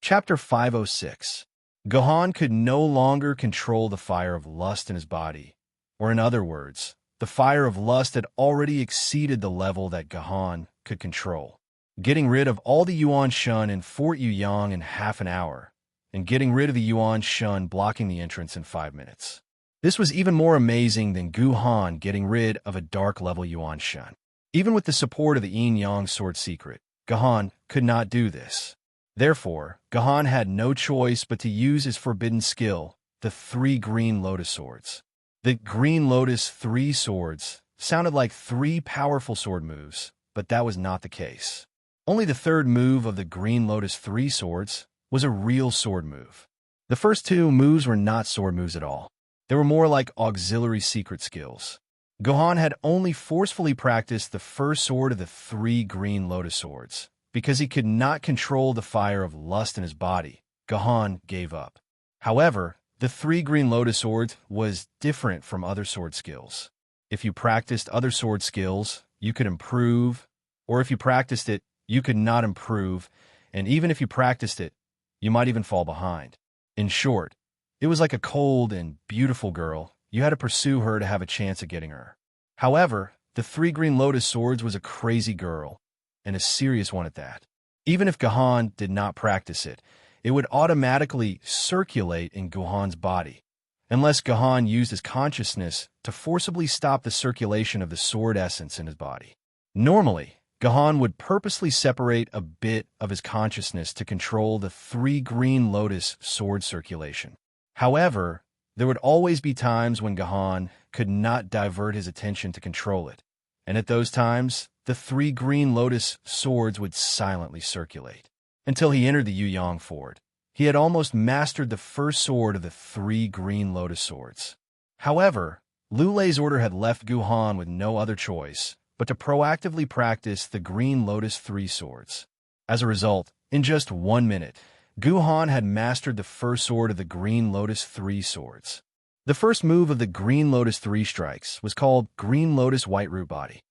Chapter 506. Gohan could no longer control the fire of lust in his body, or in other words, the fire of lust had already exceeded the level that Gohan could control. Getting rid of all the Yuan Shun in Fort Yuyang in half an hour, and getting rid of the Yuan Shun blocking the entrance in 5 minutes. This was even more amazing than Gohan getting rid of a dark-level Yuan Shun. Even with the support of the Yin-Yang Sword Secret, Gohan could not do this. Therefore, Gohan had no choice but to use his forbidden skill, the 3 Green Lotus Swords. The Green Lotus 3 Swords sounded like 3 powerful sword moves, but that was not the case. Only the third move of the Green Lotus 3 Swords was a real sword move. The first 2 moves were not sword moves at all. They were more like auxiliary secret skills. Gohan had only forcefully practiced the first sword of the 3 Green Lotus Swords. Because he could not control the fire of lust in his body, Gohan gave up. However, the 3 Green Lotus Swords was different from other sword skills. If you practiced other sword skills, you could improve, or if you practiced it, you could not improve, and even if you practiced it, you might even fall behind. In short, it was like a cold and beautiful girl. You had to pursue her to have a chance at getting her. However, the 3 Green Lotus Swords was a crazy girl, and a serious one at that. Even if Gohan did not practice it, it would automatically circulate in Gohan's body, unless Gohan used his consciousness to forcibly stop the circulation of the sword essence in his body. Normally, Gohan would purposely separate a bit of his consciousness to control the 3 Green Lotus sword circulation. However, there would always be times when Gohan could not divert his attention to control it, and at those times, the 3 Green Lotus Swords would silently circulate. Until he entered the Yuyang Fort, he had almost mastered the first sword of the 3 Green Lotus Swords. However, Liu Lei's order had left Gohan with no other choice but to proactively practice the Green Lotus 3 Swords. As a result, in just 1 minute, Gohan had mastered the first sword of the Green Lotus 3 Swords. The first move of the Green Lotus 3 strikes was called Green Lotus White Root Body.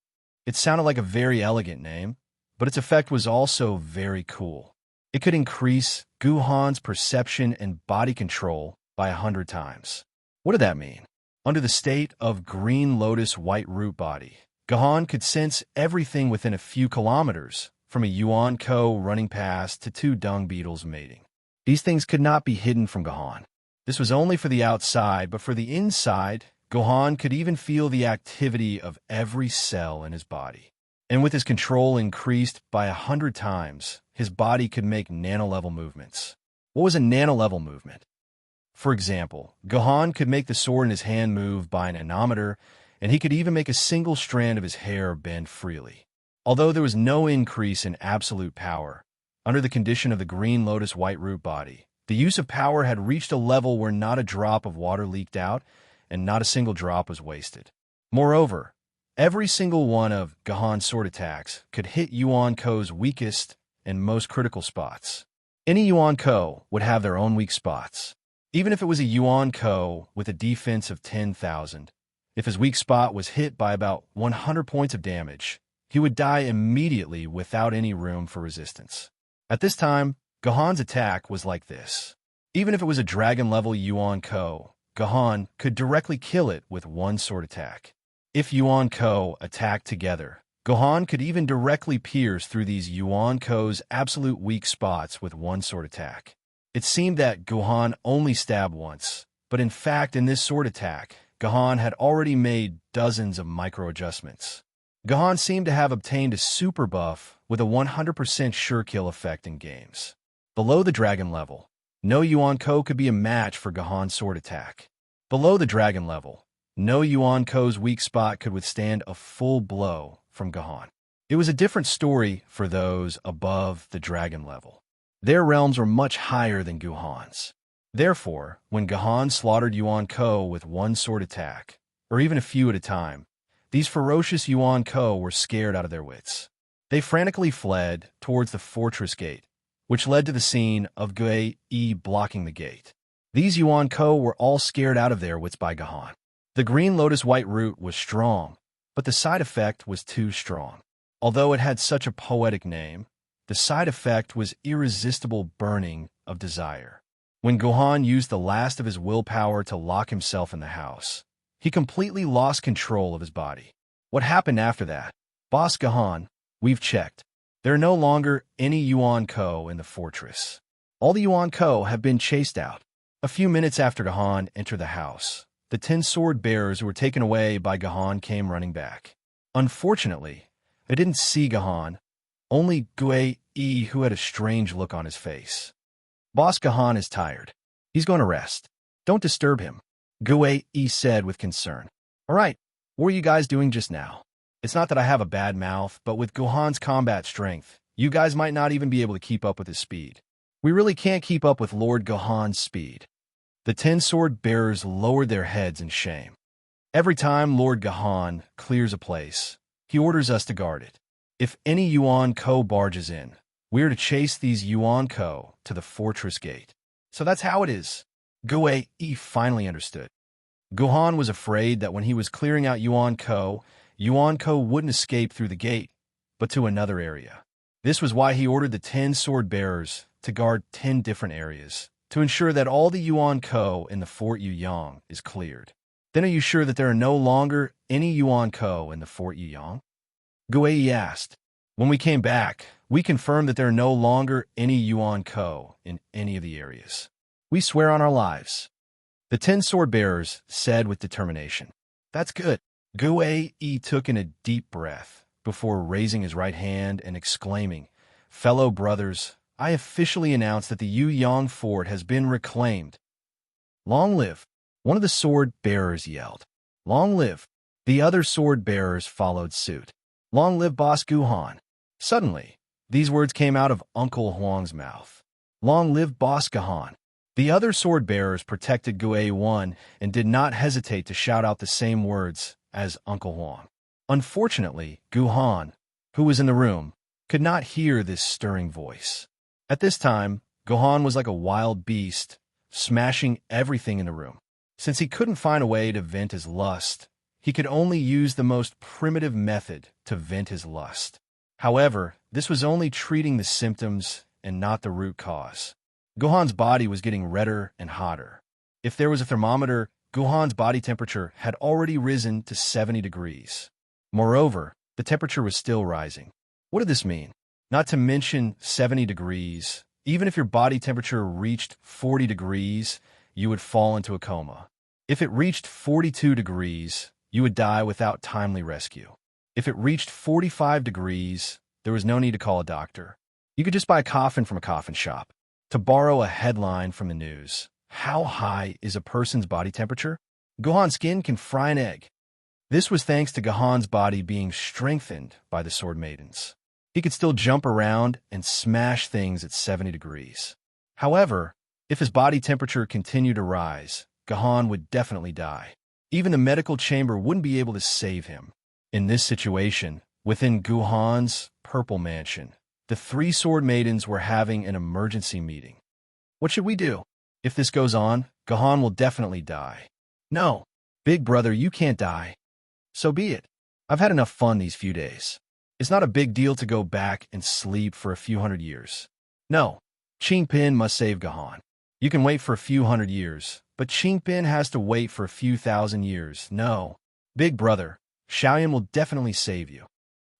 It sounded like a very elegant name, but its effect was also very cool. It could increase Gohan's perception and body control by 100 times. What did that mean? Under the state of Green Lotus White Root Body, Gohan could sense everything within a few kilometers, from a Yuan Ko running past to 2 dung beetles mating. These things could not be hidden from Gohan. This was only for the outside, but for the inside, Gohan could even feel the activity of every cell in his body. And with his control increased by 100 times, his body could make nano-level movements. What was a nano-level movement? For example, Gohan could make the sword in his hand move by an nanometer, and he could even make a single strand of his hair bend freely. Although there was no increase in absolute power, under the condition of the Green Lotus White Root Body, the use of power had reached a level where not a drop of water leaked out, and not a single drop was wasted. Moreover, every single one of Gohan's sword attacks could hit Yuan Ko's weakest and most critical spots. Any Yuan Ko would have their own weak spots. Even if it was a Yuan Ko with a defense of 10,000, if his weak spot was hit by about 100 points of damage, he would die immediately without any room for resistance. At this time, Gohan's attack was like this. Even if it was a dragon-level Yuan Ko, Gohan could directly kill it with 1 sword attack. If Yuan Ko attacked together, Gohan could even directly pierce through these Yuan Ko's absolute weak spots with 1 sword attack. It seemed that Gohan only stabbed once, but in fact in this sword attack, Gohan had already made dozens of micro-adjustments. Gohan seemed to have obtained a super buff with a 100% sure kill effect in games. Below the dragon level, no Yuan Ko could be a match for Gohan's sword attack. Below the dragon level, no Yuan Ko's weak spot could withstand a full blow from Gohan. It was a different story for those above the dragon level. Their realms were much higher than Gohan's. Therefore, when Gohan slaughtered Yuan Ko with 1 sword attack, or even a few at a time, these ferocious Yuan Ko were scared out of their wits. They frantically fled towards the fortress gate, which led to the scene of Gue-E blocking the gate. These Yuan Ko were all scared out of their wits by Gohan. The Green Lotus White Root was strong, but the side effect was too strong. Although it had such a poetic name, The side effect was irresistible burning of desire. When Gohan used the last of his willpower to lock himself in the house, he completely lost control of his body. What happened after that? Boss Gohan, we've checked. There are no longer any Yuan-ko in the fortress. All the Yuan-ko have been chased out. A few minutes after Gohan entered the house, the 10 sword bearers who were taken away by Gohan came running back. Unfortunately, they didn't see Gohan, only Gue-E, who had a strange look on his face. Boss Gohan is tired. He's going to rest. Don't disturb him, Gue-E said with concern. All right, what were you guys doing just now? It's not that I have a bad mouth, but with Gohan's combat strength, you guys might not even be able to keep up with his speed. We really can't keep up with Lord Gohan's speed. The 10 sword bearers lowered their heads in shame. Every time Lord Gohan clears a place, he orders us to guard it. If any Yuan-ko barges in, we are to chase these Yuan-ko to the fortress gate. So that's how it is. Gue-E finally understood. Gohan was afraid that when he was clearing out Yuan-ko wouldn't escape through the gate, but to another area. This was why he ordered the 10 sword bearers to guard 10 different areas, to ensure that all the Yuan-ko in the Fort Yuyang is cleared. Then are you sure that there are no longer any Yuan-ko in the Fort Yuyang? Gue asked. When we came back, we confirmed that there are no longer any Yuan-ko in any of the areas. We swear on our lives. The 10 sword bearers said with determination. That's good. Gue-E took in a deep breath before raising his right hand and exclaiming, Fellow brothers, I officially announce that the Yuyang fort has been reclaimed. Long live! One of the sword bearers yelled. Long live! The other sword bearers followed suit. Long live Boss Gohan! Suddenly, these words came out of Uncle Huang's mouth. Long live Boss Gohan! The other sword bearers protected Gue-1 and did not hesitate to shout out the same words as Uncle Huang. Unfortunately, Gohan, who was in the room, could not hear this stirring voice. At this time, Gohan was like a wild beast, smashing everything in the room. Since he couldn't find a way to vent his lust, he could only use the most primitive method to vent his lust. However, this was only treating the symptoms and not the root cause. Gohan's body was getting redder and hotter. If there was a thermometer, Gohan's body temperature had already risen to 70 degrees. Moreover, the temperature was still rising. What did this mean? Not to mention 70 degrees. Even if your body temperature reached 40 degrees, you would fall into a coma. If it reached 42 degrees, you would die without timely rescue. If it reached 45 degrees, there was no need to call a doctor. You could just buy a coffin from a coffin shop. To borrow a headline from the news, how high is a person's body temperature? Gohan's skin can fry an egg. This was thanks to Gohan's body being strengthened by the Sword Maidens. He could still jump around and smash things at 70 degrees. However, if his body temperature continued to rise, Gohan would definitely die. Even the medical chamber wouldn't be able to save him. In this situation, within Gohan's purple mansion, the 3 Sword Maidens were having an emergency meeting. What should we do? If this goes on, Gohan will definitely die. No, big brother, you can't die. So be it. I've had enough fun these few days. It's not a big deal to go back and sleep for a few hundred years. No, Qingpin must save Gohan. You can wait for a few hundred years, but Qingpin has to wait for a few thousand years. No, big brother, Xiaoyan will definitely save you.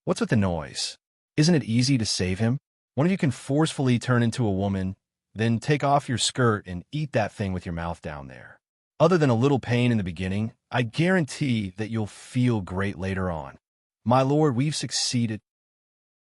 What's with the noise? Isn't it easy to save him? One of you can forcefully turn into a woman, then take off your skirt and eat that thing with your mouth down there. Other than a little pain in the beginning, I guarantee that you'll feel great later on. My lord, we've succeeded.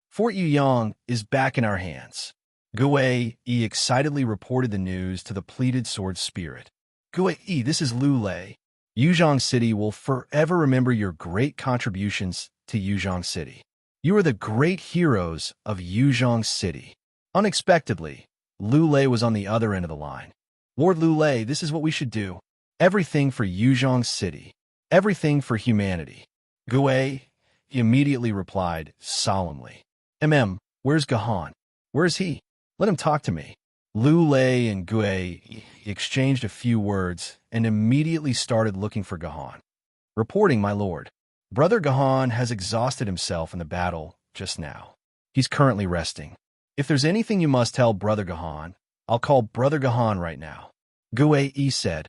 Fort Yuyang is back in our hands. Gue-E excitedly reported the news to the pleated sword spirit. Gue-E, this is Lulei. Yuzhong City will forever remember your great contributions to Yuzhong City. You are the great heroes of Yuzhong City. Unexpectedly, Lulei was on the other end of the line. Lord Lulei, this is what we should do. Everything for Yuzhong City. Everything for humanity. Gue immediately replied solemnly. Where's Gohan? Where is he? Let him talk to me. Lulei and Gue exchanged a few words and immediately started looking for Gohan. Reporting, my lord. Brother Gohan has exhausted himself in the battle just now. He's currently resting. If there's anything you must tell Brother Gahan, I'll call Brother Gahan right now. Gue said.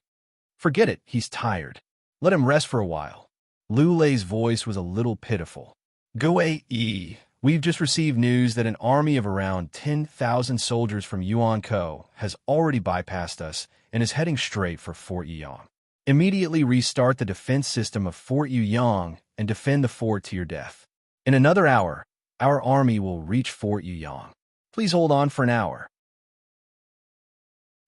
Forget it, he's tired. Let him rest for a while. Lu Lei's voice was a little pitiful. Gue, we've just received news that an army of around 10,000 soldiers from Yuan-Ko has already bypassed us and is heading straight for Fort Yuyang. Immediately restart the defense system of Fort Yuyang and defend the fort to your death. In another hour, our army will reach Fort Yuyang. Please hold on for an hour.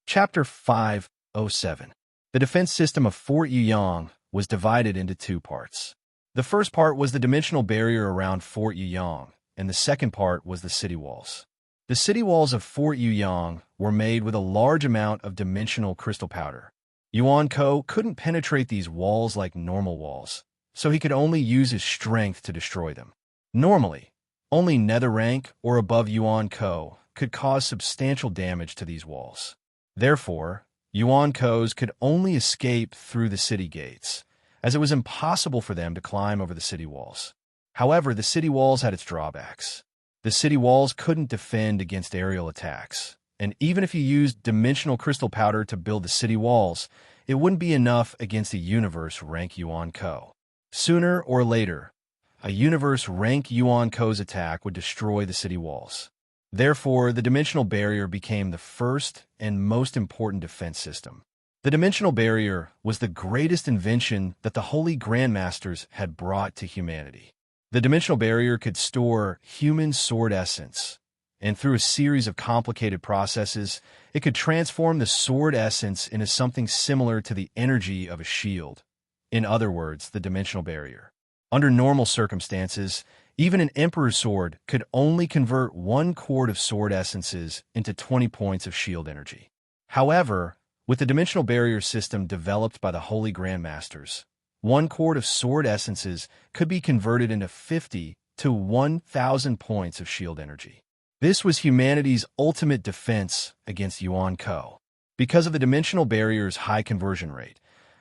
Chapter 507. The defense system of Fort Yuyang was divided into two parts. The first part was the dimensional barrier around Fort Yuyang, and the second part was the city walls. The city walls of Fort Yuyang were made with a large amount of dimensional crystal powder. Yuan-Ko couldn't penetrate these walls like normal walls, so he could only use his strength to destroy them. Normally, only nether rank or above Yuan-Ko could cause substantial damage to these walls. Therefore, Yuan-Kos could only escape through the city gates, as it was impossible for them to climb over the city walls. However, the city walls had its drawbacks. The city walls couldn't defend against aerial attacks, and even if you used dimensional crystal powder to build the city walls, it wouldn't be enough against a universe rank Yuan-Ko. Sooner or later, a universe rank Yuan-Ko's attack would destroy the city walls. Therefore, the dimensional barrier became the first and most important defense system. The dimensional barrier was the greatest invention that the Holy Grandmasters had brought to humanity. The dimensional barrier could store human sword essence, and through a series of complicated processes, it could transform the sword essence into something similar to the energy of a shield. In other words, the dimensional barrier. Under normal circumstances, even an Emperor's sword could only convert 1 quart of sword essences into 20 points of shield energy. However, with the dimensional barrier system developed by the Holy Grandmasters, 1 quart of sword essences could be converted into 50 to 1,000 points of shield energy. This was humanity's ultimate defense against Yuan-Ko. Because of the dimensional barrier's high conversion rate,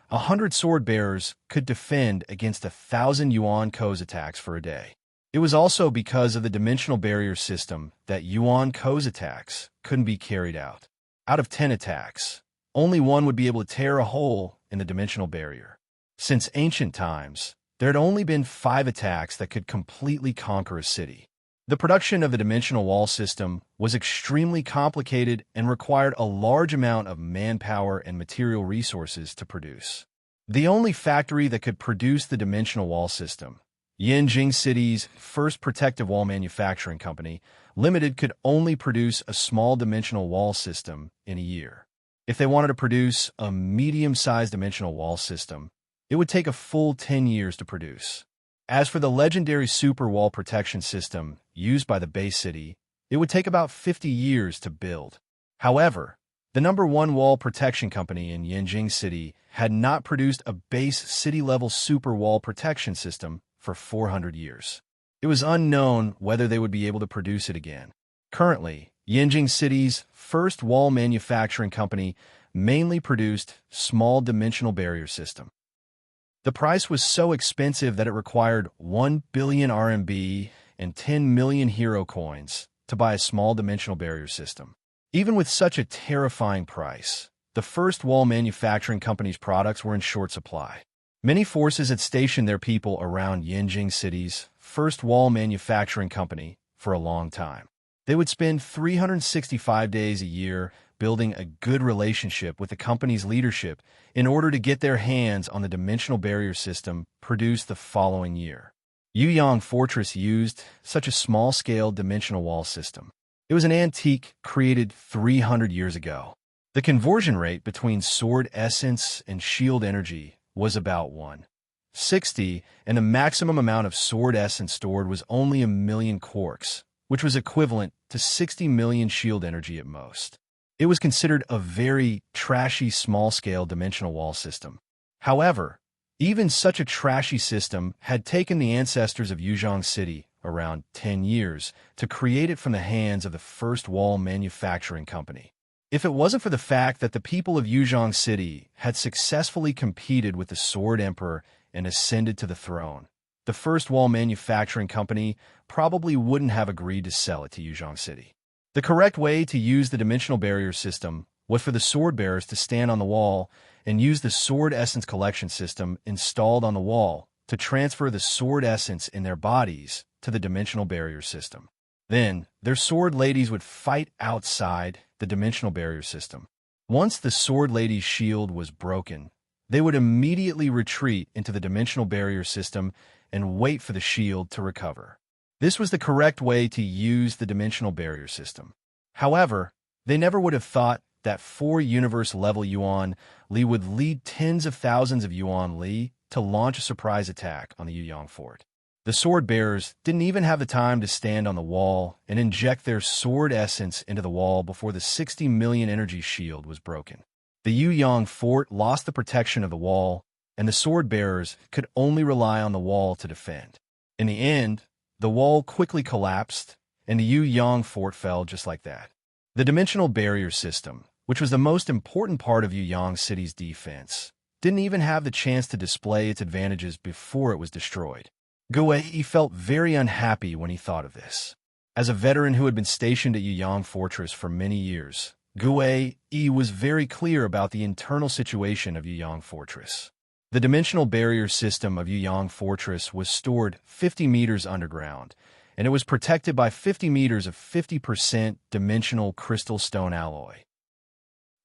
100 sword bearers could defend against 1,000 Yuan-Ko's attacks for a day. It was also because of the dimensional barrier system that Yuan-Ko's attacks couldn't be carried out. Out of 10 attacks, only one would be able to tear a hole in the dimensional barrier. Since ancient times, there had only been 5 attacks that could completely conquer a city. The production of the dimensional wall system was extremely complicated and required a large amount of manpower and material resources to produce. The only factory that could produce the dimensional wall system, Yanjing City's first protective wall manufacturing company, Limited, could only produce a small dimensional wall system in a year. If they wanted to produce a medium-sized dimensional wall system, it would take a full 10 years to produce. As for the legendary super wall protection system used by the base city, it would take about 50 years to build. However, the #1 wall protection company in Yanjing City had not produced a base city-level super wall protection system for 400 years. It was unknown whether they would be able to produce it again. Currently, Yanjing City's first wall manufacturing company mainly produced small dimensional barrier system. The price was so expensive that it required 1 billion RMB and 10 million hero coins to buy a small dimensional barrier system. Even with such a terrifying price, the first wall manufacturing company's products were in short supply. Many forces had stationed their people around Yanjing City's first wall manufacturing company for a long time. They would spend 365 days a year building a good relationship with the company's leadership in order to get their hands on the dimensional barrier system produced the following year. Yuyang Fortress used such a small-scale dimensional wall system. It was an antique created 300 years ago. The conversion rate between sword essence and shield energy was about 1/60, and the maximum amount of sword essence stored was only 1,000,000 quarks, which was equivalent to 60 million shield energy at most. It was considered a very trashy small-scale dimensional wall system. However, even such a trashy system had taken the ancestors of Yuzhong City around 10 years to create it from the hands of the first wall manufacturing company. If it wasn't for the fact that the people of Yuzhong City had successfully competed with the Sword Emperor and ascended to the throne, the first wall manufacturing company probably wouldn't have agreed to sell it to Yuzhong City. The correct way to use the dimensional barrier system was for the sword bearers to stand on the wall and use the sword essence collection system installed on the wall to transfer the sword essence in their bodies to the dimensional barrier system. Then, their sword ladies would fight outside the dimensional barrier system. Once the sword lady's shield was broken, they would immediately retreat into the dimensional barrier system and wait for the shield to recover. This was the correct way to use the dimensional barrier system. However, they never would have thought that 4 universe-level Yuan Li would lead tens of thousands of Yuan Li to launch a surprise attack on the Yuyang fort. The sword bearers didn't even have the time to stand on the wall and inject their sword essence into the wall before the 60 million energy shield was broken. The Yuyang fort lost the protection of the wall, and the sword bearers could only rely on the wall to defend. In the end, the wall quickly collapsed, and the Yuyang fort fell just like that. The dimensional barrier system, which was the most important part of Yuyang City's defense, didn't even have the chance to display its advantages before it was destroyed. Guei felt very unhappy when he thought of this. As a veteran who had been stationed at Yuyang Fortress for many years, Guei was very clear about the internal situation of Yuyang Fortress. The dimensional barrier system of Yuyang Fortress was stored 50 meters underground, and it was protected by 50 meters of 50% dimensional crystal stone alloy.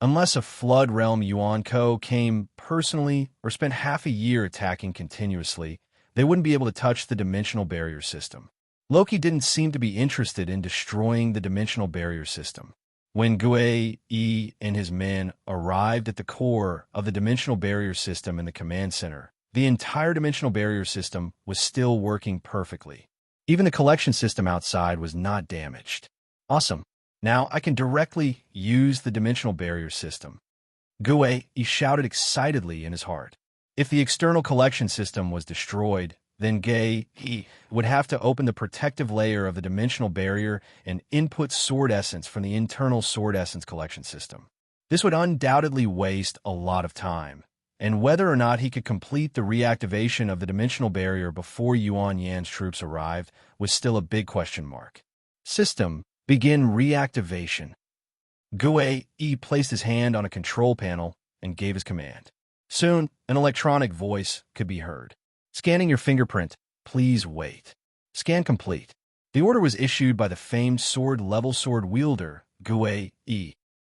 Unless a Flood Realm Yuanko came personally or spent half a year attacking continuously, they wouldn't be able to touch the dimensional barrier system. Loki didn't seem to be interested in destroying the dimensional barrier system. When Guei and his men arrived at the core of the dimensional barrier system in the command center, the entire dimensional barrier system was still working perfectly. Even the collection system outside was not damaged. Awesome. Now I can directly use the dimensional barrier system. Guei shouted excitedly in his heart. If the external collection system was destroyed, then he would have to open the protective layer of the dimensional barrier and input sword essence from the internal sword essence collection system. This would undoubtedly waste a lot of time, and whether or not he could complete the reactivation of the dimensional barrier before Yuan Yan's troops arrived was still a big question mark. System, begin reactivation. Guei placed his hand on a control panel and gave his command. Soon, an electronic voice could be heard. Scanning your fingerprint, please wait. Scan complete. The order was issued by the famed sword-level sword wielder, Guei.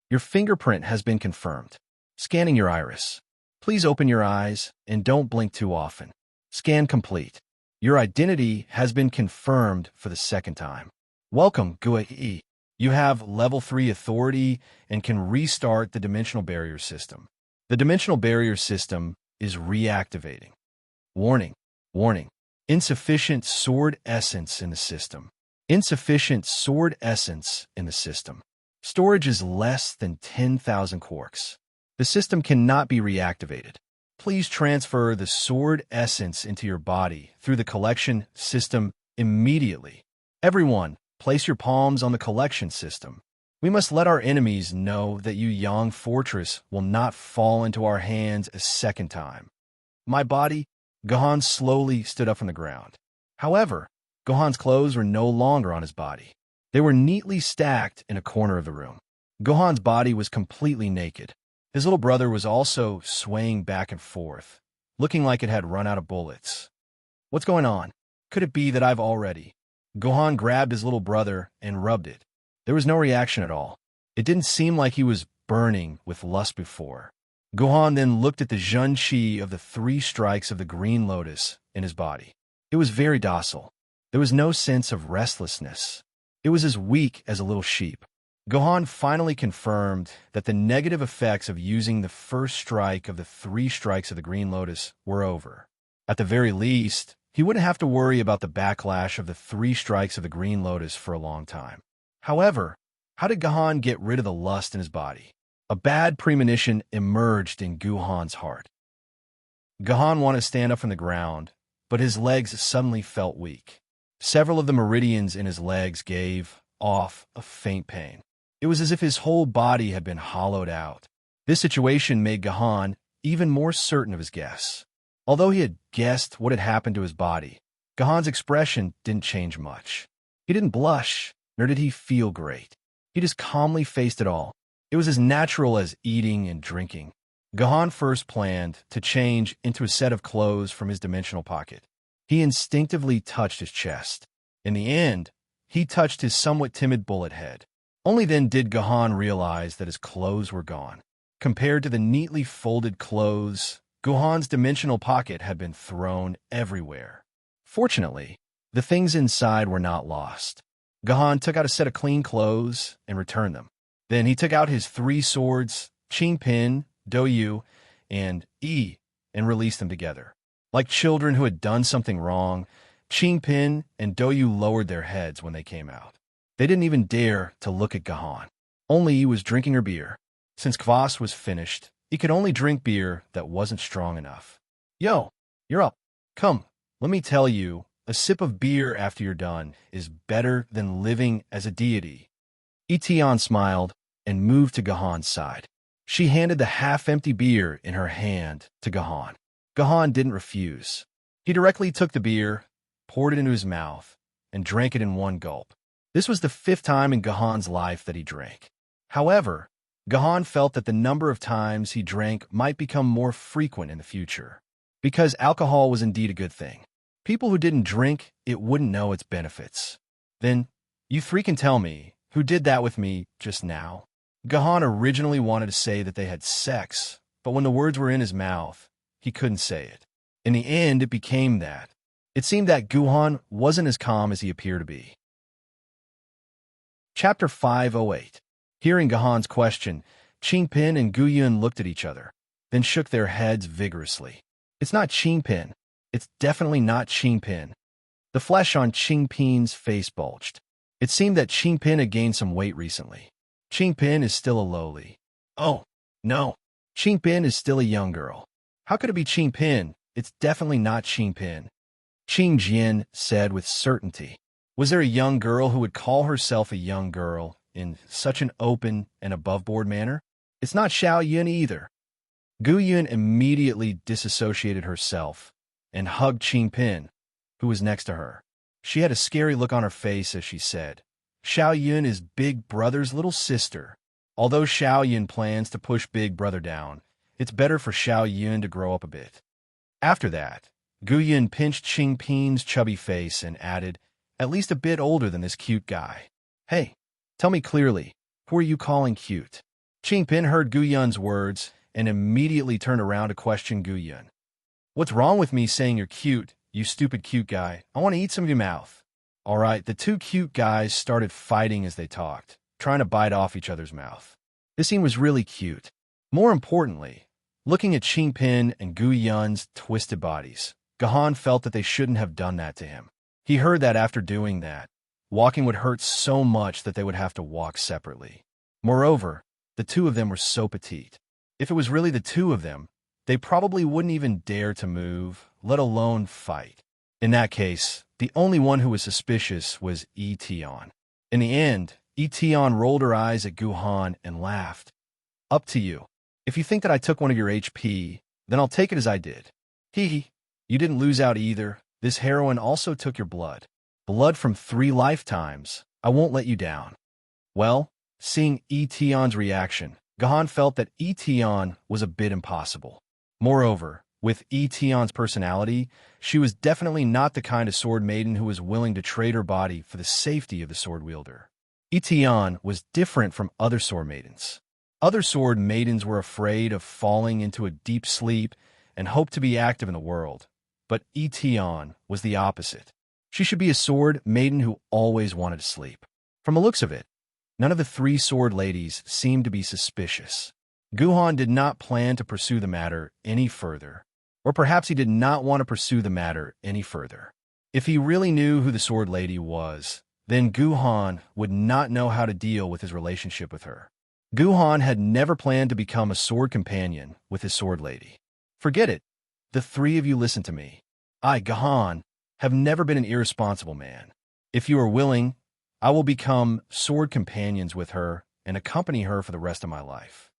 Your fingerprint has been confirmed. Scanning your iris. Please open your eyes and don't blink too often. Scan complete. Your identity has been confirmed for the second time. Welcome, Guei. You have level 3 authority and can restart the dimensional barrier system. The dimensional barrier system is reactivating. Warning. Warning. Insufficient sword essence in the system. Insufficient sword essence in the system. Storage is less than 10,000 quarks. The system cannot be reactivated. Please transfer the sword essence into your body through the collection system immediately. Everyone, place your palms on the collection system. We must let our enemies know that Yuyang Fortress will not fall into our hands a second time. My body, Gohan slowly stood up from the ground. However, Gohan's clothes were no longer on his body. They were neatly stacked in a corner of the room. Gohan's body was completely naked. His little brother was also swaying back and forth, looking like it had run out of bullets. What's going on? Could it be that I've already? Gohan grabbed his little brother and rubbed it. There was no reaction at all. It didn't seem like he was burning with lust before. Gohan then looked at the Zhun-Chi of the 3 strikes of the Green Lotus in his body. It was very docile. There was no sense of restlessness. It was as weak as a little sheep. Gohan finally confirmed that the negative effects of using the first strike of the 3 strikes of the Green Lotus were over. At the very least, he wouldn't have to worry about the backlash of the 3 strikes of the Green Lotus for a long time. However, how did Gohan get rid of the lust in his body? A bad premonition emerged in Gohan's heart. Gohan wanted to stand up from the ground, but his legs suddenly felt weak. Several of the meridians in his legs gave off a faint pain. It was as if his whole body had been hollowed out. This situation made Gohan even more certain of his guess. Although he had guessed what had happened to his body, Gohan's expression didn't change much. He didn't blush, nor did he feel great. He just calmly faced it all. It was as natural as eating and drinking. Gahan first planned to change into a set of clothes from his dimensional pocket. He instinctively touched his chest. In the end, he touched his somewhat timid bullet head. Only then did Gahan realize that his clothes were gone. Compared to the neatly folded clothes, Gahan's dimensional pocket had been thrown everywhere. Fortunately, the things inside were not lost. Gahan took out a set of clean clothes and returned them. Then he took out his 3 swords, Qingpin, Douyu, and Yi, and released them together. Like children who had done something wrong, Qingpin and Douyu lowered their heads when they came out. They didn't even dare to look at Gahan. Only Yi was drinking her beer. Since kvass was finished, he could only drink beer that wasn't strong enough. Yo, you're up. Come, let me tell you, a sip of beer after you're done is better than living as a deity. Etian smiled and moved to Gahan's side. She handed the half-empty beer in her hand to Gahan. Gahan didn't refuse. He directly took the beer, poured it into his mouth, and drank it in one gulp. This was the 5th time in Gahan's life that he drank. However, Gahan felt that the number of times he drank might become more frequent in the future, because alcohol was indeed a good thing. People who didn't drink it wouldn't know its benefits. Then, you 3 can tell me, who did that with me just now? Gahan originally wanted to say that they had sex, but when the words were in his mouth, he couldn't say it. In the end, it became that. It seemed that Gahan wasn't as calm as he appeared to be. Chapter 508. Hearing Gahan's question, Qingpin and Guyun looked at each other, then shook their heads vigorously. It's not Qingpin. It's definitely not Qingpin. The flesh on Qingpin's face bulged. It seemed that Qingpin had gained some weight recently. Qingpin is still a lowly. Oh, no. Qingpin is still a young girl. How could it be Qingpin? It's definitely not Qingpin. Qingjin said with certainty. Was there a young girl who would call herself a young girl in such an open and above-board manner? It's not Xiao Yun either. Guyun immediately disassociated herself and hugged Qingpin, who was next to her. She had a scary look on her face as she said, Xiao Yun is Big Brother's little sister. Although Xiao Yun plans to push Big Brother down, it's better for Xiao Yun to grow up a bit. After that, Guyun pinched Qingpin's chubby face and added, at least a bit older than this cute guy. Hey, tell me clearly, who are you calling cute? Qingpin heard Guyun's words and immediately turned around to question Guyun. What's wrong with me saying you're cute, you stupid cute guy? I want to eat some of your mouth. All right, the 2 cute guys started fighting as they talked, trying to bite off each other's mouth. This scene was really cute. More importantly, looking at Qingpin and Guyun's twisted bodies, Gahan felt that they shouldn't have done that to him. He heard that after doing that, walking would hurt so much that they would have to walk separately. Moreover, the 2 of them were so petite. If it was really the 2 of them, they probably wouldn't even dare to move, let alone fight. In that case, the only one who was suspicious was Etian. In the end, Etian rolled her eyes at Gahan and laughed. Up to you. If you think that I took one of your HP, then I'll take it as I did. Hee. You didn't lose out either. This heroine also took your blood. Blood from 3 lifetimes. I won't let you down. Well, seeing Etian's reaction, Gahan felt that Etian was a bit impossible. Moreover, with Etian's personality, she was definitely not the kind of sword maiden who was willing to trade her body for the safety of the sword wielder. Etian was different from other sword maidens. Other sword maidens were afraid of falling into a deep sleep and hoped to be active in the world. But Etian was the opposite. She should be a sword maiden who always wanted to sleep. From the looks of it, none of the 3 sword ladies seemed to be suspicious. Gahan did not plan to pursue the matter any further, or perhaps he did not want to pursue the matter any further. If he really knew who the sword lady was, then Gahan would not know how to deal with his relationship with her. Gahan had never planned to become a sword companion with his sword lady. Forget it. The 3 of you listen to me. I, Gahan, have never been an irresponsible man. If you are willing, I will become sword companions with her and accompany her for the rest of my life.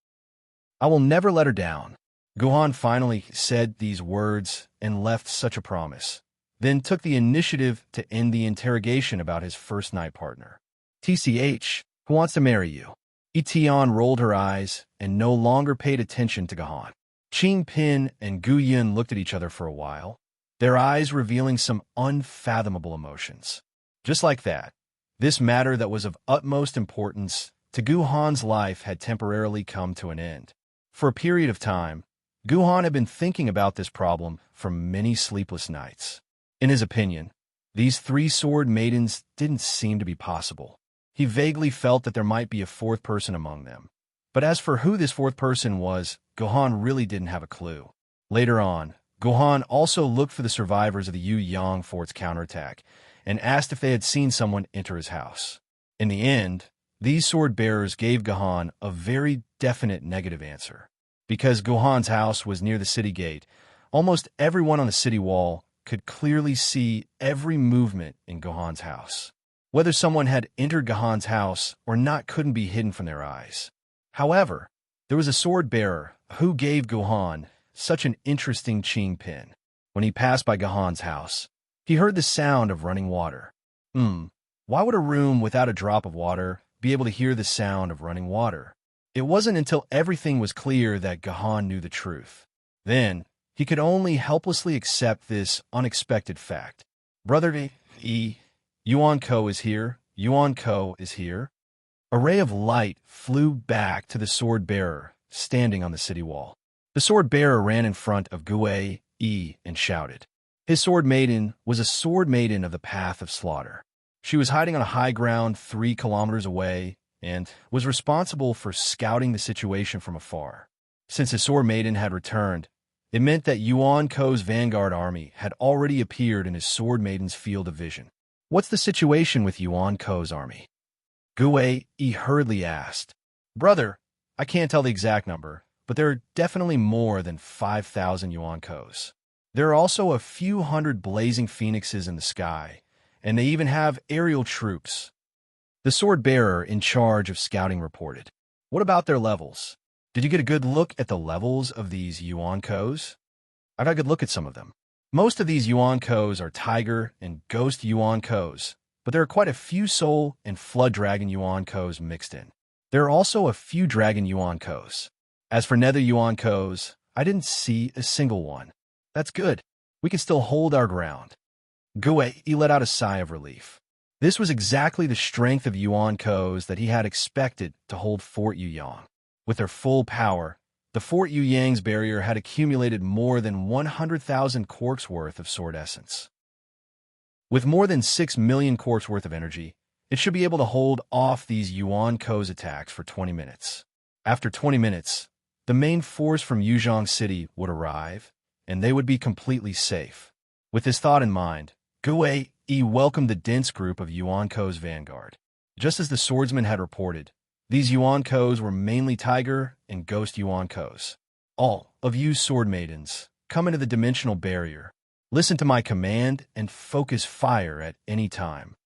I will never let her down. Gahan finally said these words and left such a promise, then took the initiative to end the interrogation about his first night partner. TCH, Who wants to marry you? Etian rolled her eyes and no longer paid attention to Gahan. Qing Pin and Gu Yun looked at each other for a while, their eyes revealing some unfathomable emotions. Just like that, this matter that was of utmost importance to Gu Han's life had temporarily come to an end. For a period of time, Gu Han had been thinking about this problem for many sleepless nights. In his opinion, these three-sword maidens didn't seem to be possible. He vaguely felt that there might be a fourth person among them. But as for who this fourth person was, Gohan really didn't have a clue. Later on, Gohan also looked for the survivors of the Yu Yang fort's counterattack and asked if they had seen someone enter his house. In the end, these sword-bearers gave Gohan a very definite negative answer. Because Gohan's house was near the city gate, almost everyone on the city wall could clearly see every movement in Gohan's house. Whether someone had entered Gohan's house or not couldn't be hidden from their eyes. However, there was a sword-bearer who gave Gohan such an interesting Qing Pin. When he passed by Gohan's house, he heard the sound of running water. Why would a room without a drop of water be able to hear the sound of running water? It wasn't until everything was clear that Gohan knew the truth. Then, he could only helplessly accept this unexpected fact. Brother Yuan Ko is here. Yuan Ko is here. A ray of light flew back to the sword-bearer standing on the city wall. The sword-bearer ran in front of Gue Yi and shouted. His sword maiden was a sword maiden of the path of slaughter. She was hiding on a high ground 3 kilometers away and was responsible for scouting the situation from afar. Since his sword maiden had returned, it meant that Yuan Ko's vanguard army had already appeared in his sword maiden's field of vision. What's the situation with Yuan Ko's army? Gue Yi hurriedly asked. Brother, I can't tell the exact number, but there are definitely more than 5,000 Yuan Kos. There are also a few hundred blazing phoenixes in the sky, and they even have aerial troops. The sword-bearer in charge of scouting reported. What about their levels? Did you get a good look at the levels of these Yuan Kos? I got a good look at some of them. Most of these Yuan Kos are Tiger and Ghost Yuan Kos, but there are quite a few Soul and Flood Dragon Yuan Kos mixed in. There are also a few Dragon Yuan Kos. As for Nether Yuan Kos, I didn't see a single one. That's good. We can still hold our ground. Gue let out a sigh of relief. This was exactly the strength of Yuan Kos that he had expected to hold Fort Yuyang. With their full power, the Fort Yuyang's barrier had accumulated more than 100,000 quarks worth of sword essence. With more than 6 million quarks worth of energy, it should be able to hold off these Yuan Ko's attacks for 20 minutes. After 20 minutes, the main force from Yuzhong City would arrive, and they would be completely safe. With this thought in mind, Gue Yi welcomed the dense group of Yuan Ko's vanguard. Just as the swordsman had reported, these Yuan Kos were mainly Tiger and Ghost Yuan Kos. All of you sword maidens, come into the dimensional barrier. Listen to my command and focus fire at any time.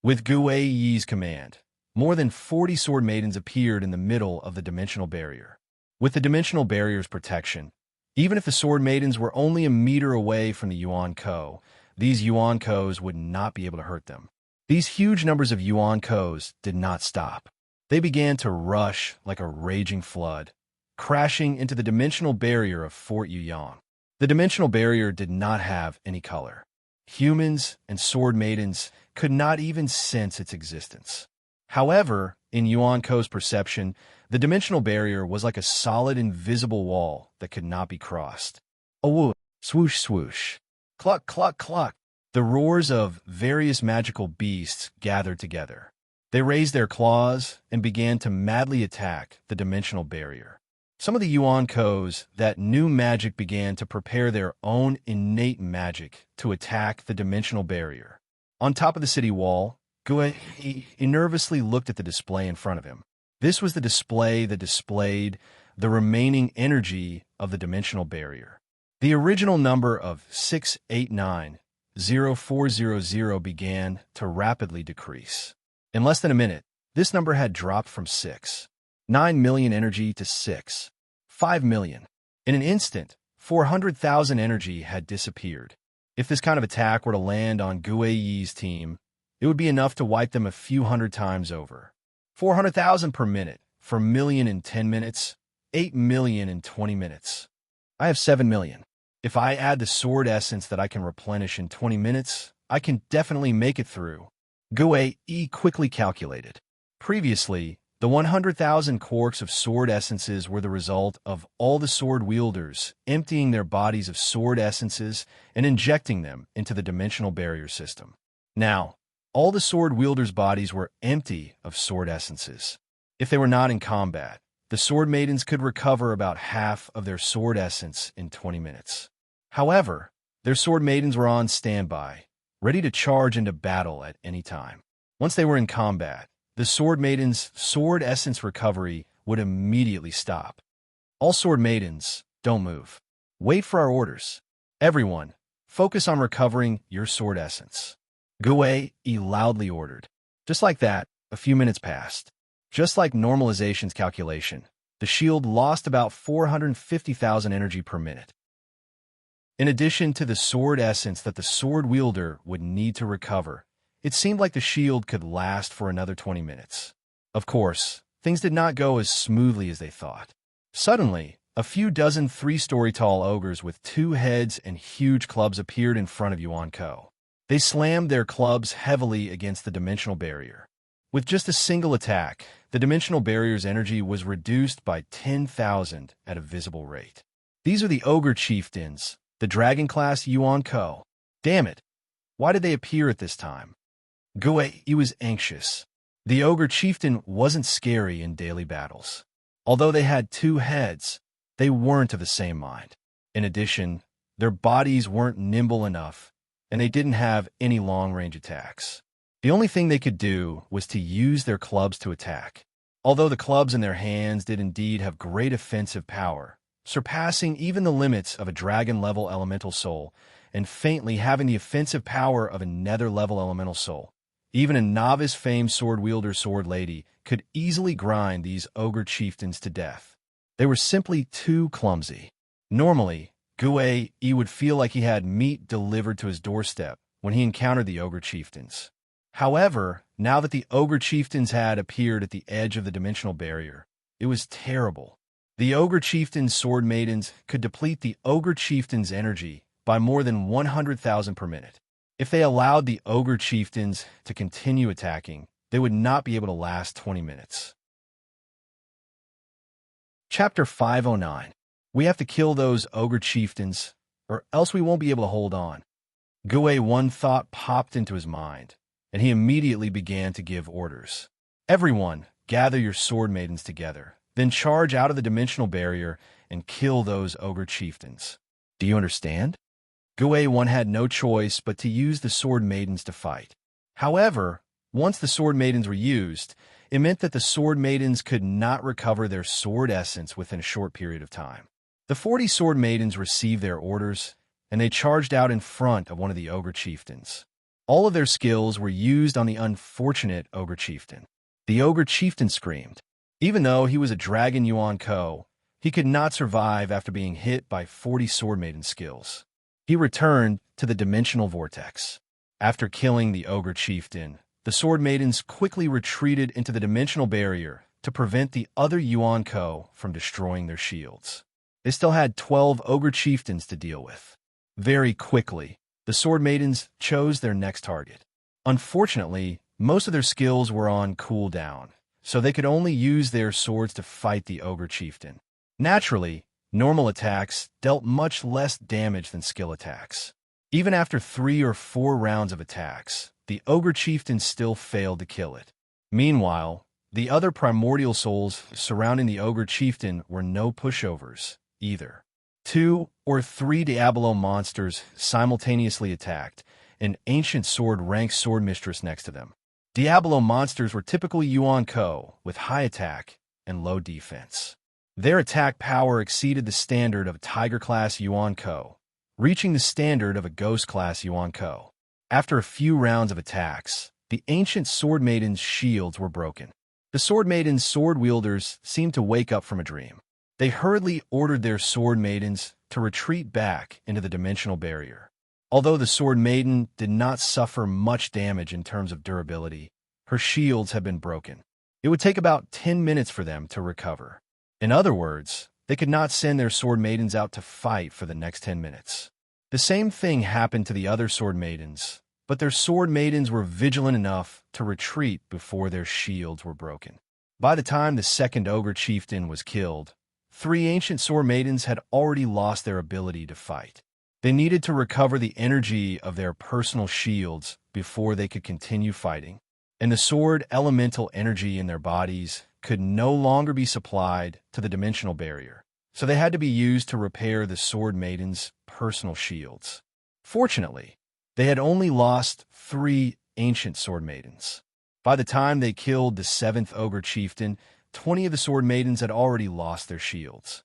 With Gue Yi's command, more than 40 sword maidens appeared in the middle of the dimensional barrier. With the dimensional barrier's protection, even if the sword maidens were only a meter away from the Yuan Ko, these Yuan Kos would not be able to hurt them. These huge numbers of Yuan Kos did not stop. They began to rush like a raging flood, crashing into the dimensional barrier of Fort Yuyang. The dimensional barrier did not have any color. Humans and sword maidens could not even sense its existence. However, in Yuan Ko's perception, the dimensional barrier was like a solid invisible wall that could not be crossed. Oh, swoosh, swoosh. Cluck, cluck, cluck. The roars of various magical beasts gathered together. They raised their claws and began to madly attack the dimensional barrier. Some of the Yuan Kos that knew magic began to prepare their own innate magic to attack the dimensional barrier. On top of the city wall, Gue nervously looked at the display in front of him. This was the display that displayed the remaining energy of the dimensional barrier. The original number of 6890400 began to rapidly decrease. In less than a minute, this number had dropped from 9 million energy to 5 million. In an instant, 400,000 energy had disappeared. If this kind of attack were to land on Gue Yi's team, it would be enough to wipe them a few hundred times over. 400,000 per minute, for million in 10 minutes, 8 million in 20 minutes. I have 7 million. If I add the sword essence that I can replenish in 20 minutes, I can definitely make it through. Gui quickly calculated. Previously, the 100,000 corks of sword essences were the result of all the sword wielders emptying their bodies of sword essences and injecting them into the dimensional barrier system. Now, all the sword wielders' bodies were empty of sword essences. If they were not in combat, the sword maidens could recover about half of their sword essence in 20 minutes. However, their sword maidens were on standby, ready to charge into battle at any time. Once they were in combat, the sword maidens' sword essence recovery would immediately stop. All sword maidens, don't move. Wait for our orders. Everyone, focus on recovering your sword essence. Gui loudly ordered. Just like that, a few minutes passed. Just like normalization's calculation, the shield lost about 450,000 energy per minute. In addition to the sword essence that the sword wielder would need to recover, it seemed like the shield could last for another 20 minutes. Of course, things did not go as smoothly as they thought. Suddenly, a few dozen 3-story tall ogres with 2 heads and huge clubs appeared in front of Yuan Ko. They slammed their clubs heavily against the dimensional barrier. With just a single attack, the dimensional barrier's energy was reduced by 10,000 at a visible rate. These are the ogre chieftains, the dragon-class Yuan Ko. Damn it! Why did they appear at this time? Gui was anxious. The ogre chieftain wasn't scary in daily battles. Although they had 2 heads, they weren't of the same mind. In addition, their bodies weren't nimble enough, and they didn't have any long-range attacks. The only thing they could do was to use their clubs to attack. Although the clubs in their hands did indeed have great offensive power, surpassing even the limits of a dragon-level elemental soul, and faintly having the offensive power of a nether-level elemental soul, even a novice famed sword-wielder sword lady could easily grind these ogre chieftains to death. They were simply too clumsy. Normally, Gui would feel like he had meat delivered to his doorstep when he encountered the ogre chieftains. However, now that the ogre chieftains had appeared at the edge of the dimensional barrier, it was terrible. The ogre chieftains' sword maidens could deplete the ogre chieftains' energy by more than 100,000 per minute. If they allowed the ogre chieftains to continue attacking, they would not be able to last 20 minutes. Chapter 509. We have to kill those ogre chieftains, or else we won't be able to hold on. Gui, one thought popped into his mind, and he immediately began to give orders. Everyone, gather your sword maidens together, then charge out of the dimensional barrier and kill those ogre chieftains. Do you understand? Gui had no choice but to use the sword maidens to fight. However, once the sword maidens were used, it meant that the sword maidens could not recover their sword essence within a short period of time. The 40 sword maidens received their orders, and they charged out in front of one of the ogre chieftains. All of their skills were used on the unfortunate ogre chieftain. The ogre chieftain screamed. Even though he was a dragon Yuan Ko, he could not survive after being hit by 40 sword maiden skills. He returned to the dimensional vortex. After killing the ogre chieftain, the sword maidens quickly retreated into the dimensional barrier to prevent the other Yuan Ko from destroying their shields. They still had 12 ogre chieftains to deal with. Very quickly, the sword maidens chose their next target. Unfortunately, most of their skills were on cooldown, so they could only use their swords to fight the ogre chieftain. Naturally, normal attacks dealt much less damage than skill attacks. Even after 3 or 4 rounds of attacks, the ogre chieftain still failed to kill it. Meanwhile, the other primordial souls surrounding the ogre chieftain were no pushovers either. 2 or 3 Diablo monsters simultaneously attacked, an ancient sword ranked sword mistress next to them. Diablo monsters were typical Yuan Ko with high attack and low defense. Their attack power exceeded the standard of a Tiger-class Yuan Ko, reaching the standard of a Ghost-class Yuan Ko. After a few rounds of attacks, the ancient sword maidens' shields were broken. The sword maidens' sword wielders seemed to wake up from a dream. They hurriedly ordered their sword maidens to retreat back into the dimensional barrier. Although the sword maiden did not suffer much damage in terms of durability, her shields had been broken. It would take about 10 minutes for them to recover. In other words, they could not send their sword maidens out to fight for the next 10 minutes. The same thing happened to the other sword maidens, but their sword maidens were vigilant enough to retreat before their shields were broken. By the time the second ogre chieftain was killed, 3 ancient sword maidens had already lost their ability to fight. They needed to recover the energy of their personal shields before they could continue fighting, and the sword elemental energy in their bodies could no longer be supplied to the dimensional barrier, so they had to be used to repair the sword maidens' personal shields. Fortunately, they had only lost 3 ancient sword maidens. By the time they killed the 7th ogre chieftain, 20 of the sword maidens had already lost their shields.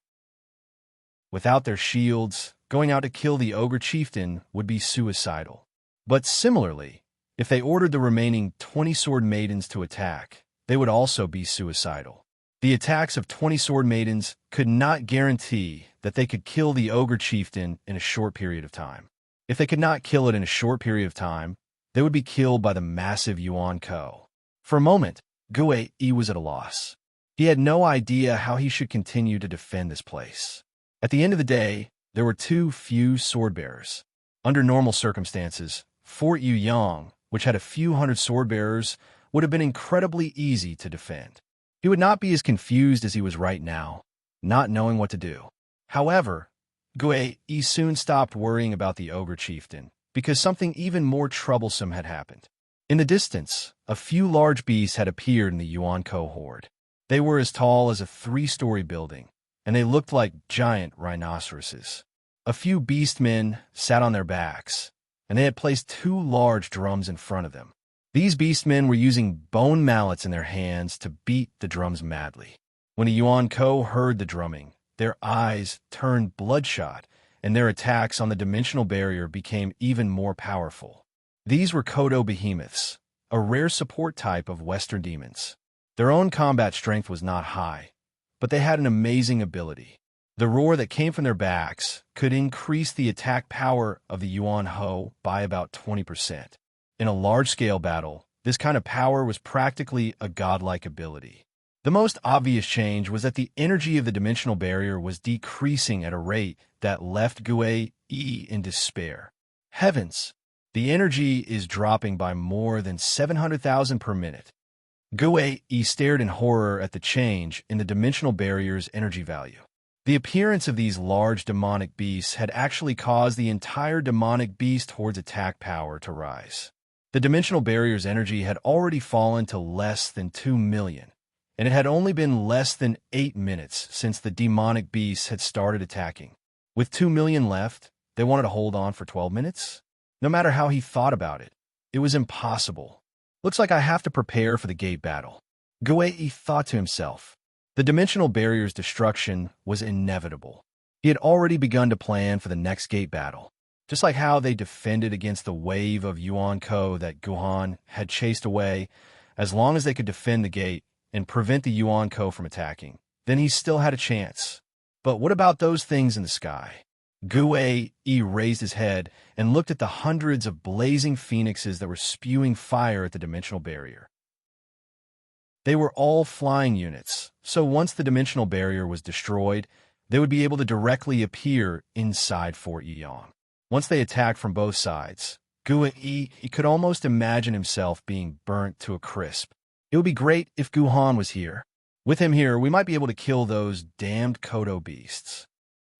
Without their shields, going out to kill the ogre chieftain would be suicidal. But similarly, if they ordered the remaining 20 sword maidens to attack, they would also be suicidal. The attacks of 20 sword maidens could not guarantee that they could kill the ogre chieftain in a short period of time. If they could not kill it in a short period of time, they would be killed by the massive Yuan Ko. For a moment, Gue Yi was at a loss. He had no idea how he should continue to defend this place. At the end of the day, there were too few sword bearers. Under normal circumstances, Fort Yuyang, which had a few hundred sword bearers, would have been incredibly easy to defend. He would not be as confused as he was right now, not knowing what to do. However, Gue Yi soon stopped worrying about the ogre chieftain, because something even more troublesome had happened. In the distance, a few large beasts had appeared in the Yuan Ko horde. They were as tall as a 3-story building, and they looked like giant rhinoceroses. A few beastmen sat on their backs, and they had placed 2 large drums in front of them. These beastmen were using bone mallets in their hands to beat the drums madly. When the Yuan Ko heard the drumming, their eyes turned bloodshot, and their attacks on the dimensional barrier became even more powerful. These were Kodo behemoths, a rare support type of Western demons. Their own combat strength was not high, but they had an amazing ability. The roar that came from their backs could increase the attack power of the Yuan Ho by about 20%. In a large-scale battle, this kind of power was practically a godlike ability. The most obvious change was that the energy of the dimensional barrier was decreasing at a rate that left Gue Yi in despair. Heavens! The energy is dropping by more than 700,000 per minute. Gue Yi stared in horror at the change in the dimensional barrier's energy value. The appearance of these large demonic beasts had actually caused the entire demonic beast horde's attack power to rise. The dimensional barrier's energy had already fallen to less than 2 million, and it had only been less than 8 minutes since the demonic beasts had started attacking. With 2 million left, they wanted to hold on for 12 minutes? No matter how he thought about it, it was impossible. Looks like I have to prepare for the gate battle. Gue Yi thought to himself. The dimensional barrier's destruction was inevitable. He had already begun to plan for the next gate battle. Just like how they defended against the wave of Yuan Ko that Guhan had chased away, as long as they could defend the gate and prevent the Yuan Ko from attacking, then he still had a chance. But what about those things in the sky? Gue Yi raised his head and looked at the hundreds of blazing phoenixes that were spewing fire at the dimensional barrier. They were all flying units, so once the dimensional barrier was destroyed, they would be able to directly appear inside Fort Yuyang. Once they attacked from both sides, Gue Yi could almost imagine himself being burnt to a crisp. It would be great if Guhan was here. With him here, we might be able to kill those damned Kodo beasts.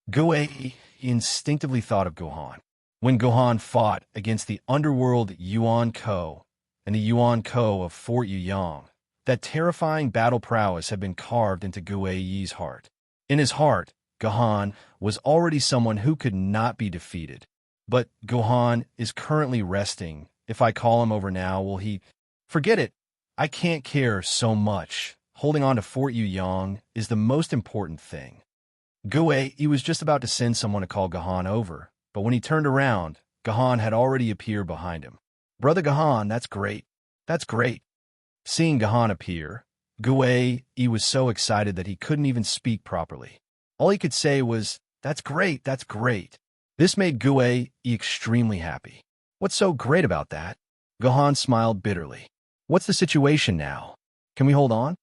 Gue Yi instinctively thought of Guhan. When Guhan fought against the underworld Yuan Ko and the Yuan Ko of Fort Yuyang, that terrifying battle prowess had been carved into Gue Yi's heart. In his heart, Guhan was already someone who could not be defeated. But Guhan is currently resting. If I call him over now, will he... Forget it. I can't care so much. Holding on to Fort Yuyang is the most important thing. Gue Yi was just about to send someone to call Guhan over, but when he turned around, Guhan had already appeared behind him. Brother Guhan, that's great. That's great. Seeing Guhan appear, Gue Yi was so excited that he couldn't even speak properly. All he could say was, "That's great, that's great." This made Gue Yi extremely happy. What's so great about that? Guhan smiled bitterly. What's the situation now? Can we hold on?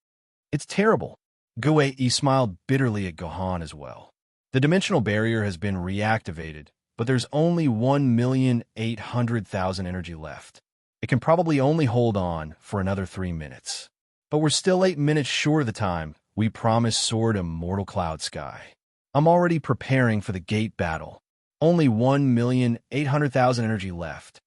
It's terrible. Gue smiled bitterly at Gohan as well. The dimensional barrier has been reactivated, but there's only 1,800,000 energy left. It can probably only hold on for another 3 minutes. But we're still 8 minutes short of the time we promised Sword Immortal Cloud Sky. I'm already preparing for the gate battle. Only 1,800,000 energy left.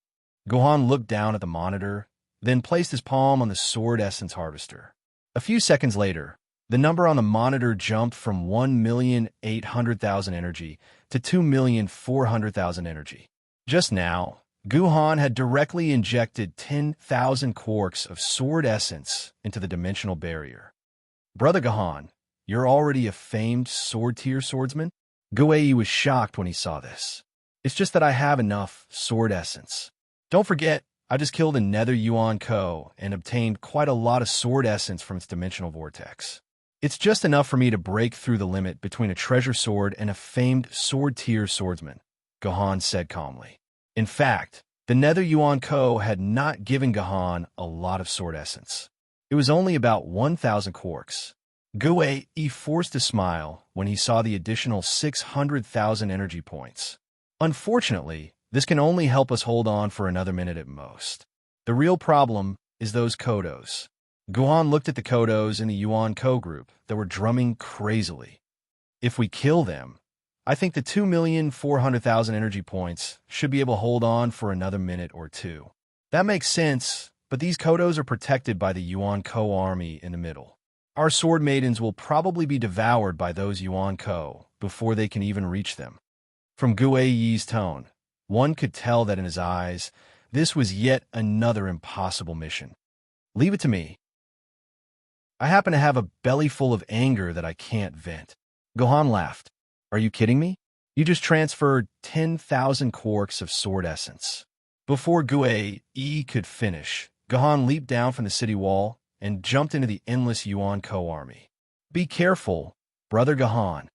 Gohan looked down at the monitor, then placed his palm on the Sword Essence Harvester. A few seconds later, the number on the monitor jumped from 1,800,000 energy to 2,400,000 energy. Just now, Gohan had directly injected 10,000 quarks of Sword Essence into the dimensional barrier. Brother Gohan, you're already a famed sword-tier swordsman? Gue was shocked when he saw this. It's just that I have enough Sword Essence. Don't forget, I just killed a Nether Yuan Ko and obtained quite a lot of Sword Essence from its dimensional vortex. It's just enough for me to break through the limit between a treasure sword and a famed sword-tier swordsman, Gohan said calmly. In fact, the Nether Yuan Ko had not given Gohan a lot of Sword Essence. It was only about 1,000 quarks. Gue forced a smile when he saw the additional 600,000 energy points. Unfortunately, this can only help us hold on for another minute at most. The real problem is those Kodos. Gohan looked at the Kodos in the Yuan Ko group that were drumming crazily. If we kill them, I think the 2,400,000 energy points should be able to hold on for another minute or two. That makes sense, but these Kodos are protected by the Yuan Ko army in the middle. Our sword maidens will probably be devoured by those Yuan Ko before they can even reach them. From Gui's tone, one could tell that in his eyes, this was yet another impossible mission. Leave it to me. I happen to have a belly full of anger that I can't vent. Gohan laughed. Are you kidding me? You just transferred 10,000 quarks of Sword Essence. Before Gue could finish, Gohan leaped down from the city wall and jumped into the endless Yuan Ko army. Be careful, Brother Gohan.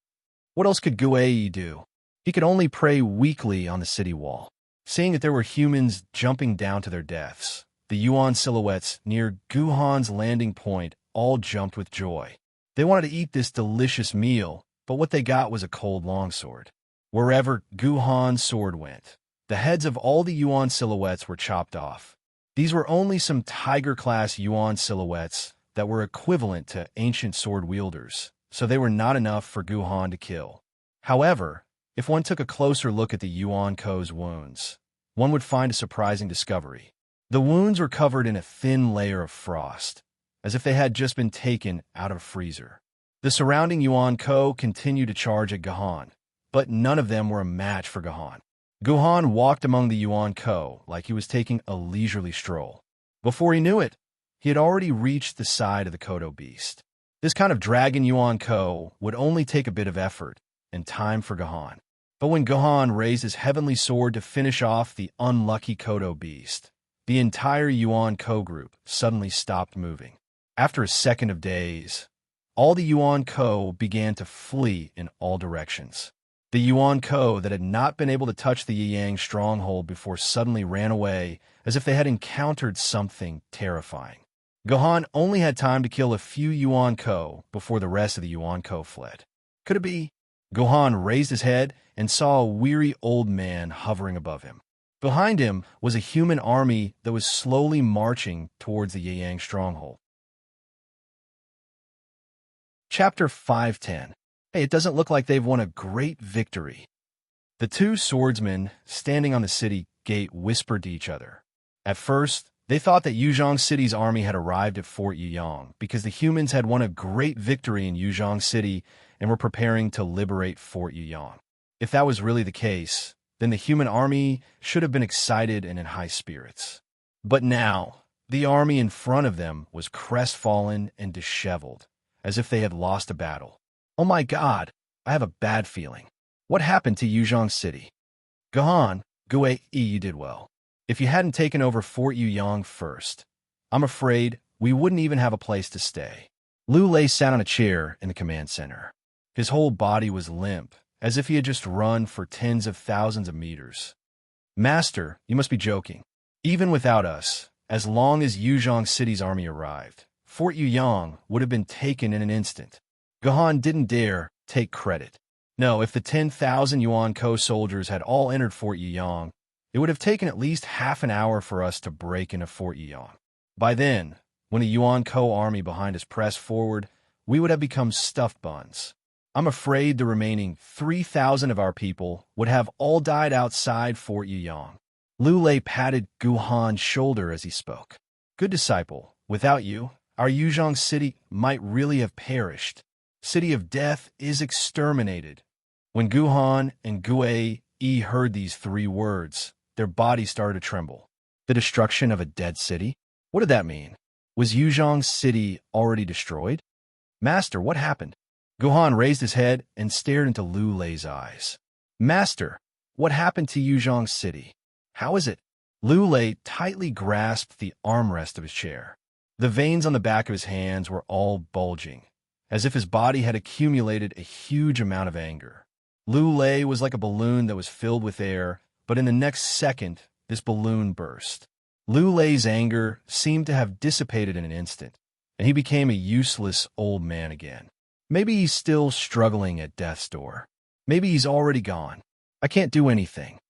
What else could Gue do? He could only pray weakly on the city wall. Seeing that there were humans jumping down to their deaths, the Yuan silhouettes near Gohan's landing point all jumped with joy. They wanted to eat this delicious meal, but what they got was a cold longsword. Wherever Gohan's sword went, the heads of all the Yuan silhouettes were chopped off. These were only some tiger-class Yuan silhouettes that were equivalent to ancient sword wielders, so they were not enough for Gohan to kill. However, if one took a closer look at the Yuan Ko's wounds, one would find a surprising discovery. The wounds were covered in a thin layer of frost, as if they had just been taken out of a freezer. The surrounding Yuan Ko continued to charge at Gohan, but none of them were a match for Gohan. Gohan walked among the Yuan Ko like he was taking a leisurely stroll. Before he knew it, he had already reached the side of the Kodo beast. This kind of dragon Yuan Ko would only take a bit of effort and time for Gohan. But when Gohan raised his heavenly sword to finish off the unlucky Kodo beast, the entire Yuan Ko group suddenly stopped moving. After a second of daze, all the Yuan Ko began to flee in all directions. The Yuan Ko that had not been able to touch the Yang stronghold before suddenly ran away as if they had encountered something terrifying. Gohan only had time to kill a few Yuan Ko before the rest of the Yuan Ko fled. Could it be? Gohan raised his head and saw a weary old man hovering above him. Behind him was a human army that was slowly marching towards the Yang stronghold. Chapter 510. Hey, it doesn't look like they've won a great victory. The two swordsmen standing on the city gate whispered to each other. At first, they thought that Yuzhong City's army had arrived at Fort Yuyang because the humans had won a great victory in Yuzhong City and were preparing to liberate Fort Yuyang. If that was really the case, then the human army should have been excited and in high spirits. But now, the army in front of them was crestfallen and disheveled, as if they had lost a battle. Oh my God, I have a bad feeling. What happened to Yuzhong City? Gohan, Gue, you did well. If you hadn't taken over Fort Yuyang first, I'm afraid we wouldn't even have a place to stay. Liu Lei sat on a chair in the command center. His whole body was limp, as if he had just run for tens of thousands of meters. Master, you must be joking. Even without us, as long as Yuzhong City's army arrived, Fort Yuyang would have been taken in an instant. Gahan didn't dare take credit. No, if the 10,000 Yuan Ko soldiers had all entered Fort Yuyang, it would have taken at least half an hour for us to break into Fort Yuyang. By then, when the Yuan Ko army behind us pressed forward, we would have become stuffed buns. I'm afraid the remaining 3,000 of our people would have all died outside Fort Yuyang. Lu Lei patted Guhan's shoulder as he spoke. Good disciple, without you, our Yuzhong city might really have perished. City of death is exterminated. When Guhan and Gue Yi heard these 3 words, their bodies started to tremble. The destruction of a dead city? What did that mean? Was Yuzhong city already destroyed? Master, what happened? Guhan raised his head and stared into Lu Lei's eyes. Master, what happened to Yuzhong city? How is it? Lu Lei tightly grasped the armrest of his chair. The veins on the back of his hands were all bulging, as if his body had accumulated a huge amount of anger. Lu Lei was like a balloon that was filled with air, but in the next second, this balloon burst. Lu Lei's anger seemed to have dissipated in an instant, and he became a useless old man again. Maybe he's still struggling at death's door. Maybe he's already gone. I can't do anything.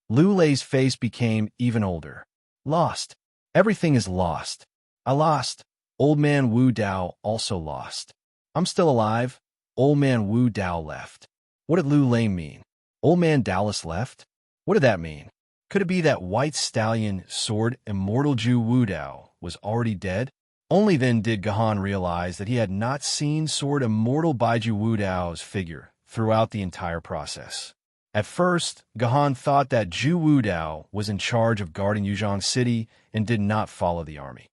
Lu Lei's face became even older. Lost. Everything is lost. I lost. Old man Wu Dao also lost. I'm still alive. Old man Wu Dao left. What did Lu Lei mean? Old man Dallas left? What did that mean? Could it be that white stallion sword immortal Ju Wu Dao was already dead? Only then did Gahan realize that he had not seen sword immortal Baiju Wu Dao's figure throughout the entire process. At first, Gahan thought that Ju Wu Dao was in charge of guarding Yuzhong City and did not follow the army.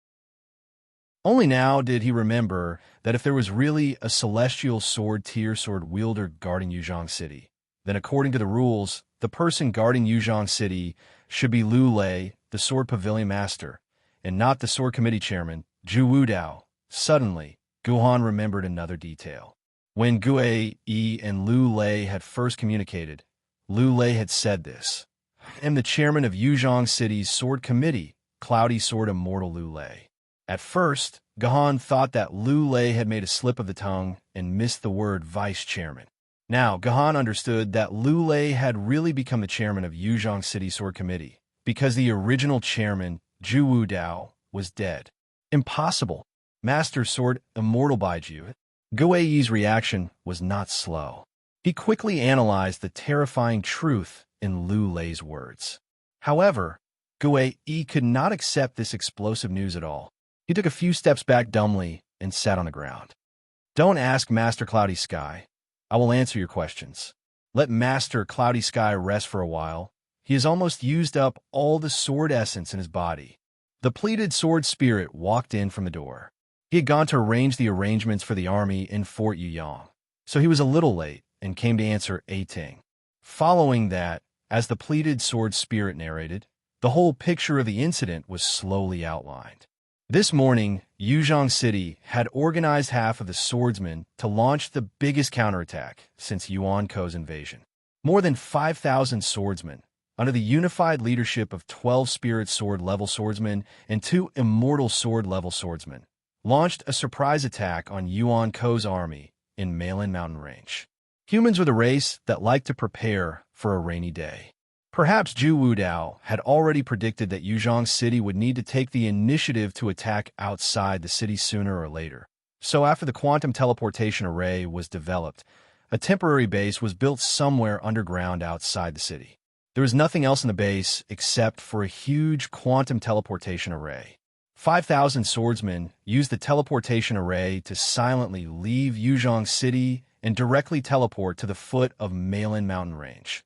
Only now did he remember that if there was really a celestial sword tier sword wielder guarding Yuzhong City, then according to the rules, the person guarding Yuzhong City should be Lu Lei, the sword pavilion master, and not the sword committee chairman, Ju Wu Dao. Suddenly, Guhan remembered another detail. When Gue Yi and Lu Lei had first communicated, Lu Lei had said this. I am the chairman of Yuzhong City's sword committee, Cloudy Sword Immortal Lu Lei. At first, Gahan thought that Lu Lei had made a slip of the tongue and missed the word vice chairman. Now, Gahan understood that Lu Lei had really become the chairman of Yuzhong City Sword Committee because the original chairman, Ju Wu Dao, was dead. Impossible. Master Sword Immortal Baiju. Gue Yi's reaction was not slow. He quickly analyzed the terrifying truth in Lu Lei's words. However, Gue Yi could not accept this explosive news at all. He took a few steps back dumbly and sat on the ground. Don't ask Master Cloudy Sky. I will answer your questions. Let Master Cloudy Sky rest for a while. He has almost used up all the sword essence in his body. The pleated sword spirit walked in from the door. He had gone to arrange the arrangements for the army in Fort Yuyang, so he was a little late and came to answer A Ting. Following that, as the pleated sword spirit narrated, the whole picture of the incident was slowly outlined. This morning, Yuzhong City had organized half of the swordsmen to launch the biggest counterattack since Yuan Ko's invasion. More than 5,000 swordsmen, under the unified leadership of 12 spirit sword level swordsmen and 2 immortal sword level swordsmen, launched a surprise attack on Yuan Ko's army in Maiden Mountain Range. Humans were the race that liked to prepare for a rainy day. Perhaps Ju Wu Dao had already predicted that Yuzhong City would need to take the initiative to attack outside the city sooner or later. So after the quantum teleportation array was developed, a temporary base was built somewhere underground outside the city. There was nothing else in the base except for a huge quantum teleportation array. 5,000 swordsmen used the teleportation array to silently leave Yuzhong City and directly teleport to the foot of Maiden Mountain Range,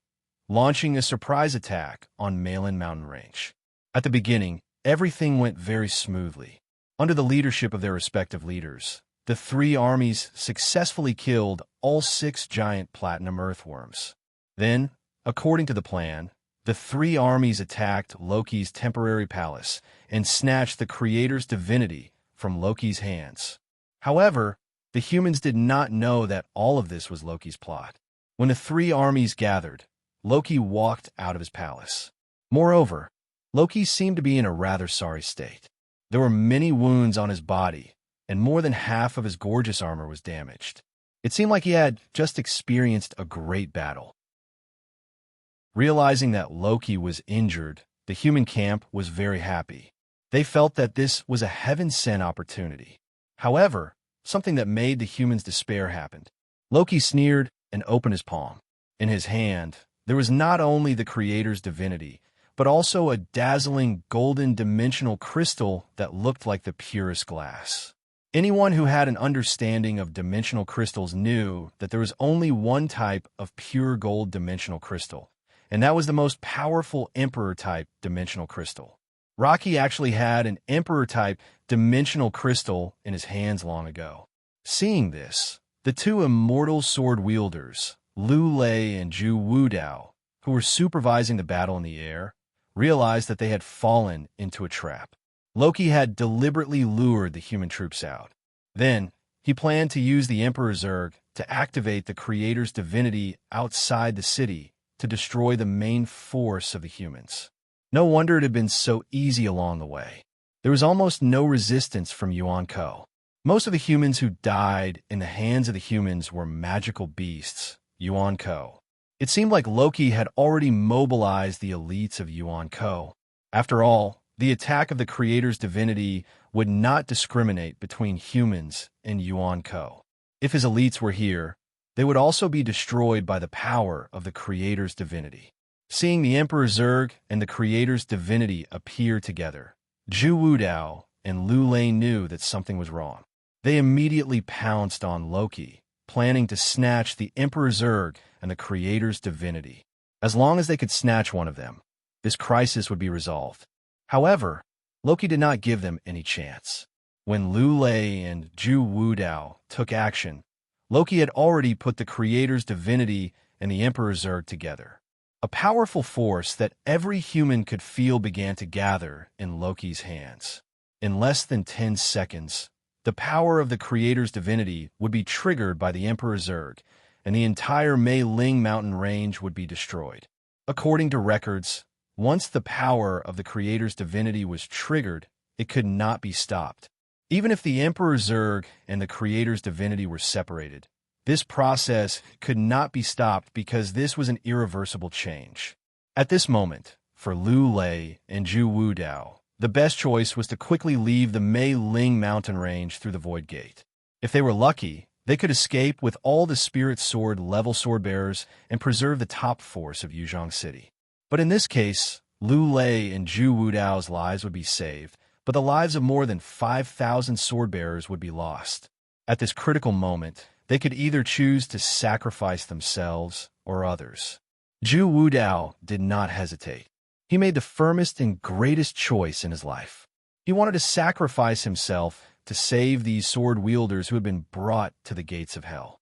launching a surprise attack on Maiden Mountain Range. At the beginning, everything went very smoothly. Under the leadership of their respective leaders, the 3 armies successfully killed all 6 giant platinum earthworms. Then, according to the plan, the 3 armies attacked Loki's temporary palace and snatched the creator's divinity from Loki's hands. However, the humans did not know that all of this was Loki's plot. When the 3 armies gathered, Loki walked out of his palace. Moreover, Loki seemed to be in a rather sorry state. There were many wounds on his body, and more than half of his gorgeous armor was damaged. It seemed like he had just experienced a great battle. Realizing that Loki was injured, the human camp was very happy. They felt that this was a heaven-sent opportunity. However, something that made the humans despair happened. Loki sneered and opened his palm. In his hand, there was not only the creator's divinity, but also a dazzling golden dimensional crystal that looked like the purest glass. Anyone who had an understanding of dimensional crystals knew that there was only one type of pure gold dimensional crystal, and that was the most powerful Emperor-type dimensional crystal. Rocky actually had an Emperor-type dimensional crystal in his hands long ago. Seeing this, the two immortal sword-wielders, Lu Lei and Zhu Wudao, who were supervising the battle in the air, realized that they had fallen into a trap. Loki had deliberately lured the human troops out. Then, he planned to use the Emperor Zurg to activate the creator's divinity outside the city to destroy the main force of the humans. No wonder it had been so easy along the way. There was almost no resistance from Yuan Ko. Most of the humans who died in the hands of the humans were magical beasts, Yuan Ko. It seemed like Loki had already mobilized the elites of Yuan Ko. After all, the attack of the creator's divinity would not discriminate between humans and Yuan Ko. If his elites were here, they would also be destroyed by the power of the creator's divinity. Seeing the Emperor Zurg and the creator's divinity appear together, Zhu Wudao and Lu Lei knew that something was wrong. They immediately pounced on Loki, planning to snatch the Emperor Zurg and the creator's divinity. As long as they could snatch one of them, this crisis would be resolved. However, Loki did not give them any chance. When Lu Lei and Zhu Wudao took action, Loki had already put the creator's divinity and the Emperor Zurg together. A powerful force that every human could feel began to gather in Loki's hands. In less than 10 seconds, the power of the creator's divinity would be triggered by the Emperor Zurg, and the entire Mei Ling mountain range would be destroyed. According to records, once the power of the creator's divinity was triggered, it could not be stopped. Even if the Emperor Zurg and the creator's divinity were separated, this process could not be stopped because this was an irreversible change. At this moment, for Lu Lei and Zhu Wudao, the best choice was to quickly leave the Mei Ling mountain range through the Void Gate. If they were lucky, they could escape with all the Spirit Sword level sword-bearers and preserve the top force of Yuzhong City. But in this case, Lu Lei and Zhu Wudao's lives would be saved, but the lives of more than 5,000 sword-bearers would be lost. At this critical moment, they could either choose to sacrifice themselves or others. Zhu Wudao did not hesitate. He made the firmest and greatest choice in his life. He wanted to sacrifice himself to save these sword-wielders who had been brought to the gates of hell.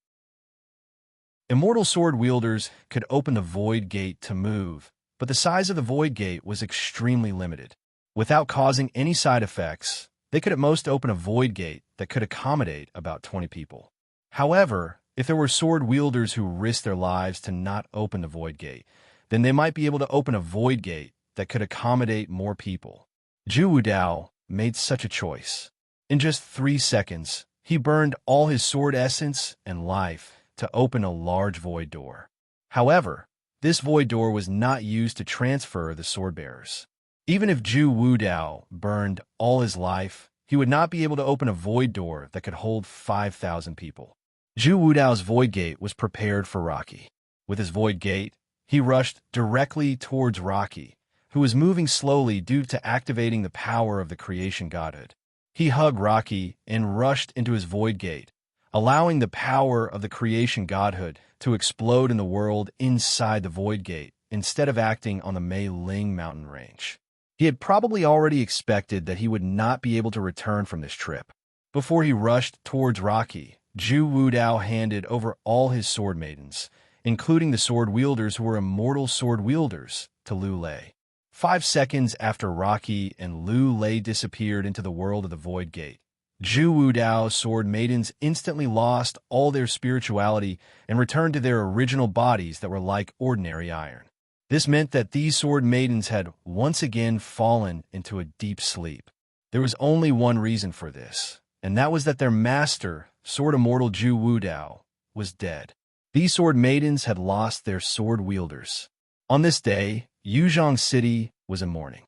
Immortal sword-wielders could open the Void Gate to move, but the size of the Void Gate was extremely limited. Without causing any side effects, they could at most open a Void Gate that could accommodate about 20 people. However, if there were sword-wielders who risked their lives to not open the Void Gate, then they might be able to open a Void Gate that could accommodate more people. Zhu Wudao made such a choice. In just 3 seconds, he burned all his sword essence and life to open a large void door. However, this void door was not used to transfer the sword-bearers. Even if Zhu Wudao burned all his life, he would not be able to open a void door that could hold 5,000 people. Zhu Wudao's Void Gate was prepared for Rocky. With his Void Gate, he rushed directly towards Rocky, who was moving slowly due to activating the power of the creation godhood. He hugged Rocky and rushed into his Void Gate, allowing the power of the creation godhood to explode in the world inside the Void Gate instead of acting on the Mei Ling mountain range. He had probably already expected that he would not be able to return from this trip. Before he rushed towards Rocky, Zhu Wudao handed over all his sword maidens, including the sword-wielders who were immortal sword-wielders, to Lu Lei. 5 seconds after Rocky and Lu Lei disappeared into the world of the Void Gate, Zhu Wudao's sword maidens instantly lost all their spirituality and returned to their original bodies that were like ordinary iron. This meant that these sword maidens had once again fallen into a deep sleep. There was only one reason for this. and that was that their master, sword immortal Zhu Wudao, was dead. These sword maidens had lost their sword wielders. On this day, Yuzhong City was in mourning.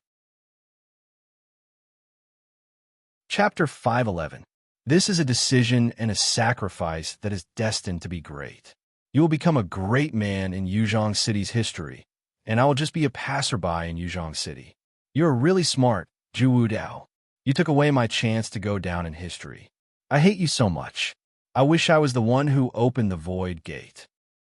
Chapter 511. This is a decision and a sacrifice that is destined to be great. You will become a great man in Yuzhong City's history, and I will just be a passerby in Yuzhong City. You are really smart, Zhu Wudao. You took away my chance to go down in history. I hate you so much. I wish I was the one who opened the Void Gate.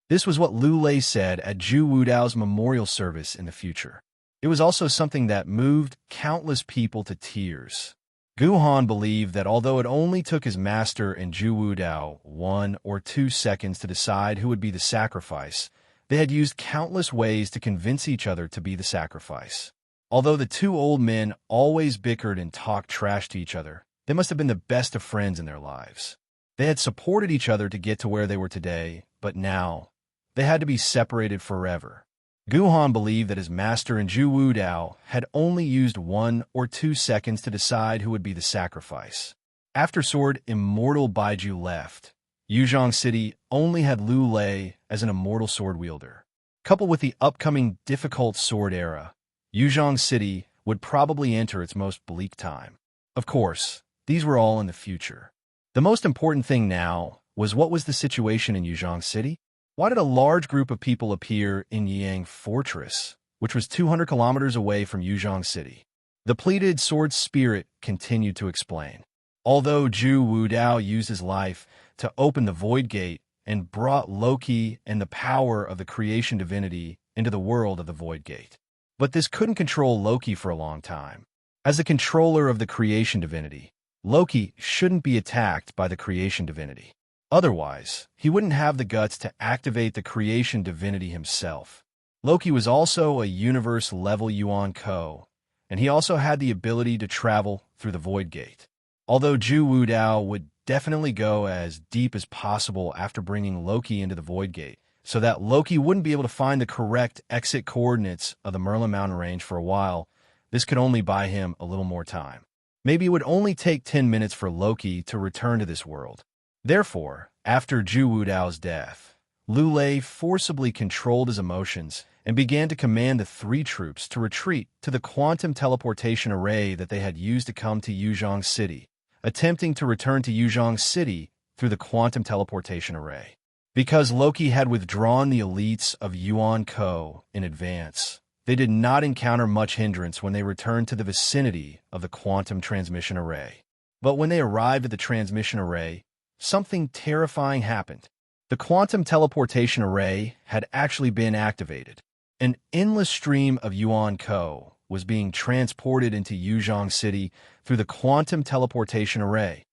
This was what Lu Lei said at Zhu Wudao's memorial service in the future. It was also something that moved countless people to tears. Gu Han believed that although it only took his master and Zhu Wudao 1 or 2 seconds to decide who would be the sacrifice, they had used countless ways to convince each other to be the sacrifice. Although the two old men always bickered and talked trash to each other, they must have been the best of friends in their lives. They had supported each other to get to where they were today, but now they had to be separated forever. Gu Han believed that his master and Zhu Wudao had only used 1 or 2 seconds to decide who would be the sacrifice. After Sword Immortal Baiju left, Yuzhong City only had Lu Lei as an immortal sword wielder. Coupled with the upcoming difficult sword era, Yuzhong City would probably enter its most bleak time. Of course, these were all in the future. The most important thing now was what was the situation in Yuzhong City? Why did a large group of people appear in Yang Fortress, which was 200 kilometers away from Yuzhong City? The pleated sword spirit continued to explain. Although Zhu Wudao used his life to open the Void Gate and brought Loki and the power of the creation divinity into the world of the Void Gate. But this couldn't control Loki for a long time. As the controller of the creation divinity, Loki shouldn't be attacked by the creation divinity. Otherwise, he wouldn't have the guts to activate the creation divinity himself. Loki was also a universe-level Yuan Ko, and he also had the ability to travel through the Void Gate. Although Zhu Wudao would definitely go as deep as possible after bringing Loki into the Void Gate, so that Loki wouldn't be able to find the correct exit coordinates of the Merlin Mountain Range for a while, this could only buy him a little more time. Maybe it would only take 10 minutes for Loki to return to this world. Therefore, after Zhu Wudao's death, Lu Lei forcibly controlled his emotions and began to command the 3 troops to retreat to the quantum teleportation array that they had used to come to Yuzhong City, attempting to return to Yuzhong City through the quantum teleportation array. Because Loki had withdrawn the elites of Yuan Ko in advance, they did not encounter much hindrance when they returned to the vicinity of the quantum transmission array. But when they arrived at the transmission array, something terrifying happened. The quantum teleportation array had actually been activated. An endless stream of Yuan Ko was being transported into Yuzhong City through the quantum teleportation array.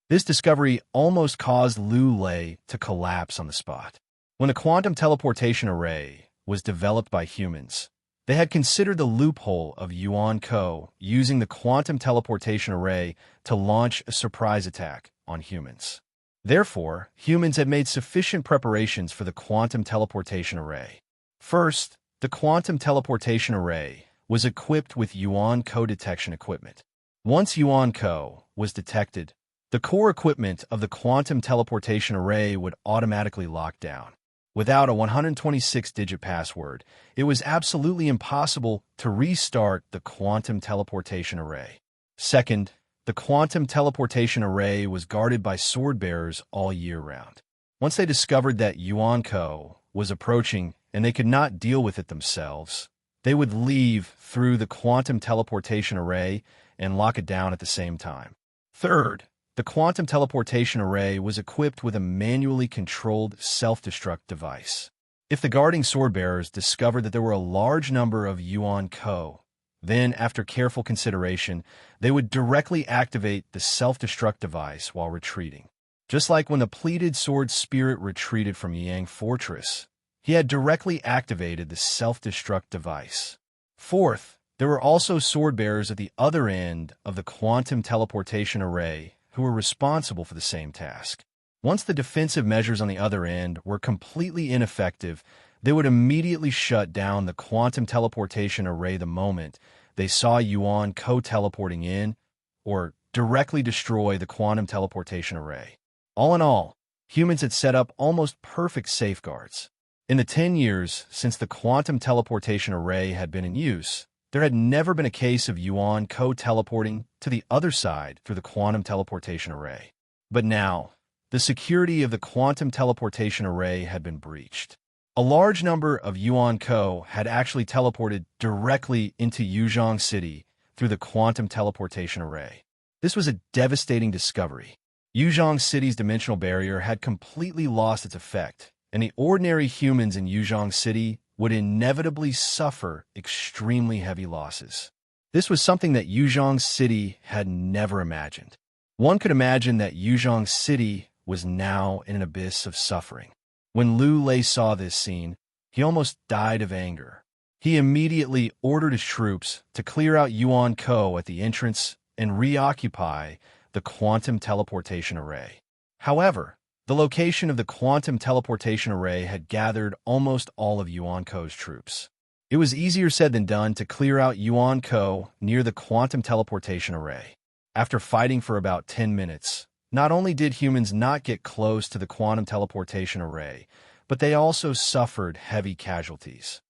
This discovery almost caused Lu Lei to collapse on the spot. When the quantum teleportation array was developed by humans, they had considered the loophole of Yuan Ko using the quantum teleportation array to launch a surprise attack on humans. Therefore, humans had made sufficient preparations for the quantum teleportation array. First, the quantum teleportation array was equipped with Yuan Ko detection equipment. Once Yuan Ko was detected, the core equipment of the quantum teleportation array would automatically lock down. Without a 126-digit password, it was absolutely impossible to restart the quantum teleportation array. Second, the quantum teleportation array was guarded by sword bearers all year round. Once they discovered that Yuan Ko was approaching and they could not deal with it themselves, they would leave through the quantum teleportation array and lock it down at the same time. Third, the quantum teleportation array was equipped with a manually controlled self-destruct device. If the guarding sword-bearers discovered that there were a large number of Yuan Ko, then, after careful consideration, they would directly activate the self-destruct device while retreating. Just like when the pleated sword spirit retreated from Yang Fortress, he had directly activated the self-destruct device. Fourth, there were also sword-bearers at the other end of the quantum teleportation array who were responsible for the same task. Once the defensive measures on the other end were completely ineffective, they would immediately shut down the quantum teleportation array the moment they saw Yuan Ko teleporting in or directly destroy the quantum teleportation array. All in all, humans had set up almost perfect safeguards. In the 10 years since the quantum teleportation array had been in use, there had never been a case of Yuan co-teleporting to the other side through the quantum teleportation array. But now, the security of the quantum teleportation array had been breached. A large number of Yuan Co had actually teleported directly into Yuzhong City through the quantum teleportation array. This was a devastating discovery. Yuzhong City's dimensional barrier had completely lost its effect, and the ordinary humans in Yuzhong City would inevitably suffer extremely heavy losses. This was something that Yuzhong City had never imagined. One could imagine that Yuzhong City was now in an abyss of suffering. When Lu Lei saw this scene, he almost died of anger. He immediately ordered his troops to clear out Yuan Co at the entrance and reoccupy the quantum teleportation array. However, the location of the quantum teleportation array had gathered almost all of Yuan Co's troops. It was easier said than done to clear out Yuan Co near the quantum teleportation array. After fighting for about 10 minutes, not only did humans not get close to the quantum teleportation array, but they also suffered heavy casualties.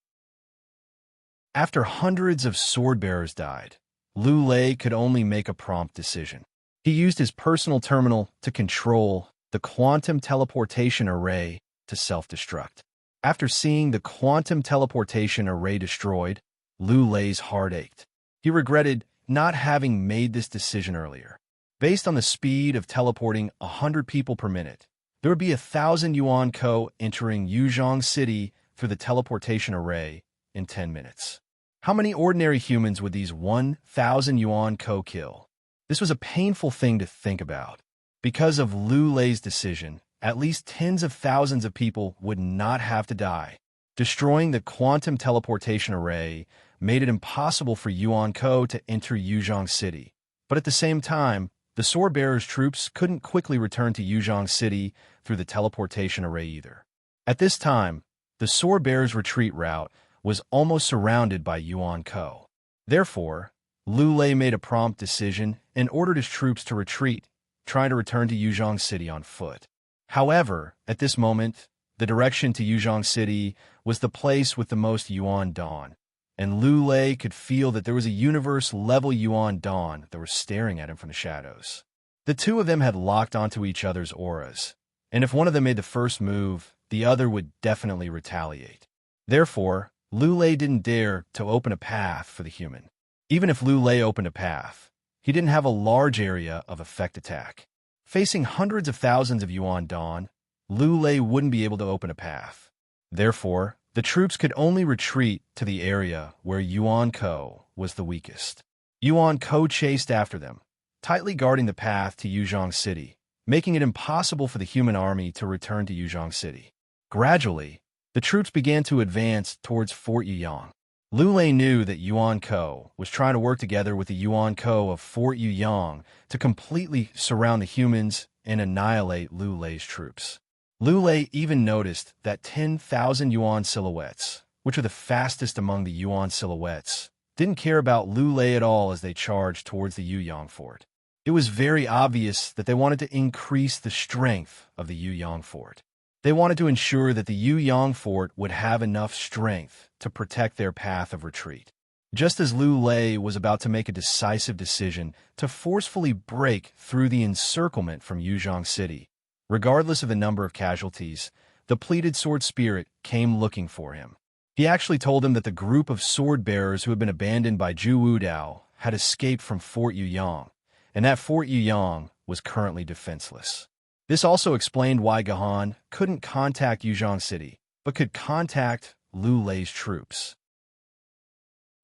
After hundreds of sword-bearers died, Lu Lei could only make a prompt decision. He used his personal terminal to control the quantum teleportation array to self-destruct. After seeing the quantum teleportation array destroyed, Lu Lei's heart ached. He regretted not having made this decision earlier. Based on the speed of teleporting 100 people per minute, there would be 1,000 Yuan Co entering Yuzhong City through the teleportation array in 10 minutes. How many ordinary humans would these 1,000 Yuan Co kill? This was a painful thing to think about. Because of Lu Lei's decision, at least tens of thousands of people would not have to die. Destroying the quantum teleportation array made it impossible for Yuan Co to enter Yuzhong City. But at the same time, the sword-bearers' troops couldn't quickly return to Yuzhong City through the teleportation array either. At this time, the sword-bearers' retreat route was almost surrounded by Yuan Co. Therefore, Lu Lei made a prompt decision and ordered his troops to retreat, trying to return to Yuzhong City on foot. However, at this moment, the direction to Yuzhong City was the place with the most Yuan Dawn, and Lu Lei could feel that there was a universe-level Yuan Dawn that was staring at him from the shadows. The two of them had locked onto each other's auras, and if one of them made the first move, the other would definitely retaliate. Therefore, Lu Lei didn't dare to open a path for the human. Even if Lu Lei opened a path, he didn't have a large area of effect attack. Facing hundreds of thousands of Yuan Dawn, Lu Lei wouldn't be able to open a path. Therefore, the troops could only retreat to the area where Yuan Co was the weakest. Yuan Co chased after them, tightly guarding the path to Yuzhong City, making it impossible for the human army to return to Yuzhong City. Gradually, the troops began to advance towards Fort Yuyang. Lu Lei knew that Yuan Co was trying to work together with the Yuan Co of Fort Yuyang to completely surround the humans and annihilate Lu Lei's troops. Lu Lei even noticed that 10,000 Yuan silhouettes, which are the fastest among the Yuan silhouettes, didn't care about Lu Lei at all as they charged towards the Yuyang fort. It was very obvious that they wanted to increase the strength of the Yuyang fort. They wanted to ensure that the Yuyang fort would have enough strength to protect their path of retreat. Just as Lu Lei was about to make a decisive decision to forcefully break through the encirclement from Yuzhong City, regardless of the number of casualties, the pleated sword spirit came looking for him. He actually told him that the group of sword-bearers who had been abandoned by Zhu Wudao had escaped from Fort Yuyang, and that Fort Yuyang was currently defenseless. This also explained why Gahan couldn't contact Yuzhong City, but could contact Lu Lei's troops.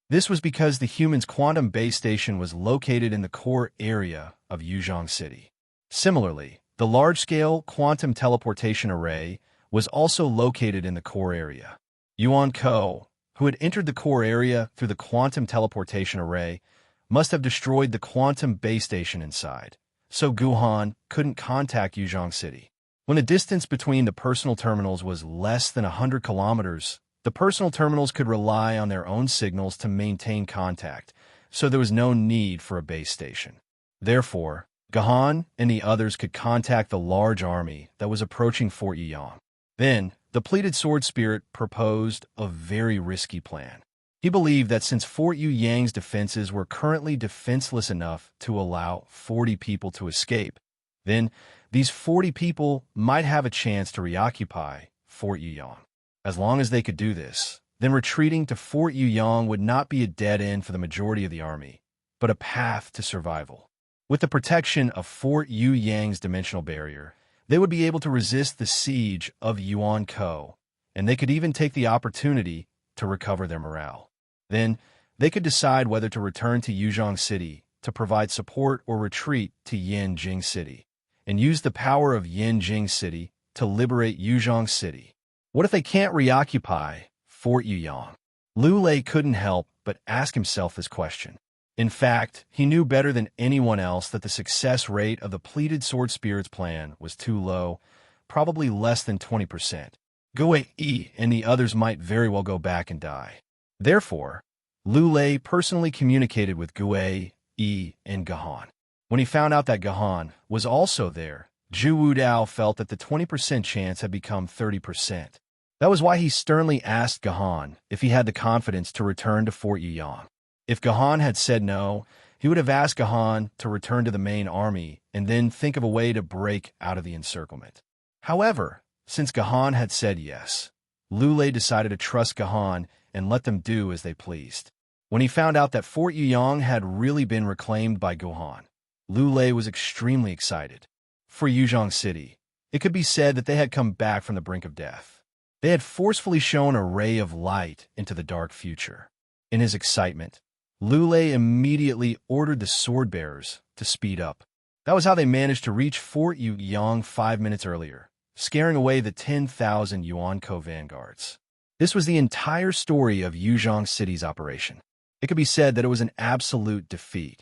This was because the human's quantum base station was located in the core area of Yuzhong City. Similarly, the large-scale quantum teleportation array was also located in the core area. Yuan Co, who had entered the core area through the quantum teleportation array, must have destroyed the quantum base station inside, so Guhan couldn't contact Yuzhong City. When the distance between the personal terminals was less than 100 kilometers, the personal terminals could rely on their own signals to maintain contact, so there was no need for a base station. Therefore, Gahan and the others could contact the large army that was approaching Fort Yuyang. Then, the pleated sword spirit proposed a very risky plan. He believed that since Fort Yuyang's defenses were currently defenseless enough to allow 40 people to escape, then these 40 people might have a chance to reoccupy Fort Yuyang. As long as they could do this, then retreating to Fort Yuyang would not be a dead end for the majority of the army, but a path to survival. With the protection of Fort Yuyang's dimensional barrier, they would be able to resist the siege of Yuankou, and they could even take the opportunity to recover their morale. Then, they could decide whether to return to Yuzhong City to provide support or retreat to Yanjing City, and use the power of Yanjing City to liberate Yuzhong City. What if they can't reoccupy Fort Yuyang? Liu Lei couldn't help but ask himself this question. In fact, he knew better than anyone else that the success rate of the pleated sword spirit's plan was too low, probably less than 20%. Gue Yi and the others might very well go back and die. Therefore, Liu Lei personally communicated with Gue Yi and Gahan. When he found out that Gahan was also there, Zhu Wudao felt that the 20% chance had become 30%. That was why he sternly asked Gahan if he had the confidence to return to Fort Yuyang. If Gahan had said no, he would have asked Gahan to return to the main army and then think of a way to break out of the encirclement. However, since Gahan had said yes, Liu Lei decided to trust Gahan and let them do as they pleased. When he found out that Fort Yuyang had really been reclaimed by Gahan, Liu Lei was extremely excited. For Yuzhong City, it could be said that they had come back from the brink of death. They had forcefully shown a ray of light into the dark future. In his excitement, Liu Lei immediately ordered the sword-bearers to speed up. That was how they managed to reach Fort Yuyang 5 minutes earlier, scaring away the 10,000 Yuankou vanguards. This was the entire story of Yuzhong City's operation. It could be said that it was an absolute defeat.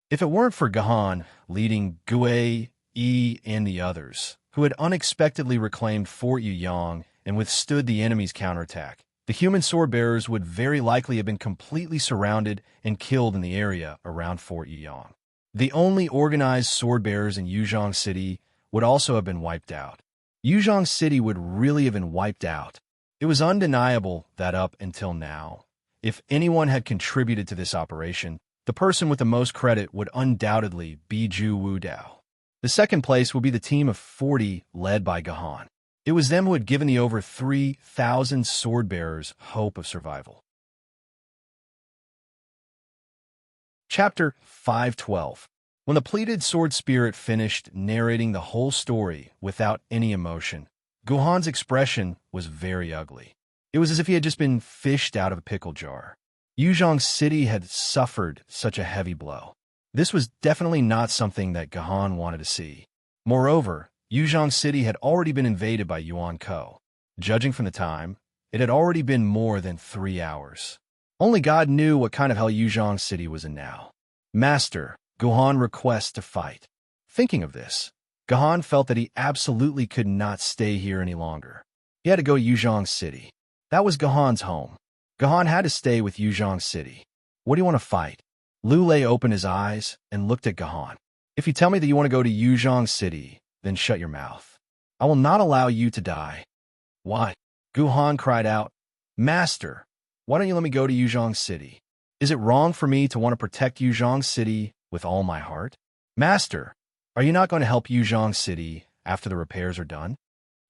If it weren't for Gahan leading Gue Yi and the others, who had unexpectedly reclaimed Fort Yuyang and withstood the enemy's counterattack, the human sword-bearers would very likely have been completely surrounded and killed in the area around Fort Yuyang. The only organized sword-bearers in Yuzhong City would also have been wiped out. Yuzhong City would really have been wiped out. It was undeniable that up until now, if anyone had contributed to this operation, the person with the most credit would undoubtedly be Zhu Wudao. The second place would be the team of 40 led by Gahan. It was them who had given the over 3,000 sword-bearers hope of survival. Chapter 512. When the pleated sword spirit finished narrating the whole story without any emotion, Gahan's expression was very ugly. It was as if he had just been fished out of a pickle jar. Yuzhong City had suffered such a heavy blow. This was definitely not something that Gahan wanted to see. Moreover, Yuzhong City had already been invaded by Yuankou. Judging from the time, it had already been more than 3 hours. Only God knew what kind of hell Yuzhong City was in now. Master, Gahan requests to fight. Thinking of this, Gahan felt that he absolutely could not stay here any longer. He had to go to Yuzhong City. That was Gahan's home. Gahan had to stay with Yuzhong City. What do you want to fight? Liu Lei opened his eyes and looked at Gahan. If you tell me that you want to go to Yuzhong City, then shut your mouth. I will not allow you to die. Why? Gahan cried out, Master, why don't you let me go to Yuzhong City? Is it wrong for me to want to protect Yuzhong City with all my heart? Master, are you not going to help Yuzhong City after the repairs are done?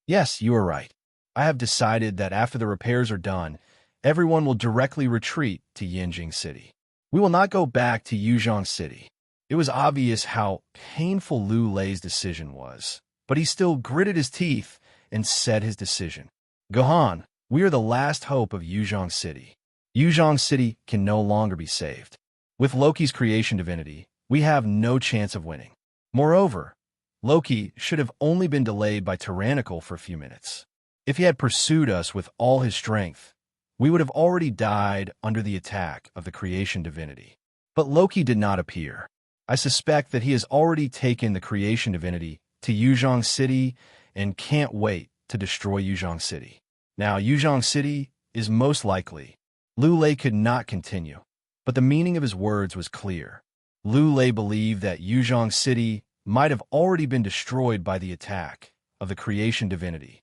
Yes, you are right. I have decided that after the repairs are done, everyone will directly retreat to Yanjing City. We will not go back to Yuzhong City. It was obvious how painful Liu Lei's decision was, but he still gritted his teeth and said his decision. Gahan, we are the last hope of Yuzhong City. Yuzhong City can no longer be saved. With Loki's creation divinity, we have no chance of winning. Moreover, Loki should have only been delayed by tyrannical for a few minutes. If he had pursued us with all his strength, we would have already died under the attack of the creation divinity. But Loki did not appear. I suspect that he has already taken the creation divinity to Yuzhong City and can't wait to destroy Yuzhong City. Now, Yuzhong City is most likely. Liu Lei could not continue, but the meaning of his words was clear. Liu Lei believed that Yuzhong City might have already been destroyed by the attack of the creation divinity.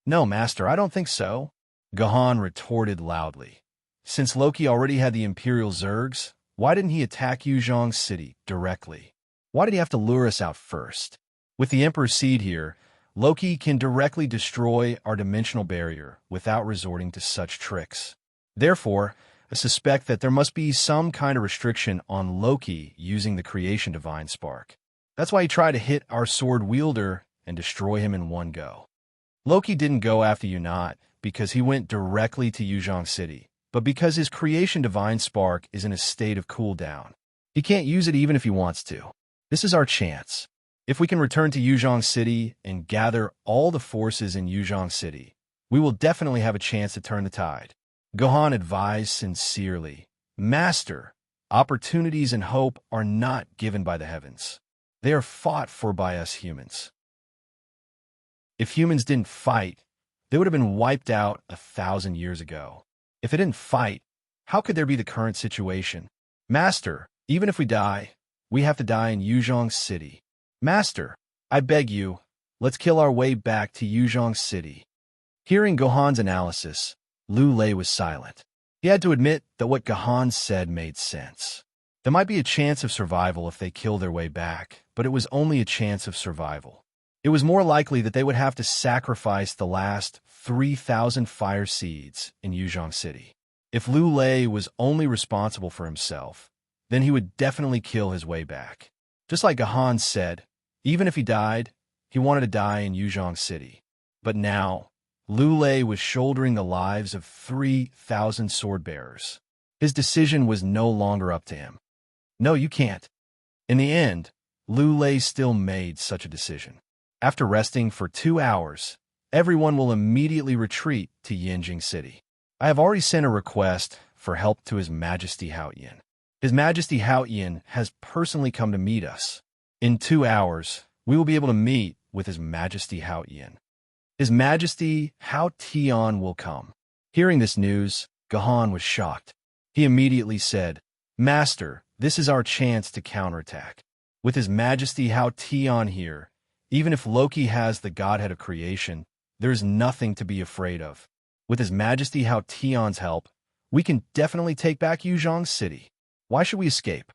"No, master, I don't think so," Gahan retorted loudly. Since Loki already had the Imperial Zergs, why didn't he attack Yuzhong City directly? Why did he have to lure us out first? With the Emperor's Seed here, Loki can directly destroy our dimensional barrier without resorting to such tricks. Therefore, I suspect that there must be some kind of restriction on Loki using the creation divine spark. That's why he tried to hit our sword wielder and destroy him in one go. Loki didn't go after Unat because he went directly to Yuzhong City, but because his creation divine spark is in a state of cooldown. He can't use it even if he wants to. This is our chance. If we can return to Yuzhong City and gather all the forces in Yuzhong City, we will definitely have a chance to turn the tide. Gohan advised sincerely, "Master, opportunities and hope are not given by the heavens. They are fought for by us humans. If humans didn't fight, they would have been wiped out 1,000 years ago. If they didn't fight, how could there be the current situation? Master, even if we die, we have to die in Yuzhong City. Master, I beg you, let's kill our way back to Yuzhong City." Hearing Gohan's analysis, Liu Lei was silent. He had to admit that what Gohan said made sense. There might be a chance of survival if they kill their way back, but it was only a chance of survival. It was more likely that they would have to sacrifice the last 3,000 fire seeds in Yuzhong City. If Liu Lei was only responsible for himself, then he would definitely kill his way back. Just like Gohan said, even if he died, he wanted to die in Yuzhong City. But now, Liu Lei was shouldering the lives of 3,000 sword-bearers. His decision was no longer up to him. No, you can't. In the end, Liu Lei still made such a decision. After resting for 2 hours, everyone will immediately retreat to Yinjing City. I have already sent a request for help to His Majesty Haoyin. His Majesty Haoyin has personally come to meet us. In 2 hours, we will be able to meet with His Majesty Haoyin. His Majesty Hao Tian will come. Hearing this news, Gohan was shocked. He immediately said, "Master, this is our chance to counterattack. With His Majesty Hao Tian here, even if Loki has the Godhead of creation, there is nothing to be afraid of. With His Majesty Hao Tian's help, we can definitely take back Yuzhong City. Why should we escape?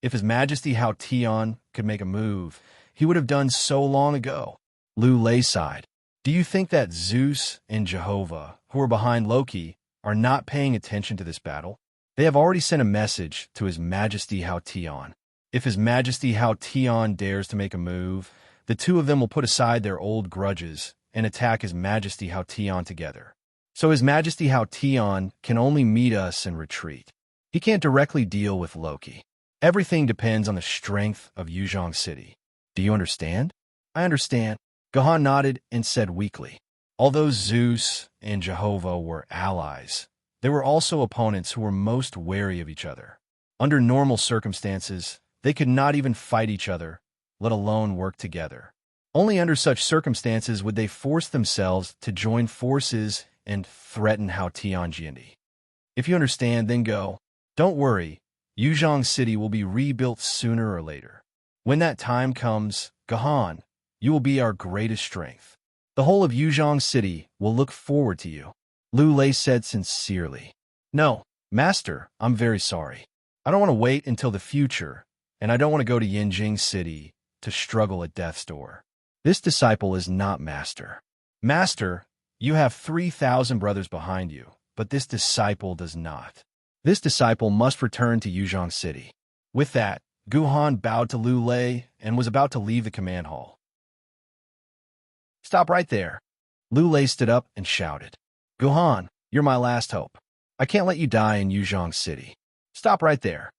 If His Majesty Hao Tian could make a move, he would have done so long ago." Liu Lei sighed. "Do you think that Zeus and Jehovah, who are behind Loki, are not paying attention to this battle? They have already sent a message to His Majesty Hao Tian. If His Majesty Hao Tian dares to make a move, the two of them will put aside their old grudges and attack His Majesty Hao Tian together. So His Majesty Hao Tian can only meet us and retreat. He can't directly deal with Loki. Everything depends on the strength of Yuzhong City. Do you understand?" "I understand." Gohan nodded and said weakly, "Although Zeus and Jehovah were allies, there were also opponents who were most wary of each other. Under normal circumstances, they could not even fight each other, let alone work together. Only under such circumstances would they force themselves to join forces and threaten Hao Tianjiendi. If you understand, then go. Don't worry, Yuzhong City will be rebuilt sooner or later. When that time comes, Gohan, you will be our greatest strength. The whole of Yuzhong City will look forward to you." Liu Lei said sincerely. "No, Master, I'm very sorry. I don't want to wait until the future, and I don't want to go to Yinjing City to struggle at death's door. This disciple is not Master. Master, you have 3,000 brothers behind you, but this disciple does not. This disciple must return to Yuzhong City." With that, Gohan bowed to Liu Lei and was about to leave the command hall. "Stop right there." Liu Lei stood up and shouted, "Gohan, you're my last hope. I can't let you die in Yuzhong City. Stop right there."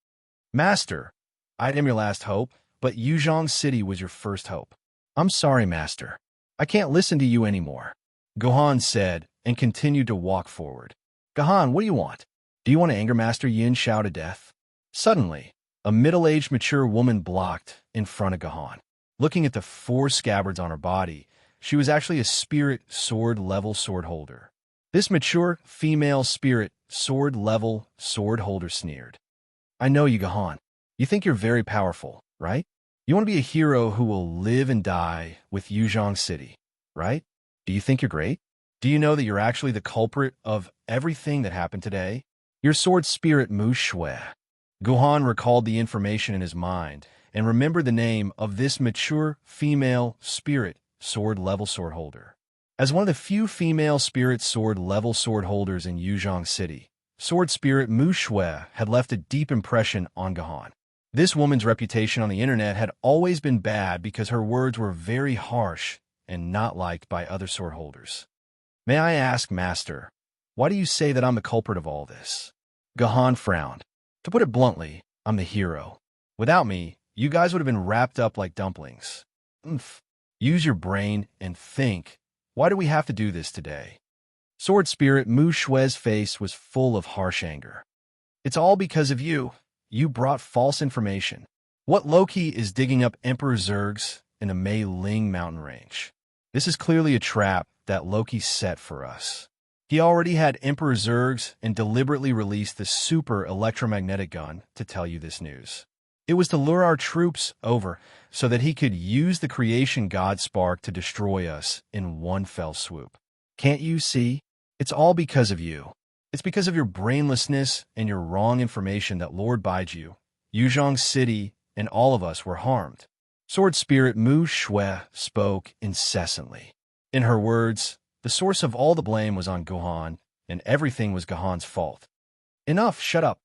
"Master, I am your last hope, but Yuzhong City was your first hope." "I'm sorry, Master. I can't listen to you anymore," Gohan said and continued to walk forward. "Gohan, what do you want? Do you want to anger Master Yin Shao to death?" Suddenly, a middle-aged mature woman blocked in front of Gohan. Looking at the 4 scabbards on her body, she was actually a spirit sword-level sword holder. This mature female spirit sword-level sword holder sneered. "I know you, Gohan. You think you're very powerful, right? You want to be a hero who will live and die with Yuzhong City, right? Do you think you're great? Do you know that you're actually the culprit of everything that happened today? Your sword spirit Mu Shui. Guhan recalled the information in his mind and remembered the name of this mature female spirit sword-level sword holder. As one of the few female spirit sword-level sword holders in Yuzhong City, sword spirit Mu Shui had left a deep impression on Guhan. This woman's reputation on the internet had always been bad because her words were very harsh and not liked by other sword holders. May I ask, Master, why do you say that I'm the culprit of all this? Guhan frowned. To put it bluntly, I'm the hero. Without me, you guys would have been wrapped up like dumplings. Use your brain and think. Why do we have to do this today? Sword spirit Mu Shui's face was full of harsh anger. It's all because of you. You brought false information. What Loki is digging up Emperor Zerg's in the Mei Ling mountain range? This is clearly a trap that Loki set for us. He already had Emperor Zerg's and deliberately released the super electromagnetic gun to tell you this news. It was to lure our troops over so that he could use the creation god spark to destroy us in one fell swoop. Can't you see? It's all because of you. It's because of your brainlessness and your wrong information that Lord Baiju, Yuzhong City, and all of us were harmed. Sword spirit Mu Shui spoke incessantly. In her words, the source of all the blame was on Guhan, and everything was Guhan's fault. Enough, shut up.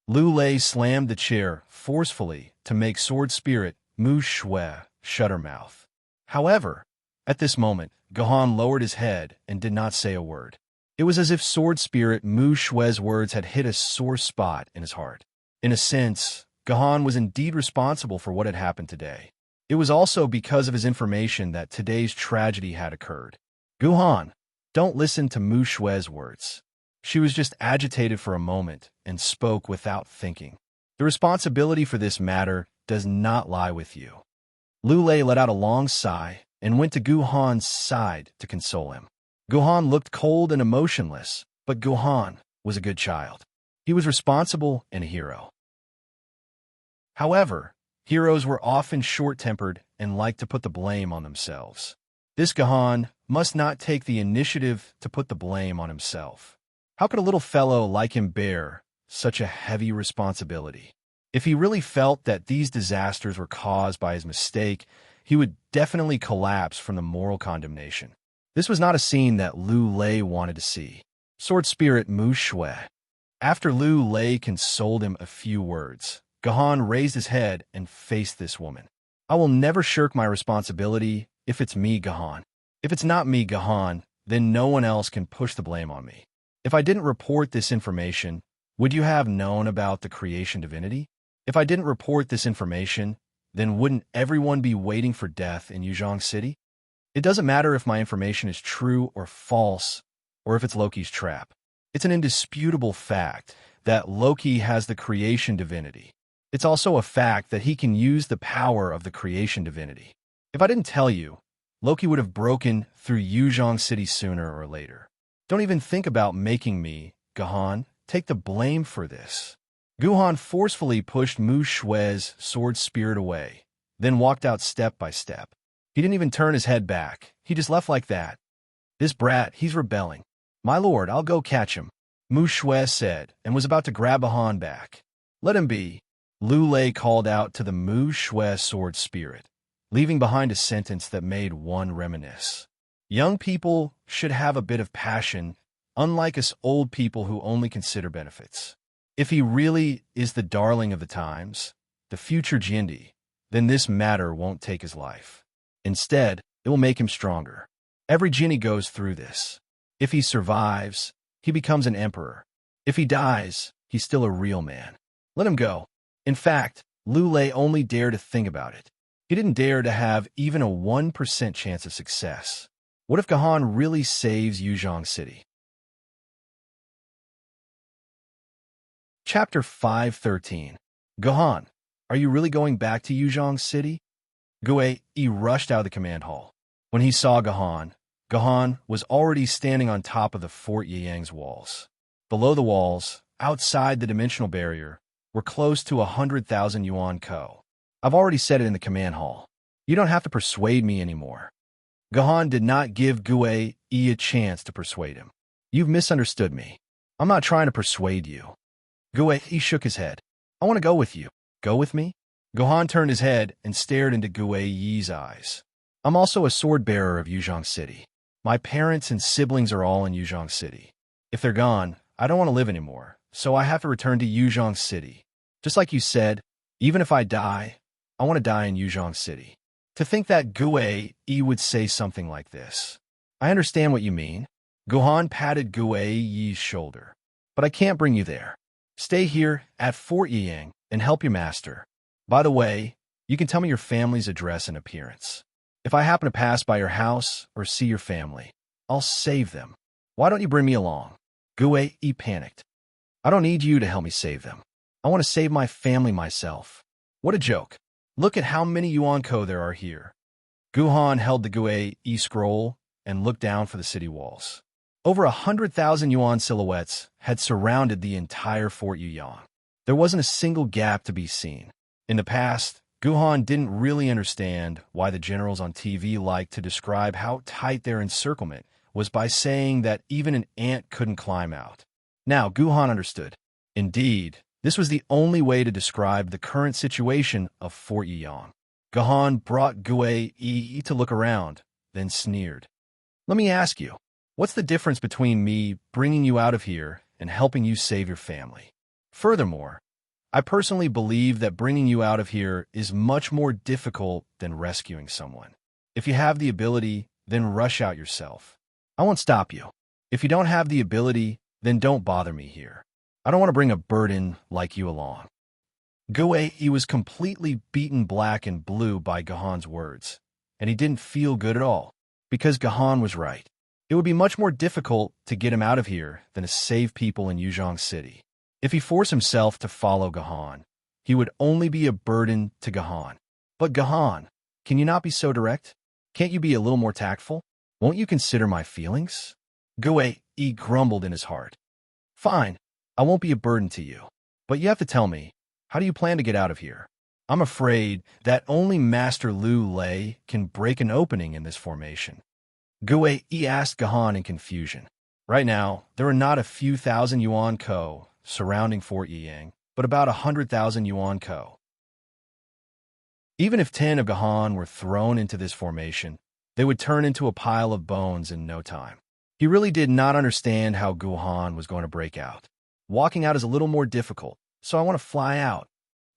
Lu Lei slammed the chair forcefully to make sword spirit Mu Shui shut her mouth. However, at this moment, Guhan lowered his head and did not say a word. It was as if sword spirit Mu Shui's words had hit a sore spot in his heart. In a sense, Guhan was indeed responsible for what had happened today. It was also because of his information that today's tragedy had occurred. Guhan, don't listen to Mu Shui's words. She was just agitated for a moment and spoke without thinking. The responsibility for this matter does not lie with you. Lu Lei let out a long sigh and went to Guhan's side to console him. Guhan looked cold and emotionless, but Guhan was a good child. He was responsible and a hero. However, heroes were often short-tempered and liked to put the blame on themselves. This Guhan must not take the initiative to put the blame on himself. How could a little fellow like him bear such a heavy responsibility? If he really felt that these disasters were caused by his mistake, he would definitely collapse from the moral condemnation. This was not a scene that Lu Lei wanted to see. Sword spirit Mu Shui. After Lu Lei consoled him a few words, Guhan raised his head and faced this woman. I will never shirk my responsibility if it's me, Guhan. If it's not me, Guhan, then no one else can push the blame on me. If I didn't report this information, would you have known about the creation divinity? If I didn't report this information, then wouldn't everyone be waiting for death in Yuzhong City? It doesn't matter if my information is true or false, or if it's Loki's trap. It's an indisputable fact that Loki has the creation divinity. It's also a fact that he can use the power of the creation divinity. If I didn't tell you, Loki would have broken through Yuzhong City sooner or later. Don't even think about making me, Guhan, take the blame for this. Guhan forcefully pushed Mu Shui's sword spirit away, then walked out step by step. He didn't even turn his head back. He just left like that. This brat, he's rebelling. My lord, I'll go catch him, Mu Shui said, and was about to grab Guhan back. Let him be, Lu Lei called out to the Mu Shui sword spirit, leaving behind a sentence that made one reminisce. Young people should have a bit of passion, unlike us old people who only consider benefits. If he really is the darling of the times, the future Jindy, then this matter won't take his life. Instead, it will make him stronger. Every Jinni goes through this. If he survives, he becomes an emperor. If he dies, he's still a real man. Let him go. In fact, Lu Lei only dared to think about it. He didn't dare to have even a 1% chance of success. What if Guhan really saves Yuzhong City? Chapter 513. Guhan, are you really going back to Yuzhong City? Gue rushed out of the command hall. When he saw Guhan, Guhan was already standing on top of the Fort Yiyang's walls. Below the walls, outside the dimensional barrier, We're close to 100,000 yuan ko. I've already said it in the command hall. You don't have to persuade me anymore. Gahan did not give Gue Yi a chance to persuade him. You've misunderstood me. I'm not trying to persuade you. Gue Yi shook his head. I want to go with you. Go with me? Gahan turned his head and stared into Gue Yi's eyes. I'm also a sword bearer of Yuzhong City. My parents and siblings are all in Yuzhong City. If they're gone, I don't want to live anymore, so I have to return to Yuzhong City. Just like you said, even if I die, I want to die in Yuzhong City. To think that Gue Yi would say something like this. I understand what you mean. Gahan patted Gue Yi's shoulder. But I can't bring you there. Stay here at Fort Yiyang and help your master. By the way, you can tell me your family's address and appearance. If I happen to pass by your house or see your family, I'll save them. Why don't you bring me along? Gue Yi panicked. I don't need you to help me save them. I want to save my family myself. What a joke. Look at how many yuan ko there are here. Guhan held the Gue Yi scroll and looked down for the city walls. Over 100,000 yuan silhouettes had surrounded the entire Fort Yuyang. There wasn't a single gap to be seen. In the past, Guhan didn't really understand why the generals on TV liked to describe how tight their encirclement was by saying that even an ant couldn't climb out. Now, Guhan understood. Indeed, this was the only way to describe the current situation of Fort Yiyang. Gahan brought Gue Yi to look around, then sneered. Let me ask you, what's the difference between me bringing you out of here and helping you save your family? Furthermore, I personally believe that bringing you out of here is much more difficult than rescuing someone. If you have the ability, then rush out yourself. I won't stop you. If you don't have the ability, then don't bother me here. I don't want to bring a burden like you along. Gue Yi was completely beaten black and blue by Gahan's words, and he didn't feel good at all, because Gahan was right. It would be much more difficult to get him out of here than to save people in Yuzhong City. If he forced himself to follow Gahan, he would only be a burden to Gahan. But Gahan, can you not be so direct? Can't you be a little more tactful? Won't you consider my feelings? Gue Yi grumbled in his heart. Fine, I won't be a burden to you. But you have to tell me, how do you plan to get out of here? I'm afraid that only Master Liu Lei can break an opening in this formation. Gue Yi asked Gahan in confusion. Right now, there are not a few thousand yuan ko surrounding Fort Yiyang, but about 100,000 yuan ko. Even if 10 of Gahan were thrown into this formation, they would turn into a pile of bones in no time. He really did not understand how Guhan was going to break out. Walking out is a little more difficult, so I want to fly out.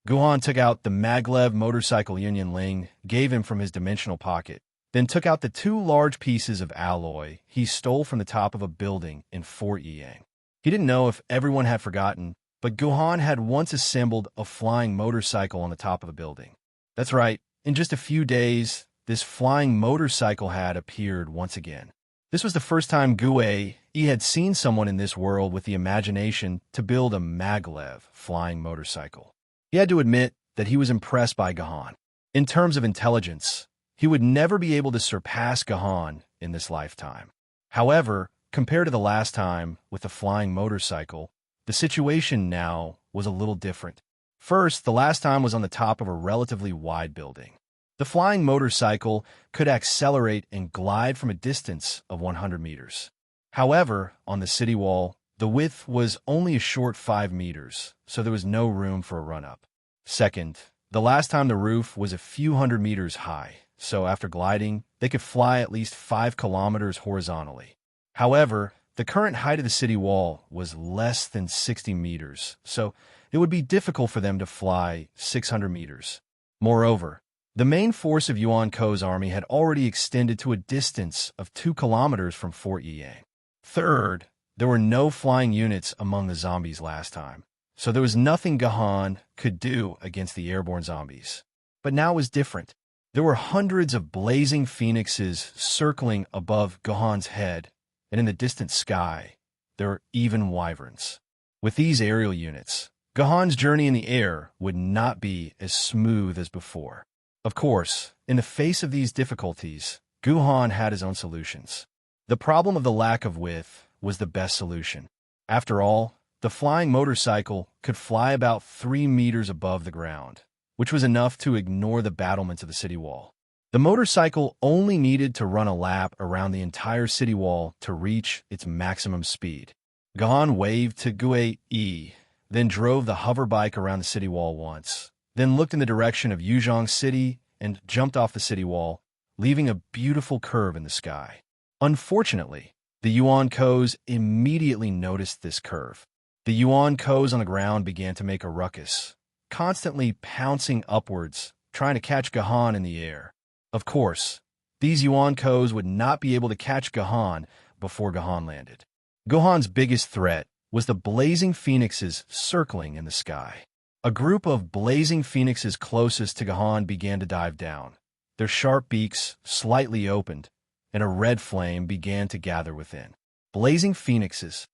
Guhan took out the maglev motorcycle Union Ling gave him from his dimensional pocket, then took out the 2 large pieces of alloy he stole from the top of a building in Fort Yiyang. He didn't know if everyone had forgotten, but Guhan had once assembled a flying motorcycle on the top of a building. That's right, in just a few days, this flying motorcycle had appeared once again. This was the first time Gue Yi had seen someone in this world with the imagination to build a maglev flying motorcycle. He had to admit that he was impressed by Gahan. In terms of intelligence, he would never be able to surpass Gahan in this lifetime. However, compared to the last time with the flying motorcycle, the situation now was a little different. First, the last time was on the top of a relatively wide building. The flying motorcycle could accelerate and glide from a distance of 100 meters. However, on the city wall, the width was only a short 5 meters, so there was no room for a run-up. Second, the last time the roof was a few hundred meters high, so after gliding, they could fly at least 5 kilometers horizontally. However, the current height of the city wall was less than 60 meters, so it would be difficult for them to fly 600 meters. Moreover, the main force of Yuan Ko's army had already extended to a distance of 2 kilometers from Fort Yiyang. Third, there were no flying units among the zombies last time, so there was nothing Gahan could do against the airborne zombies. But now it was different. There were hundreds of blazing phoenixes circling above Gahan's head, and in the distant sky, there were even wyverns. With these aerial units, Gahan's journey in the air would not be as smooth as before. Of course, in the face of these difficulties, Guhan had his own solutions. The problem of the lack of width was the best solution. After all, the flying motorcycle could fly about 3 meters above the ground, which was enough to ignore the battlements of the city wall. The motorcycle only needed to run a lap around the entire city wall to reach its maximum speed. Gahan waved to Gue, then drove the hover bike around the city wall once, then looked in the direction of Yuzhong City and jumped off the city wall, leaving a beautiful curve in the sky. Unfortunately, the Yuan Ko's immediately noticed this curve. The Yuan Ko's on the ground began to make a ruckus, constantly pouncing upwards, trying to catch Gahan in the air. Of course, these Yuan Ko's would not be able to catch Gahan before Gahan landed. Gahan's biggest threat was the blazing phoenixes circling in the sky. A group of blazing phoenixes closest to Gahan began to dive down. Their sharp beaks slightly opened, and a red flame began to gather within. Blazing phoenixes.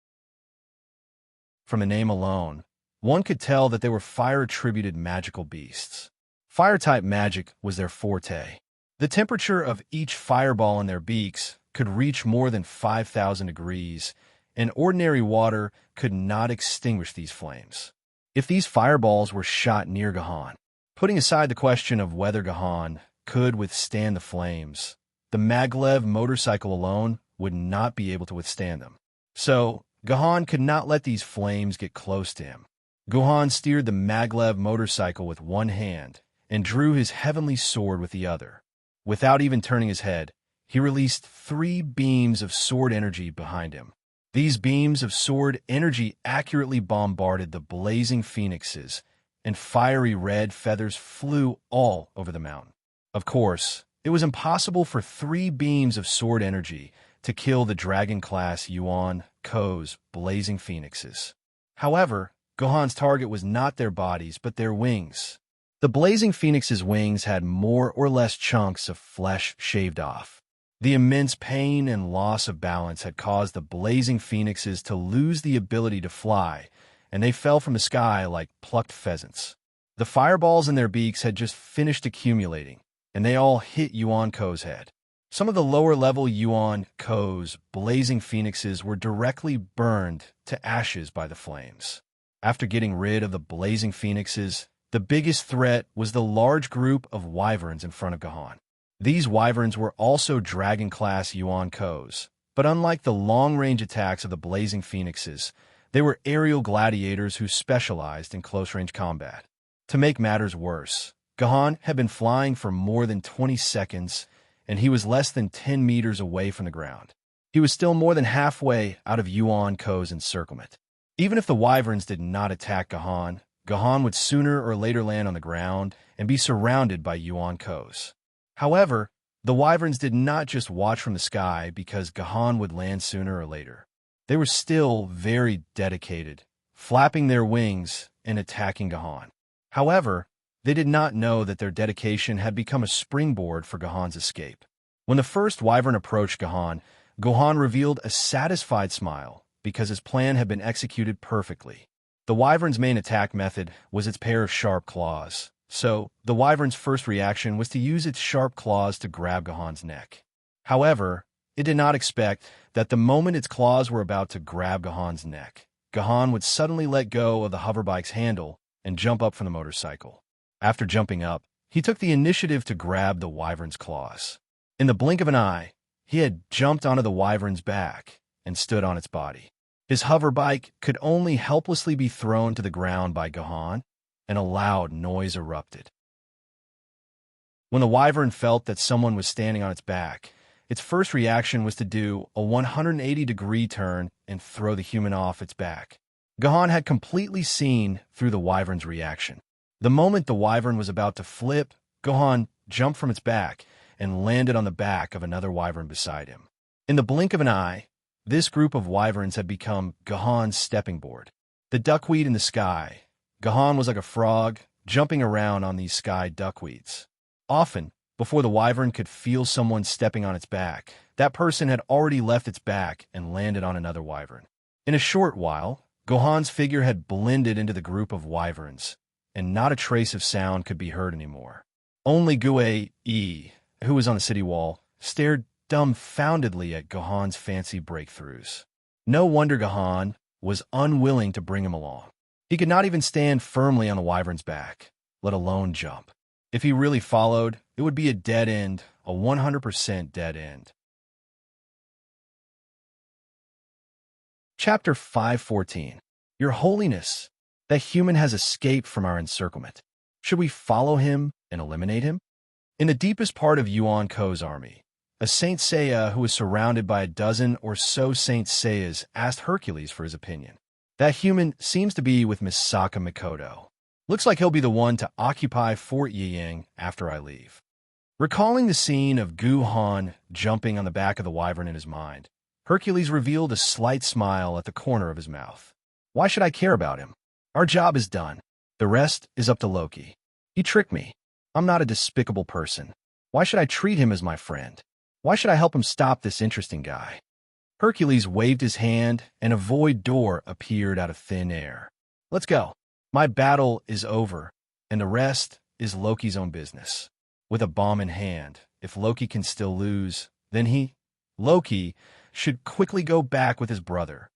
From the name alone, one could tell that they were fire-attributed magical beasts. Fire-type magic was their forte. The temperature of each fireball in their beaks could reach more than 5,000 degrees, and ordinary water could not extinguish these flames. If these fireballs were shot near Gahan, putting aside the question of whether Gahan could withstand the flames, the maglev motorcycle alone would not be able to withstand them. So, Gahan could not let these flames get close to him. Gahan steered the maglev motorcycle with one hand and drew his heavenly sword with the other. Without even turning his head, he released 3 beams of sword energy behind him. These beams of sword energy accurately bombarded the blazing phoenixes, and fiery red feathers flew all over the mountain. Of course, it was impossible for 3 beams of sword energy to kill the dragon-class Yuan Ko's blazing phoenixes. However, Gahan's target was not their bodies, but their wings. The blazing phoenix's wings had more or less chunks of flesh shaved off. The immense pain and loss of balance had caused the blazing phoenixes to lose the ability to fly, and they fell from the sky like plucked pheasants. The fireballs in their beaks had just finished accumulating, and they all hit Yuan Ko's head. Some of the lower-level Yuan Ko's blazing phoenixes were directly burned to ashes by the flames. After getting rid of the blazing phoenixes, the biggest threat was the large group of wyverns in front of Gahan. These wyverns were also dragon-class Yuan Ko's, but unlike the long-range attacks of the blazing phoenixes, they were aerial gladiators who specialized in close-range combat. To make matters worse, Gahan had been flying for more than 20 seconds, and he was less than 10 meters away from the ground. He was still more than halfway out of Yuan Ko's encirclement. Even if the wyverns did not attack Gahan, Gahan would sooner or later land on the ground and be surrounded by Yuan Ko's. However, the wyverns did not just watch from the sky because Gahan would land sooner or later. They were still very dedicated, flapping their wings and attacking Gahan. However, they did not know that their dedication had become a springboard for Gahan's escape. When the first wyvern approached Gahan, Gahan revealed a satisfied smile because his plan had been executed perfectly. The wyvern's main attack method was its pair of sharp claws, so the wyvern's first reaction was to use its sharp claws to grab Gahan's neck. However, it did not expect that the moment its claws were about to grab Gahan's neck, Gahan would suddenly let go of the hoverbike's handle and jump up from the motorcycle. After jumping up, he took the initiative to grab the wyvern's claws. In the blink of an eye, he had jumped onto the wyvern's back and stood on its body. His hoverbike could only helplessly be thrown to the ground by Gahan, and a loud noise erupted. When the wyvern felt that someone was standing on its back, its first reaction was to do a 180-degree turn and throw the human off its back. Gahan had completely seen through the wyvern's reaction. The moment the wyvern was about to flip, Gahan jumped from its back and landed on the back of another wyvern beside him. In the blink of an eye, this group of wyverns had become Gahan's stepping board. The duckweed in the sky. Gahan was like a frog, jumping around on these sky duckweeds. Often, before the wyvern could feel someone stepping on its back, that person had already left its back and landed on another wyvern. In a short while, Gahan's figure had blended into the group of wyverns, and not a trace of sound could be heard anymore. Only Gue, who was on the city wall, stared dumbfoundedly at Gahan's fancy breakthroughs. No wonder Gahan, was unwilling to bring him along. He could not even stand firmly on the wyvern's back, let alone jump. If he really followed, it would be a dead end, a 100% dead end. Chapter 5:14. Your Holiness, that human has escaped from our encirclement. Should we follow him and eliminate him? In the deepest part of Yuan Ko's army, a Saint Seiya who was surrounded by a dozen or so Saint Seiyas asked Hercules for his opinion. That human seems to be with Misaka Mikoto. Looks like he'll be the one to occupy Fort Yiying after I leave. Recalling the scene of Gu Han jumping on the back of the wyvern in his mind, Hercules revealed a slight smile at the corner of his mouth. Why should I care about him? Our job is done. The rest is up to Loki. He tricked me. I'm not a despicable person. Why should I treat him as my friend? Why should I help him stop this interesting guy? Hercules waved his hand, and a void door appeared out of thin air. Let's go. My battle is over, and the rest is Loki's own business. With a bomb in hand, if Loki can still lose, then Loki, should quickly go back with his brother.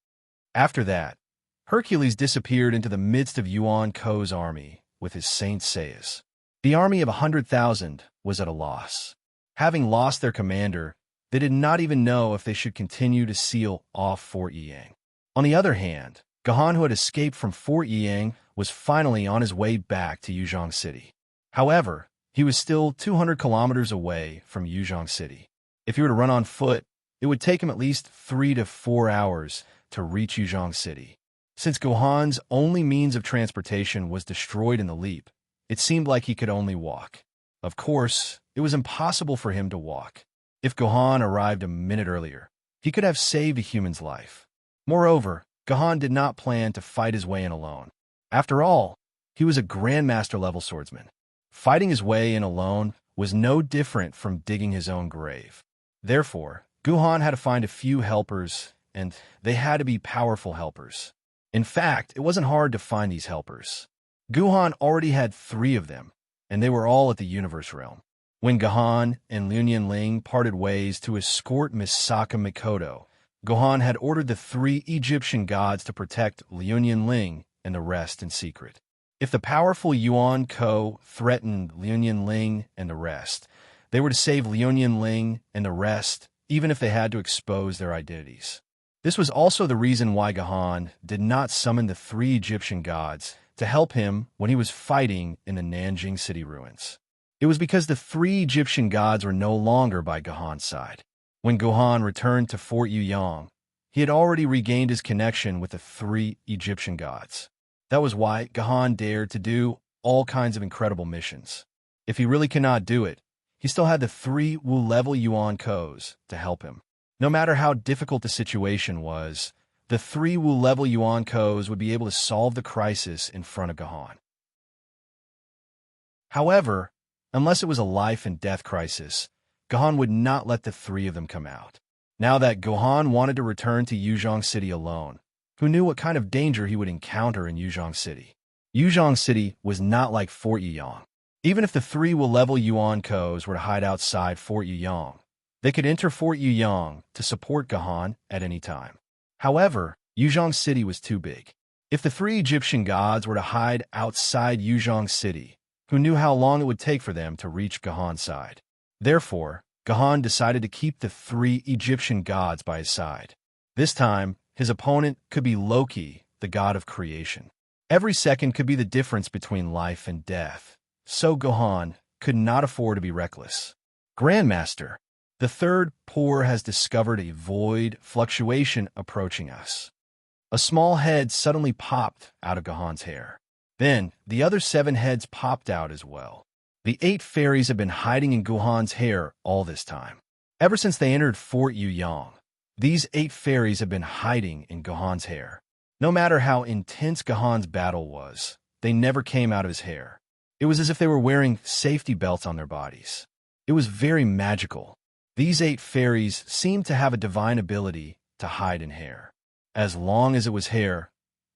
After that, Hercules disappeared into the midst of Yuan Ko's army with his Saint Seiyas. The army of 100,000 was at a loss. Having lost their commander, they did not even know if they should continue to seal off Fort Yiying. On the other hand, Gahan, who had escaped from Fort Yiying, was finally on his way back to Yuzhong City. However, he was still 200 kilometers away from Yuzhong City. If he were to run on foot, it would take him at least 3 to 4 hours to reach Yuzhong City. Since Gohan's only means of transportation was destroyed in the leap, it seemed like he could only walk. Of course, it was impossible for him to walk. If Gohan arrived a minute earlier, he could have saved a human's life. Moreover, Gohan did not plan to fight his way in alone. After all, he was a Grandmaster-level swordsman. Fighting his way in alone was no different from digging his own grave. Therefore, Gohan had to find a few helpers, and they had to be powerful helpers. In fact, it wasn't hard to find these helpers. Gohan already had 3 of them, and they were all at the Universe Realm. When Gohan and Liu Ling parted ways to escort Misaka Mikoto, Gohan had ordered the 3 Egyptian gods to protect Liu Ling and the rest in secret. If the powerful Yuan Ko threatened Liu Ling and the rest, they were to save Liu Ling and the rest, even if they had to expose their identities. This was also the reason why Gohan did not summon the 3 Egyptian gods to help him when he was fighting in the Nanjing city ruins. It was because the 3 Egyptian gods were no longer by Gohan's side. When Gohan returned to Fort Yuyang, he had already regained his connection with the 3 Egyptian gods. That was why Gohan dared to do all kinds of incredible missions. If he really cannot do it, he still had the 3 Wu-level Yuan Kos to help him. No matter how difficult the situation was, the 3 Wu-level Yuan Kos would be able to solve the crisis in front of Gohan. However, unless it was a life-and-death crisis, Gohan would not let the 3 of them come out. Now that Gohan wanted to return to Yuzhong City alone, who knew what kind of danger he would encounter in Yuzhong City? Yuzhong City was not like Fort Yuyang. Even if the 3 Wu-level Yuan Kos were to hide outside Fort Yuyang, they could enter Fort Yuyang to support Gohan at any time. However, Yuzhong City was too big. If the 3 Egyptian gods were to hide outside Yuzhong City, who knew how long it would take for them to reach Gohan's side? Therefore, Gohan decided to keep the 3 Egyptian gods by his side. This time, his opponent could be Loki, the god of creation. Every second could be the difference between life and death, so Gohan could not afford to be reckless. Grandmaster, the 3rd Poor has discovered a void fluctuation approaching us. A small head suddenly popped out of Gohan's hair. Then, the other 7 heads popped out as well. The 8 fairies have been hiding in Gohan's hair all this time. Ever since they entered Fort Yuyang, these 8 fairies have been hiding in Gohan's hair. No matter how intense Gohan's battle was, they never came out of his hair. It was as if they were wearing safety belts on their bodies. It was very magical. These 8 fairies seemed to have a divine ability to hide in hair. As long as it was hair,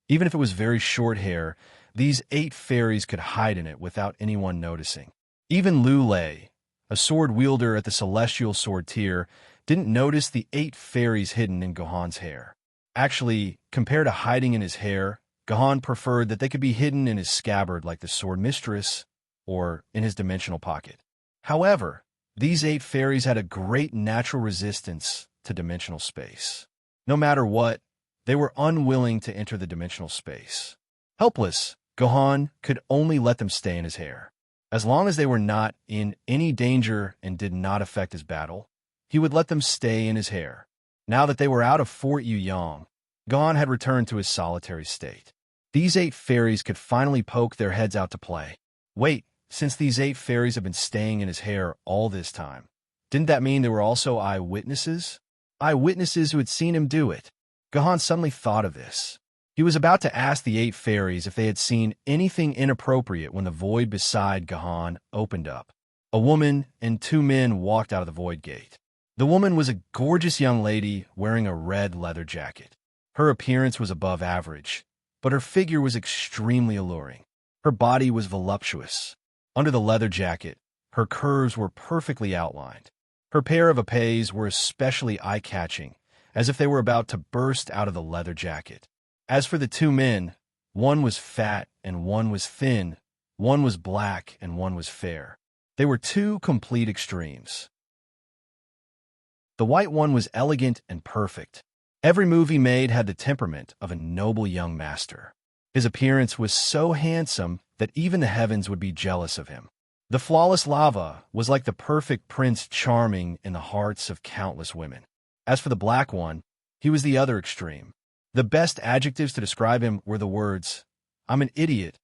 even if it was very short hair, these 8 fairies could hide in it without anyone noticing. Even Lu Lei, a sword wielder at the Celestial Sword tier, didn't notice the 8 fairies hidden in Gohan's hair. Actually, compared to hiding in his hair, Gahan preferred that they could be hidden in his scabbard like the sword mistress or in his dimensional pocket. However, these 8 fairies had a great natural resistance to dimensional space. No matter what, they were unwilling to enter the dimensional space. Helpless, Gahan could only let them stay in his hair. As long as they were not in any danger and did not affect his battle, he would let them stay in his hair. Now that they were out of Fort Yuyang, Gahan had returned to his solitary state. These 8 fairies could finally poke their heads out to play. Wait, since these 8 fairies have been staying in his hair all this time, didn't that mean there were also eyewitnesses? Eyewitnesses who had seen him do it. Gahan suddenly thought of this. He was about to ask the 8 fairies if they had seen anything inappropriate when the void beside Gahan opened up. A woman and 2 men walked out of the void gate. The woman was a gorgeous young lady wearing a red leather jacket. Her appearance was above average, but her figure was extremely alluring. Her body was voluptuous. Under the leather jacket, her curves were perfectly outlined. Her pair of épées were especially eye-catching, as if they were about to burst out of the leather jacket. As for the 2 men, one was fat and one was thin, one was black and one was fair. They were 2 complete extremes. The white one was elegant and perfect. Every move he made had the temperament of a noble young master. His appearance was so handsome that even the heavens would be jealous of him. The flawless lava was like the perfect Prince Charming in the hearts of countless women. As for the black one, he was the other extreme. The best adjectives to describe him were the words, I'm an idiot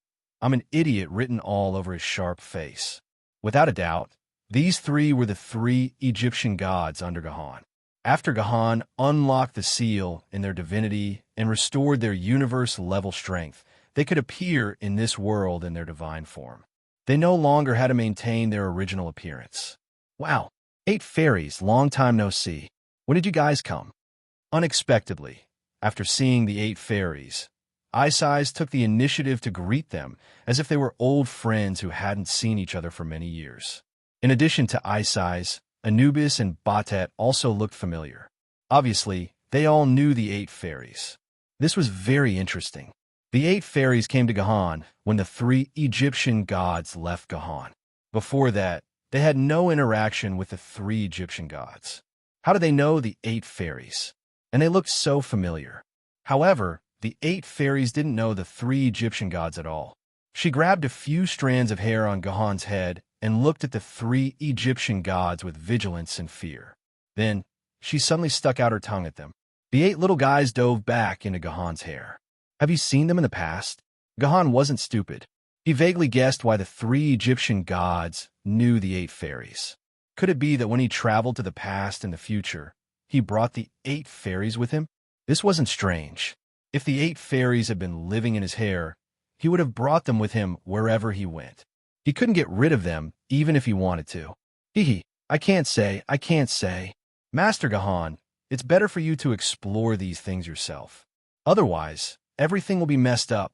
written all over his sharp face. Without a doubt, these 3 were the 3 Egyptian gods under Gahan. After Gahan unlocked the seal in their divinity and restored their universe-level strength, they could appear in this world in their divine form. They no longer had to maintain their original appearance. Wow, 8 fairies, long time no see. When did you guys come? Unexpectedly, after seeing the 8 fairies, Isis took the initiative to greet them as if they were old friends who hadn't seen each other for many years. In addition to Isis, Anubis and Batet also looked familiar. Obviously, they all knew the 8 fairies. This was very interesting. The 8 fairies came to Gahan when the 3 Egyptian gods left Gahan. Before that, they had no interaction with the 3 Egyptian gods. How did they know the 8 fairies? And they looked so familiar. However, the 8 fairies didn't know the 3 Egyptian gods at all. She grabbed a few strands of hair on Gahan's head and looked at the 3 Egyptian gods with vigilance and fear. Then, she suddenly stuck out her tongue at them. The 8 little guys dove back into Gahan's hair. Have you seen them in the past? Gahan wasn't stupid. He vaguely guessed why the 3 Egyptian gods knew the 8 fairies. Could it be that when he traveled to the past and the future, he brought the 8 fairies with him? This wasn't strange. If the 8 fairies had been living in his hair, he would have brought them with him wherever he went. He couldn't get rid of them, even if he wanted to. I can't say. Master Gahan, it's better for you to explore these things yourself. Otherwise, everything will be messed up.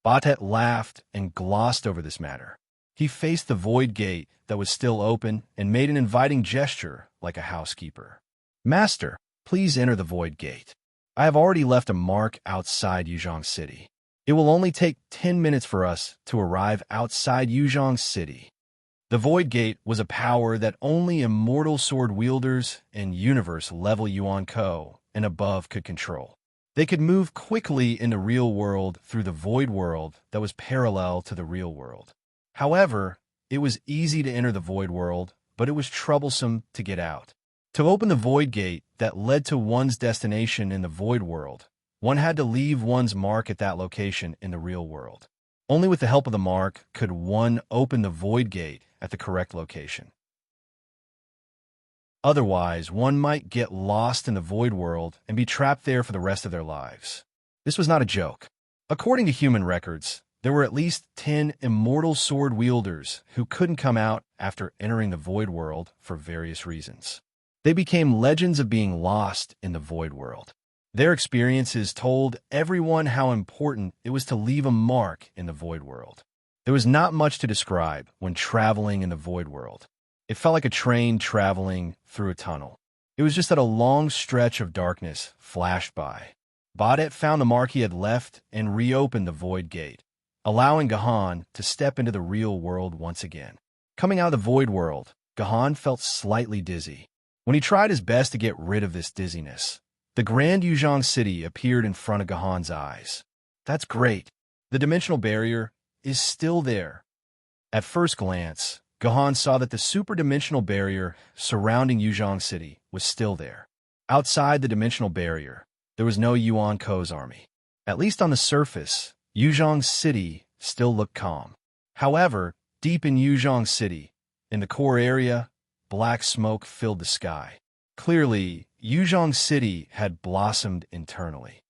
Batet laughed and glossed over this matter. He faced the void gate that was still open and made an inviting gesture like a housekeeper. Master, please enter the void gate. I have already left a mark outside Yuzhong City. It will only take 10 minutes for us to arrive outside Yuzhong City. The Void Gate was a power that only immortal sword wielders and universe-level Yuan Ko and above could control. They could move quickly in the real world through the void world that was parallel to the real world. However, it was easy to enter the void world, but it was troublesome to get out. To open the Void Gate that led to one's destination in the void world, one had to leave one's mark at that location in the real world. Only with the help of the mark could one open the Void Gate at the correct location. Otherwise, one might get lost in the void world and be trapped there for the rest of their lives. This was not a joke. According to human records, there were at least 10 immortal sword wielders who couldn't come out after entering the void world for various reasons. They became legends of being lost in the void world. Their experiences told everyone how important it was to leave a mark in the void world. There was not much to describe when traveling in the void world. It felt like a train traveling through a tunnel. It was just that a long stretch of darkness flashed by. Badet found the mark he had left and reopened the void gate, allowing Gahan to step into the real world once again. Coming out of the void world, Gahan felt slightly dizzy. When he tried his best to get rid of this dizziness, the grand Yuzhong city appeared in front of Gahan's eyes. That's great. The dimensional barrier is still there. At first glance, Gahan saw that the superdimensional barrier surrounding Yuzhong city was still there. Outside the dimensional barrier, there was no Yuan Ko's army. At least on the surface, Yuzhong city still looked calm. However, deep in Yuzhong city, in the core area, black smoke filled the sky. Clearly, Yuzhong city had blossomed internally.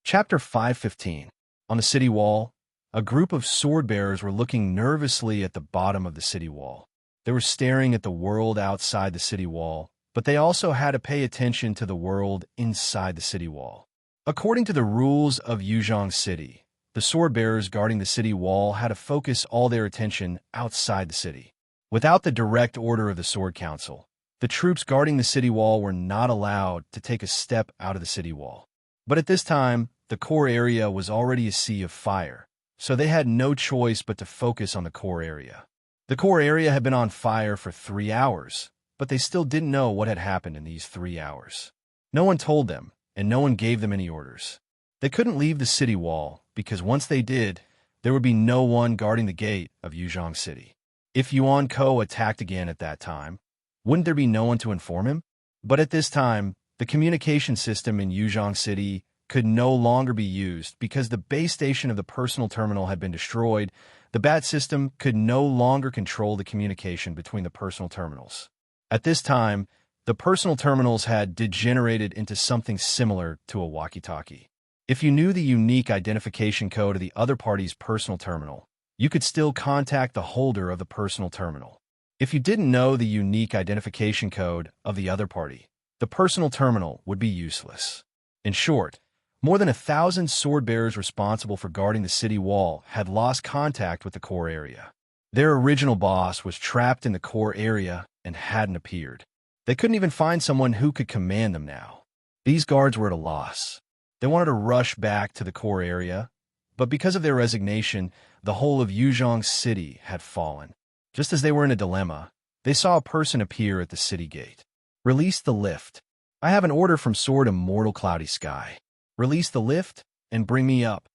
Chapter 5:15. On the city wall, a group of sword-bearers were looking nervously at the bottom of the city wall. They were staring at the world outside the city wall, but they also had to pay attention to the world inside the city wall. According to the rules of Yuzhong city, the sword-bearers guarding the city wall had to focus all their attention outside the city. Without the direct order of the Sword Council, the troops guarding the city wall were not allowed to take a step out of the city wall. But at this time, the core area was already a sea of fire, so they had no choice but to focus on the core area. The core area had been on fire for 3 hours, but they still didn't know what had happened in these 3 hours. No one told them, and no one gave them any orders. They couldn't leave the city wall, because once they did, there would be no one guarding the gate of Yuzhong city. If Yuan Ko attacked again at that time, wouldn't there be no one to inform him? But at this time, the communication system in Yuzhong city could no longer be used because the base station of the personal terminal had been destroyed. The BAT system could no longer control the communication between the personal terminals. At this time, the personal terminals had degenerated into something similar to a walkie-talkie. If you knew the unique identification code of the other party's personal terminal, you could still contact the holder of the personal terminal. If you didn't know the unique identification code of the other party, the personal terminal would be useless. In short, more than 1,000 sword-bearers responsible for guarding the city wall had lost contact with the core area. Their original boss was trapped in the core area and hadn't appeared. They couldn't even find someone who could command them now. These guards were at a loss. They wanted to rush back to the core area, but because of their resignation, the whole of Yuzhong city had fallen. Just as they were in a dilemma, they saw a person appear at the city gate. Release the lift. I have an order from Sword Immortal Cloudy Sky. Release the lift and bring me up.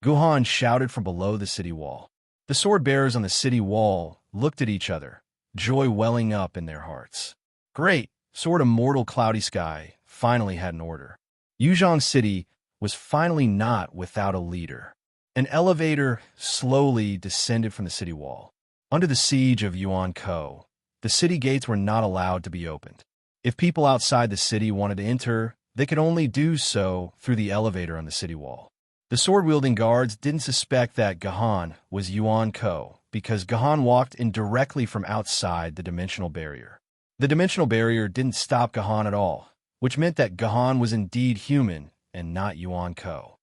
Guhan shouted from below the city wall. The sword-bearers on the city wall looked at each other, joy welling up in their hearts. Great! Sword Immortal Cloudy Sky finally had an order. Yuzhong city was finally not without a leader. An elevator slowly descended from the city wall. Under the siege of Yuan Ko, the city gates were not allowed to be opened. If people outside the city wanted to enter, they could only do so through the elevator on the city wall. The sword-wielding guards didn't suspect that Gahan was Yuan Ko because Gahan walked in directly from outside the dimensional barrier. The dimensional barrier didn't stop Gahan at all, which meant that Gahan was indeed human and not Yuan Ko.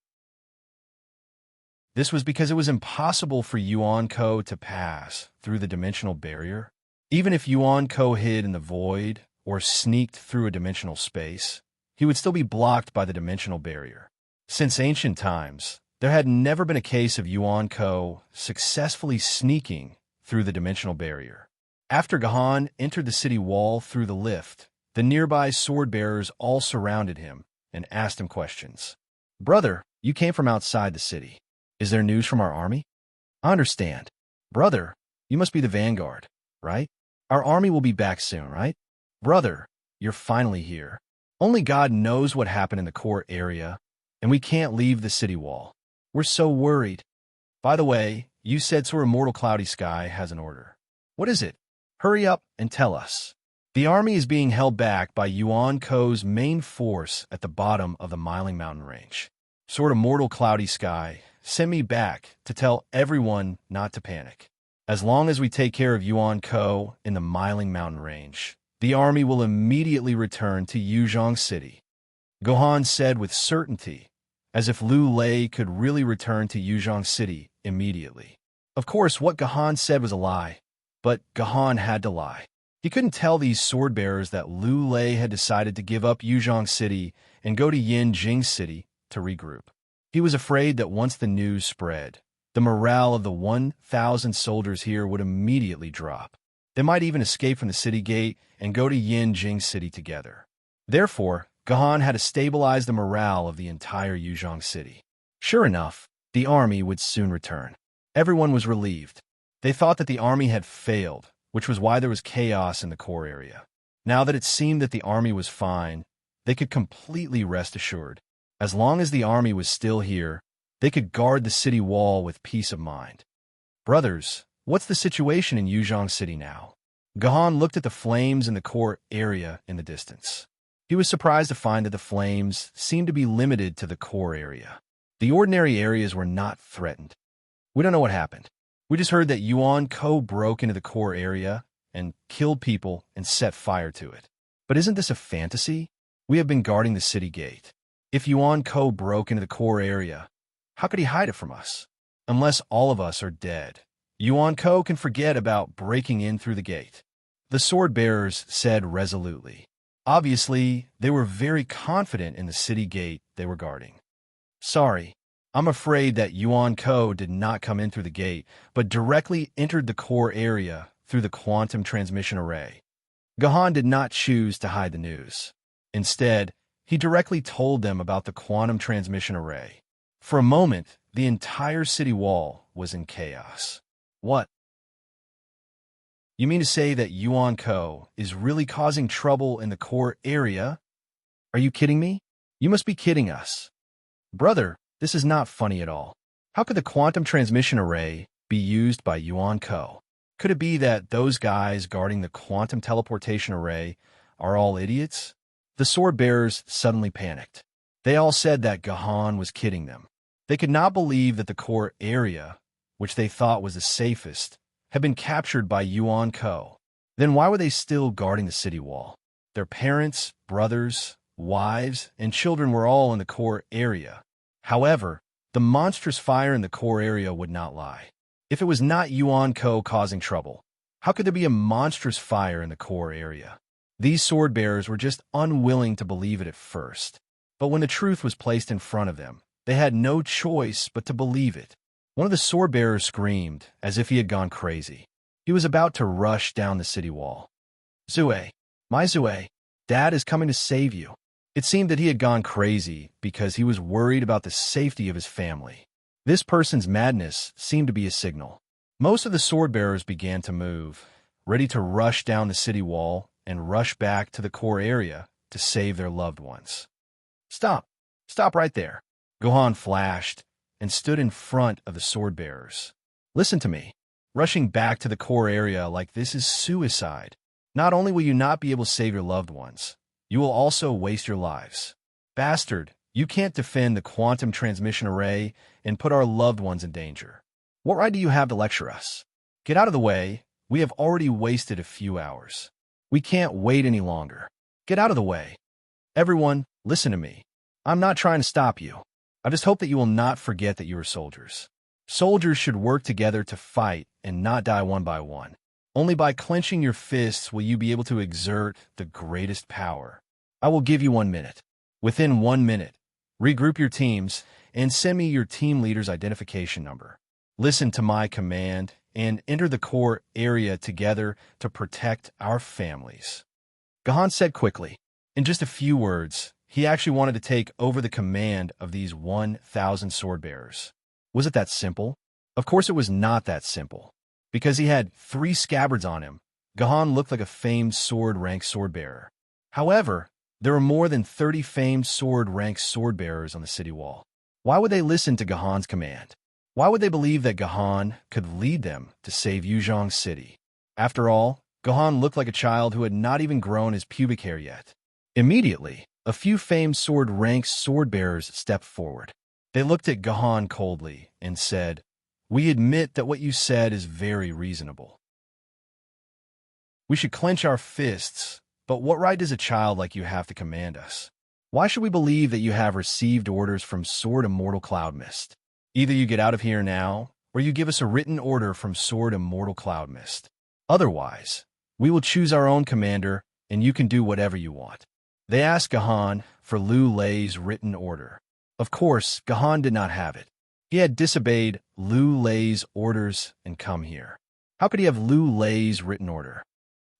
This was because it was impossible for Yuan Ko to pass through the dimensional barrier. Even if Yuan Ko hid in the void or sneaked through a dimensional space, he would still be blocked by the dimensional barrier. Since ancient times, there had never been a case of Yuan Ko successfully sneaking through the dimensional barrier. After Gahan entered the city wall through the lift, the nearby sword-bearers all surrounded him and asked him questions. Brother, you came from outside the city. Is there news from our army? I understand. Brother, you must be the vanguard, right? Our army will be back soon, right? Brother, you're finally here. Only God knows what happened in the core area, and we can't leave the city wall. We're so worried. By the way, you said Sword Immortal Cloudy Sky has an order. What is it? Hurry up and tell us. The army is being held back by Yuan Ko's main force at the bottom of the Miling Mountain Range. Sword Immortal Cloudy Sky sent me back to tell everyone not to panic. As long as we take care of Yuan Ko in the Miling Mountain Range, the army will immediately return to Yuzhong city. Gohan said with certainty, as if Liu Lei could really return to Yuzhong city immediately. Of course, what Gohan said was a lie, but Gohan had to lie. He couldn't tell these sword-bearers that Liu Lei had decided to give up Yuzhong City and go to Yinjing City to regroup. He was afraid that once the news spread, the morale of the 1,000 soldiers here would immediately drop. They might even escape from the city gate and go to Yinjing City together. Therefore, Gahan had to stabilize the morale of the entire Yuzhong City. Sure enough, the army would soon return. Everyone was relieved. They thought that the army had failed, which was why there was chaos in the core area. Now that it seemed that the army was fine, they could completely rest assured. As long as the army was still here, they could guard the city wall with peace of mind. Brothers, what's the situation in Yuzhong City now? Gahan looked at the flames in the core area in the distance. He was surprised to find that the flames seemed to be limited to the core area. The ordinary areas were not threatened. We don't know what happened. We just heard that Yuan Ko broke into the core area and killed people and set fire to it. But isn't this a fantasy? We have been guarding the city gate. If Yuan Ko broke into the core area, how could he hide it from us? Unless all of us are dead, Yuan Ko can forget about breaking in through the gate. The sword-bearers said resolutely. Obviously, they were very confident in the city gate they were guarding. Sorry, I'm afraid that Yuan Ko did not come in through the gate, but directly entered the core area through the quantum transmission array. Gahan did not choose to hide the news. Instead, he directly told them about the quantum transmission array. For a moment, the entire city wall was in chaos. What? You mean to say that Yuan Ko is really causing trouble in the core area? Are you kidding me? You must be kidding us. Brother, this is not funny at all. How could the quantum transmission array be used by Yuan Ko? Could it be that those guys guarding the quantum teleportation array are all idiots? The sword-bearers suddenly panicked. They all said that Gahan was kidding them. They could not believe that the core area, which they thought was the safest, had been captured by Yuan Ko. Then why were they still guarding the city wall? Their parents, brothers, wives, and children were all in the core area. However, the monstrous fire in the core area would not lie. If it was not Yuan Ko causing trouble, how could there be a monstrous fire in the core area? These sword-bearers were just unwilling to believe it at first. But when the truth was placed in front of them, they had no choice but to believe it. One of the sword-bearers screamed, as if he had gone crazy. He was about to rush down the city wall. Zue, my Zue, Dad is coming to save you. It seemed that he had gone crazy because he was worried about the safety of his family. This person's madness seemed to be a signal. Most of the sword-bearers began to move, ready to rush down the city wall and rush back to the core area to save their loved ones. Stop! Stop right there! Gohan flashed and stood in front of the sword-bearers. Listen to me. Rushing back to the core area like this is suicide. Not only will you not be able to save your loved ones, you will also waste your lives. Bastard, you can't defend the quantum transmission array and put our loved ones in danger. What right do you have to lecture us? Get out of the way. We have already wasted a few hours. We can't wait any longer. Get out of the way. Everyone, listen to me. I'm not trying to stop you. I just hope that you will not forget that you are soldiers. Soldiers should work together to fight and not die one by one. Only by clenching your fists will you be able to exert the greatest power. I will give you 1 minute. Within 1 minute, regroup your teams and send me your team leader's identification number. Listen to my command and enter the core area together to protect our families. Gahan said quickly. In just a few words, he actually wanted to take over the command of these 1,000 sword-bearers. Was it that simple? Of course it was not that simple. Because he had 3 scabbards on him, Gahan looked like a famed sword-rank sword-bearer. However, there were more than 30 famed sword-rank sword-bearers on the city wall. Why would they listen to Gahan's command? Why would they believe that Gahan could lead them to save Yuzhong City? After all, Gahan looked like a child who had not even grown his pubic hair yet. Immediately, a few famed sword-rank sword-bearers stepped forward. They looked at Gahan coldly and said, "We admit that what you said is very reasonable. We should clench our fists, but what right does a child like you have to command us? Why should we believe that you have received orders from Sword Immortal Cloud Mist? Either you get out of here now, or you give us a written order from Sword Immortal Cloud Mist. Otherwise, We will choose our own commander, and you can do whatever you want. They asked Gahan for Lu Lei's written order. Of course, Gahan did not have it. He had disobeyed Lu Lei's orders and come here. How could he have Lu Lei's written order?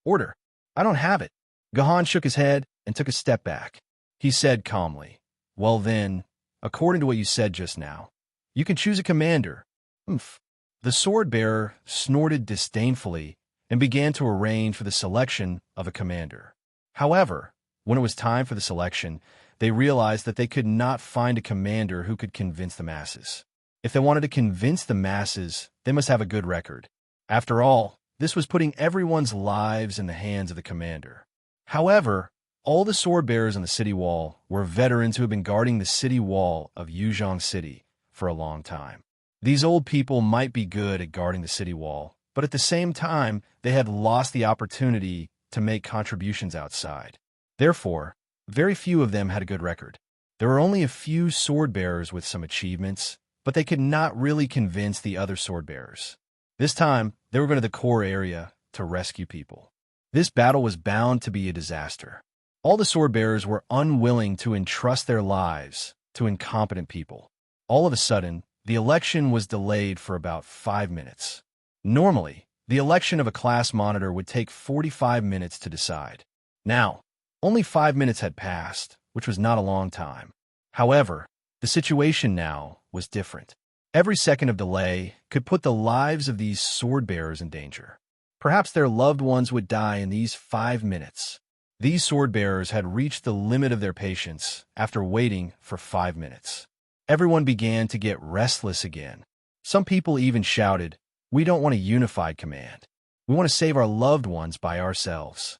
Order? I don't have it. Gahan shook his head and took a step back. He said calmly, well then, according to what you said just now, you can choose a commander. Oomph. The sword-bearer snorted disdainfully and began to arrange for the selection of a commander. However, when it was time for the selection, they realized that they could not find a commander who could convince the masses. If they wanted to convince the masses, they must have a good record. After all, this was putting everyone's lives in the hands of the commander. However, all the sword-bearers on the city wall were veterans who had been guarding the city wall of Yuzhong City for a long time. These old people might be good at guarding the city wall, but at the same time, they had lost the opportunity to make contributions outside. Therefore, very few of them had a good record. There were only a few sword-bearers with some achievements, but they could not really convince the other sword-bearers. This time, they were going to the core area to rescue people. This battle was bound to be a disaster. All the sword-bearers were unwilling to entrust their lives to incompetent people. All of a sudden, the election was delayed for about 5 minutes. Normally, the election of a class monitor would take 45 minutes to decide. Now, only 5 minutes had passed, which was not a long time. However, the situation now was different. Every second of delay could put the lives of these sword-bearers in danger. Perhaps their loved ones would die in these 5 minutes. These sword-bearers had reached the limit of their patience after waiting for 5 minutes. Everyone began to get restless again. Some people even shouted, "We don't want a unified command. We want to save our loved ones by ourselves."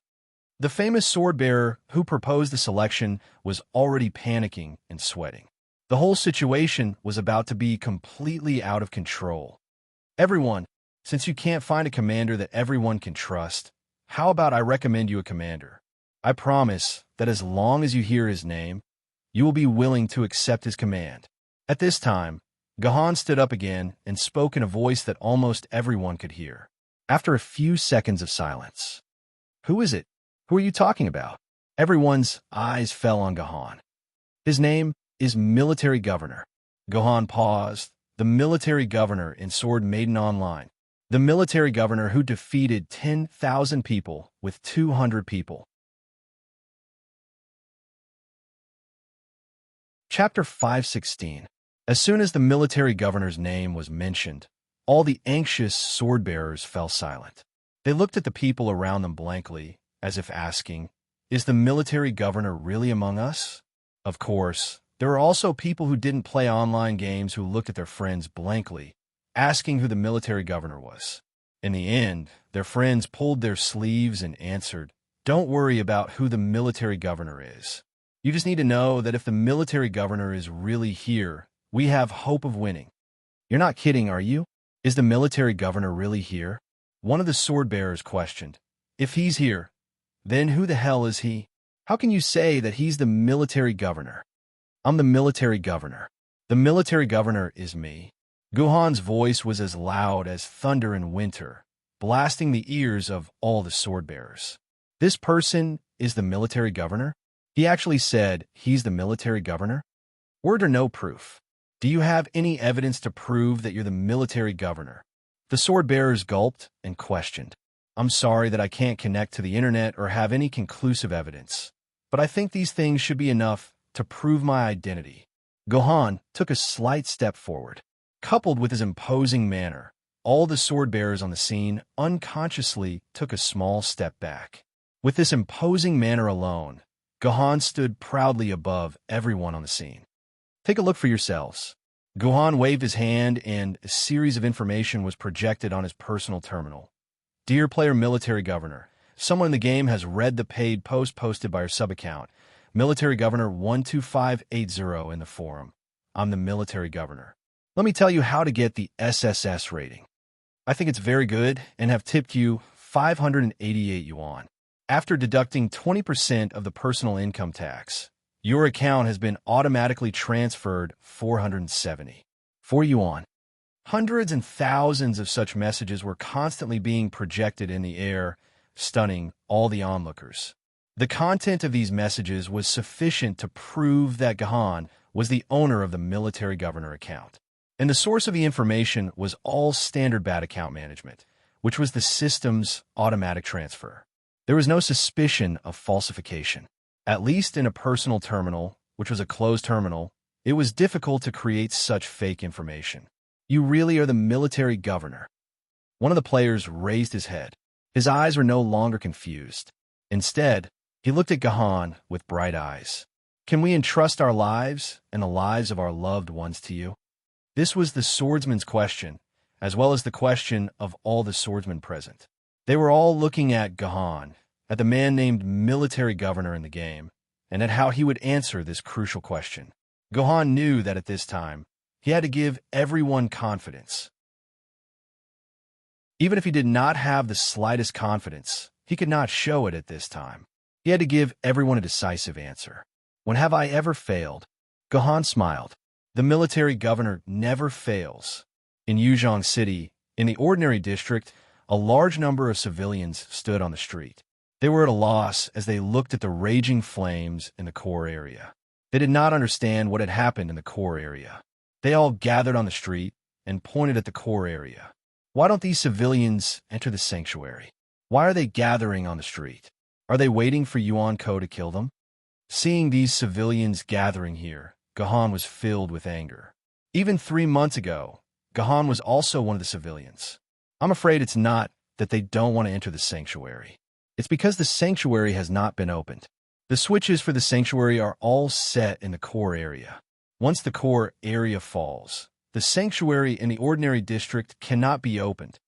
The famous sword-bearer who proposed the selection was already panicking and sweating. The whole situation was about to be completely out of control. Everyone, since you can't find a commander that everyone can trust, how about I recommend you a commander? I promise that as long as you hear his name, you will be willing to accept his command. At this time, Gahan stood up again and spoke in a voice that almost everyone could hear. After a few seconds of silence, "Who is it? Who are you talking about?" Everyone's eyes fell on Gahan. "His name is Military Governor." Gahan paused. The Military Governor in Sword Maiden Online. The Military Governor who defeated 10,000 people with 200 people. Chapter 516. As soon as the Military Governor's name was mentioned, all the anxious sword-bearers fell silent. They looked at the people around them blankly, as if asking, "Is the Military Governor really among us?" Of course, there were also people who didn't play online games who looked at their friends blankly, asking who the Military Governor was. In the end, their friends pulled their sleeves and answered, "Don't worry about who the Military Governor is. You just need to know that if the Military Governor is really here, we have hope of winning." "You're not kidding, are you? Is the Military Governor really here?" One of the sword-bearers questioned. "If he's here, then who the hell is he? How can you say that he's the Military Governor?" "I'm the Military Governor. The Military Governor is me." Guhan's voice was as loud as thunder in winter, blasting the ears of all the sword-bearers. "This person is the Military Governor? He actually said he's the Military Governor? Word or no proof? Do you have any evidence to prove that you're the Military Governor?" The sword-bearers gulped and questioned. "I'm sorry that I can't connect to the internet or have any conclusive evidence, but I think these things should be enough to prove my identity." Gahan took a slight step forward. Coupled with his imposing manner, all the sword-bearers on the scene unconsciously took a small step back. With this imposing manner alone, Gahan stood proudly above everyone on the scene. "Take a look for yourselves." Gahan waved his hand and a series of information was projected on his personal terminal. "Dear player Military Governor, someone in the game has read the paid post posted by your sub-account, Military Governor 12580 in the forum. I'm the Military Governor. Let me tell you how to get the SSS rating. I think it's very good and have tipped you 588 yuan. After deducting 20% of the personal income tax, your account has been automatically transferred 474 yuan. Hundreds and thousands of such messages were constantly being projected in the air, stunning all the onlookers. The content of these messages was sufficient to prove that Gahan was the owner of the military governor account. And the source of the information was all standard bad account management, which was the system's automatic transfer. There was no suspicion of falsification. At least in a personal terminal, which was a closed terminal, it was difficult to create such fake information. You really are the military governor. One of the players raised his head. His eyes were no longer confused. Instead, he looked at Gahan with bright eyes. Can we entrust our lives and the lives of our loved ones to you? This was the swordsman's question, as well as the question of all the swordsmen present. They were all looking at Gahan, at the man named military governor in the game, and at how he would answer this crucial question. Gahan knew that at this time, he had to give everyone confidence. Even if he did not have the slightest confidence, he could not show it at this time. He had to give everyone a decisive answer. When have I ever failed? Gahan smiled. The military governor never fails. In Yuzhong City, in the ordinary district, a large number of civilians stood on the street. They were at a loss as they looked at the raging flames in the core area. They did not understand what had happened in the core area. They all gathered on the street and pointed at the core area. Why don't these civilians enter the sanctuary? Why are they gathering on the street? Are they waiting for Yuan Ko to kill them? Seeing these civilians gathering here, Gahan was filled with anger. Even 3 months ago, Gahan was also one of the civilians. I'm afraid it's not that they don't want to enter the sanctuary. It's because the sanctuary has not been opened. The switches for the sanctuary are all set in the core area. Once the core area falls, the sanctuary in the ordinary district cannot be opened.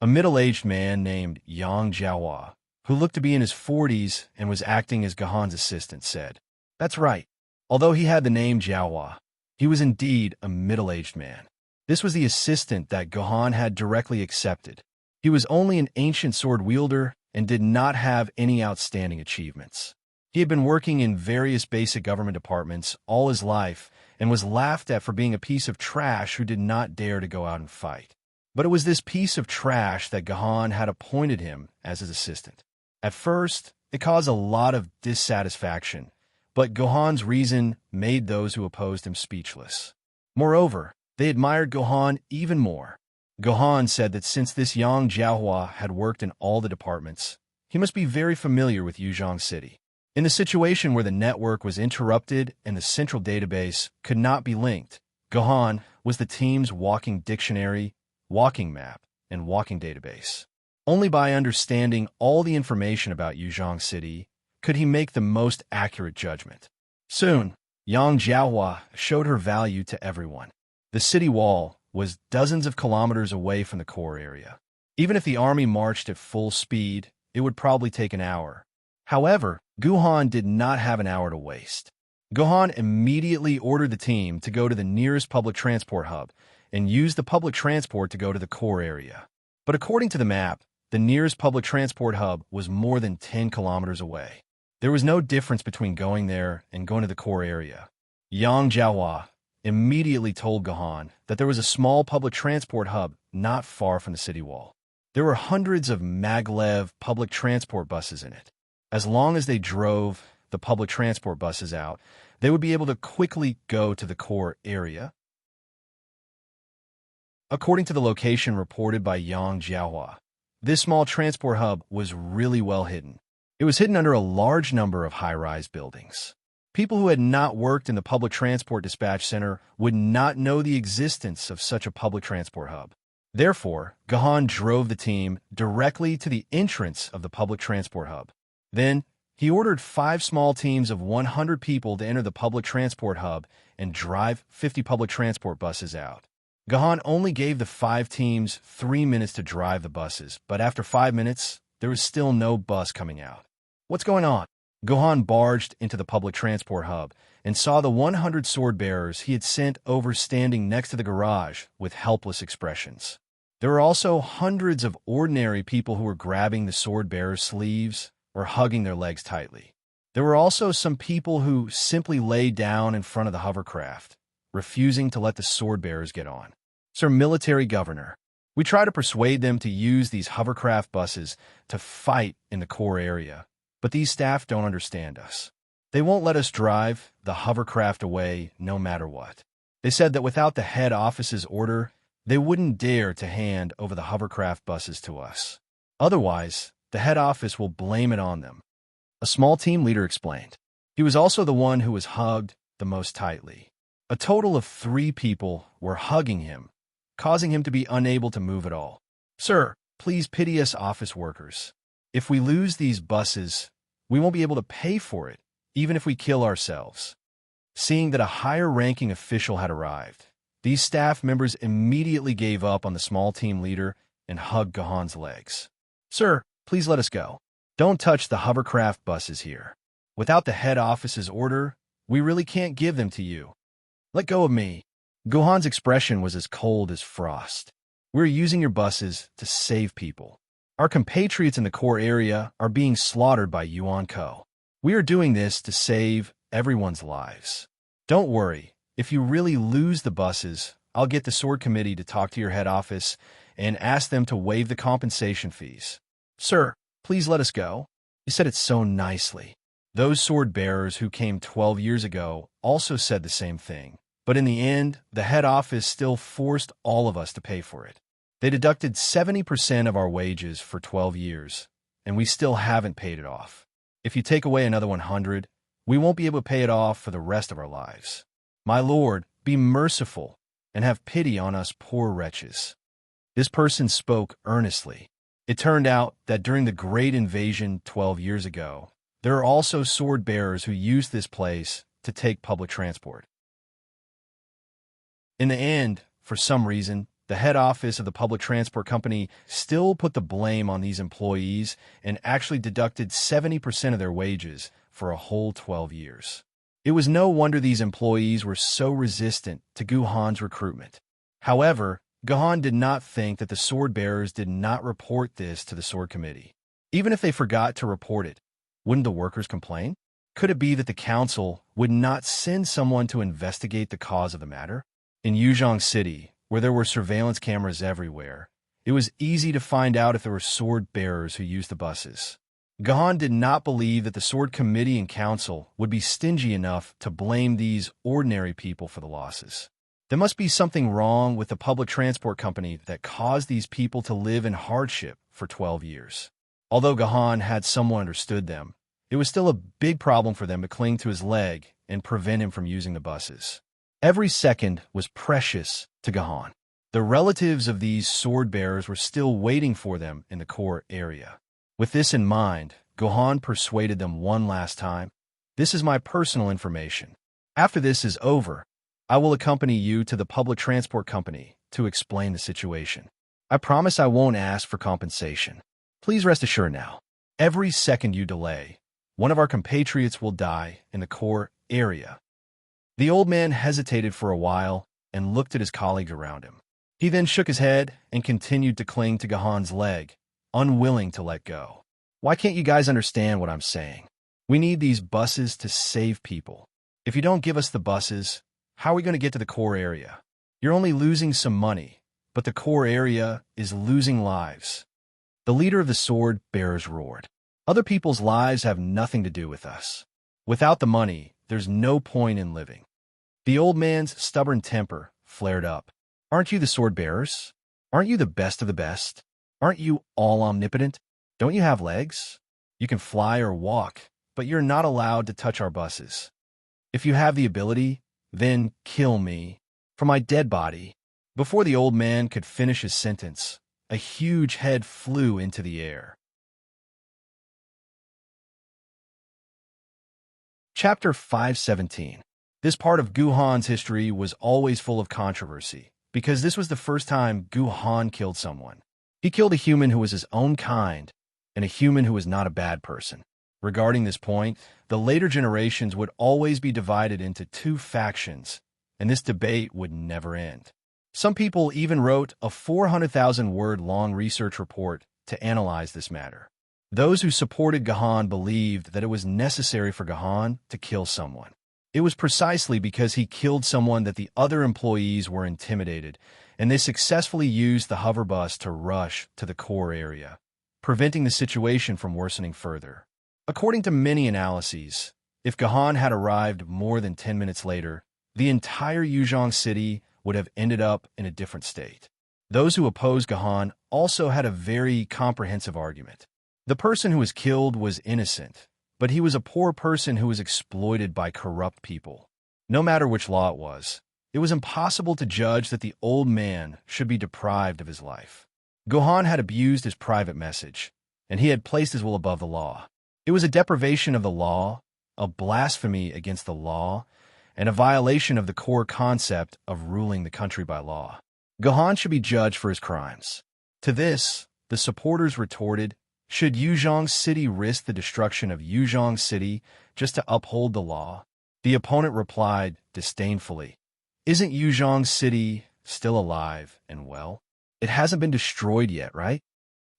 A middle-aged man named Yang Jiahua, who looked to be in his 40s and was acting as Gahan's assistant, said, "That's right. Although he had the name Jiahua, he was indeed a middle-aged man. This was the assistant that Gahan had directly accepted. He was only an ancient sword wielder and did not have any outstanding achievements. He had been working in various basic government departments all his life and was laughed at for being a piece of trash who did not dare to go out and fight. But it was this piece of trash that Gahan had appointed him as his assistant. At first, it caused a lot of dissatisfaction, but Gahan's reason made those who opposed him speechless. Moreover, they admired Gahan even more. Gahan said that since this Yang Jiahua had worked in all the departments, he must be very familiar with Yuzhong City. In the situation where the network was interrupted and the central database could not be linked, Gahan was the team's walking dictionary, walking map, and walking database. Only by understanding all the information about Yuzhong City could he make the most accurate judgment. Soon, Yang Jiahua showed her value to everyone. The city wall was dozens of kilometers away from the core area. Even if the army marched at full speed, it would probably take an hour. However, Gahan did not have an hour to waste. Gahan immediately ordered the team to go to the nearest public transport hub and use the public transport to go to the core area. But according to the map, the nearest public transport hub was more than 10 kilometers away. There was no difference between going there and going to the core area. Yang Jiahua immediately told Gahan that there was a small public transport hub not far from the city wall. There were hundreds of maglev public transport buses in it. As long as they drove the public transport buses out, they would be able to quickly go to the core area. According to the location reported by Yang Jiahua, this small transport hub was really well hidden. It was hidden under a large number of high-rise buildings. People who had not worked in the public transport dispatch center would not know the existence of such a public transport hub. Therefore, Gahan drove the team directly to the entrance of the public transport hub. Then, he ordered 5 small teams of 100 people to enter the public transport hub and drive 50 public transport buses out. Gahan only gave the 5 teams 3 minutes to drive the buses, but after 5 minutes, there was still no bus coming out. What's going on? Gahan barged into the public transport hub and saw the 100 sword bearers he had sent over standing next to the garage with helpless expressions. There were also hundreds of ordinary people who were grabbing the sword bearers' sleeves or hugging their legs tightly. There were also some people who simply lay down in front of the hovercraft, refusing to let the sword bearers get on. "Sir Military Governor, We try to persuade them to use these hovercraft buses to fight in the core area, but these staff don't understand us. They won't let us drive the hovercraft away no matter what. They said that without the head office's order, they wouldn't dare to hand over the hovercraft buses to us. Otherwise, the head office will blame it on them. A small team leader explained. He was also the one who was hugged the most tightly. A total of 3 people were hugging him, causing him to be unable to move at all. Sir, please pity us office workers. If we lose these buses, we won't be able to pay for it, even if we kill ourselves. Seeing that a higher-ranking official had arrived, these staff members immediately gave up on the small team leader and hugged Gahan's legs. Sir, please let us go. Don't touch the hovercraft buses here. Without the head office's order, we really can't give them to you. Let go of me. Gahan's expression was as cold as frost. We're using your buses to save people. Our compatriots in the core area are being slaughtered by Yuan Co. We are doing this to save everyone's lives. Don't worry. If you really lose the buses, I'll get the sword committee to talk to your head office and ask them to waive the compensation fees. Sir, please let us go. You said it so nicely. Those sword bearers who came 12 years ago also said the same thing. But in the end, the head office still forced all of us to pay for it. They deducted 70% of our wages for 12 years, and we still haven't paid it off. If you take away another 100, we won't be able to pay it off for the rest of our lives. My lord, be merciful and have pity on us poor wretches. This person spoke earnestly. It turned out that during the Great Invasion 12 years ago, there are also sword bearers who used this place to take public transport. In the end, for some reason, the head office of the public transport company still put the blame on these employees and actually deducted 70% of their wages for a whole 12 years. It was no wonder these employees were so resistant to Gahan's recruitment. However, Gahan did not think that the sword bearers did not report this to the sword committee. Even if they forgot to report it, wouldn't the workers complain? Could it be that the council would not send someone to investigate the cause of the matter? In Yuzhong City, where there were surveillance cameras everywhere, it was easy to find out if there were sword bearers who used the buses. Gahan did not believe that the sword committee and council would be stingy enough to blame these ordinary people for the losses. There must be something wrong with the public transport company that caused these people to live in hardship for 12 years. Although Gahan had somewhat understood them, it was still a big problem for them to cling to his leg and prevent him from using the buses. Every second was precious to Gahan. The relatives of these sword bearers were still waiting for them in the core area. With this in mind, Gahan persuaded them one last time. This is my personal information. After this is over, I will accompany you to the public transport company to explain the situation. I promise I won't ask for compensation. Please rest assured now. Every second you delay, one of our compatriots will die in the core area. The old man hesitated for a while and looked at his colleagues around him. He then shook his head and continued to cling to Gahan's leg, unwilling to let go. Why can't you guys understand what I'm saying? We need these buses to save people. If you don't give us the buses, how are we going to get to the core area? You're only losing some money, but the core area is losing lives. The leader of the sword bearers roared. Other people's lives have nothing to do with us. Without the money, there's no point in living. The old man's stubborn temper flared up. Aren't you the sword bearers? Aren't you the best of the best? Aren't you all omnipotent? Don't you have legs? You can fly or walk, but you're not allowed to touch our buses. If you have the ability, then kill me for my dead body. Before the old man could finish his sentence, a huge head flew into the air. Chapter 517. This part of Gahan's history was always full of controversy, because this was the first time Gahan killed someone. He killed a human who was his own kind, and a human who was not a bad person. Regarding this point, the later generations would always be divided into two factions, and this debate would never end. Some people even wrote a 400,000-word-long research report to analyze this matter. Those who supported Gahan believed that it was necessary for Gahan to kill someone. It was precisely because he killed someone that the other employees were intimidated, and they successfully used the hover bus to rush to the core area, preventing the situation from worsening further. According to many analyses, if Gahan had arrived more than 10 minutes later, the entire Yuzhong city would have ended up in a different state. Those who opposed Gahan also had a very comprehensive argument. The person who was killed was innocent, but he was a poor person who was exploited by corrupt people. No matter which law it was impossible to judge that the old man should be deprived of his life. Gahan had abused his private message, and he had placed his will above the law. It was a deprivation of the law, a blasphemy against the law, and a violation of the core concept of ruling the country by law. Gahan should be judged for his crimes. To this, the supporters retorted, should Yuzhong City risk the destruction of Yuzhong City just to uphold the law? The opponent replied disdainfully, isn't Yuzhong City still alive and well? It hasn't been destroyed yet, right?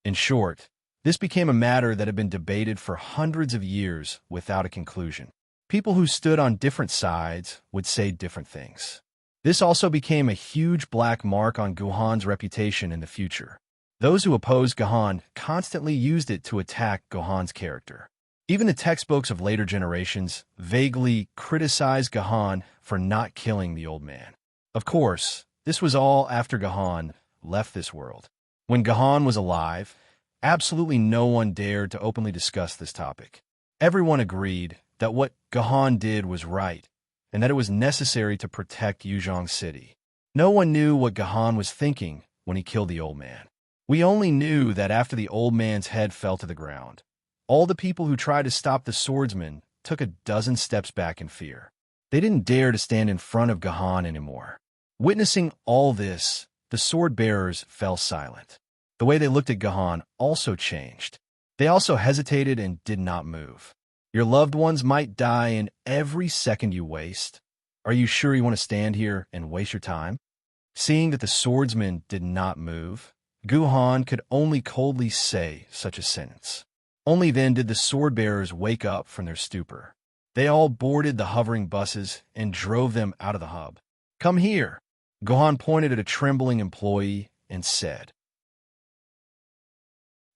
In short, this became a matter that had been debated for hundreds of years without a conclusion. People who stood on different sides would say different things. This also became a huge black mark on Gahan's reputation in the future. Those who opposed Gahan constantly used it to attack Gahan's character. Even the textbooks of later generations vaguely criticized Gahan for not killing the old man. Of course, this was all after Gahan left this world. When Gahan was alive, absolutely no one dared to openly discuss this topic. Everyone agreed that what Gahan did was right, and that it was necessary to protect Yuzhong City. No one knew what Gahan was thinking when he killed the old man. We only knew that after the old man's head fell to the ground, all the people who tried to stop the swordsman took a dozen steps back in fear. They didn't dare to stand in front of Gahan anymore. Witnessing all this, the sword-bearers fell silent. The way they looked at Gahan also changed. They also hesitated and did not move. Your loved ones might die in every second you waste. Are you sure you want to stand here and waste your time? Seeing that the swordsman did not move, Gahan could only coldly say such a sentence. Only then did the sword-bearers wake up from their stupor. They all boarded the hovering buses and drove them out of the hub. Come here. Gahan pointed at a trembling employee and said.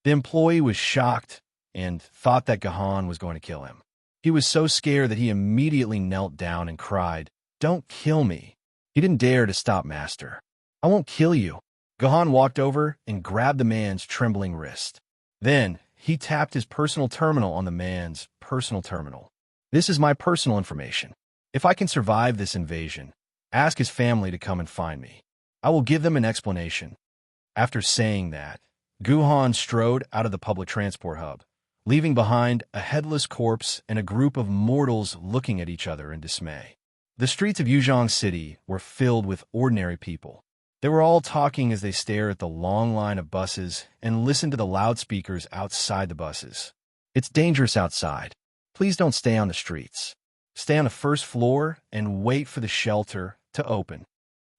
The employee was shocked and thought that Gahan was going to kill him. He was so scared that he immediately knelt down and cried, "Don't kill me." He didn't dare to stop Master. "I won't kill you." Gahan walked over and grabbed the man's trembling wrist. Then, he tapped his personal terminal on the man's personal terminal. "This is my personal information. If I can survive this invasion, ask his family to come and find me. I will give them an explanation." After saying that, Gahan strode out of the public transport hub, leaving behind a headless corpse and a group of mortals looking at each other in dismay. The streets of Yuzhong City were filled with ordinary people. They were all talking as they stared at the long line of buses and listened to the loudspeakers outside the buses. "It's dangerous outside. Please don't stay on the streets. Stay on the first floor and wait for the shelter to open."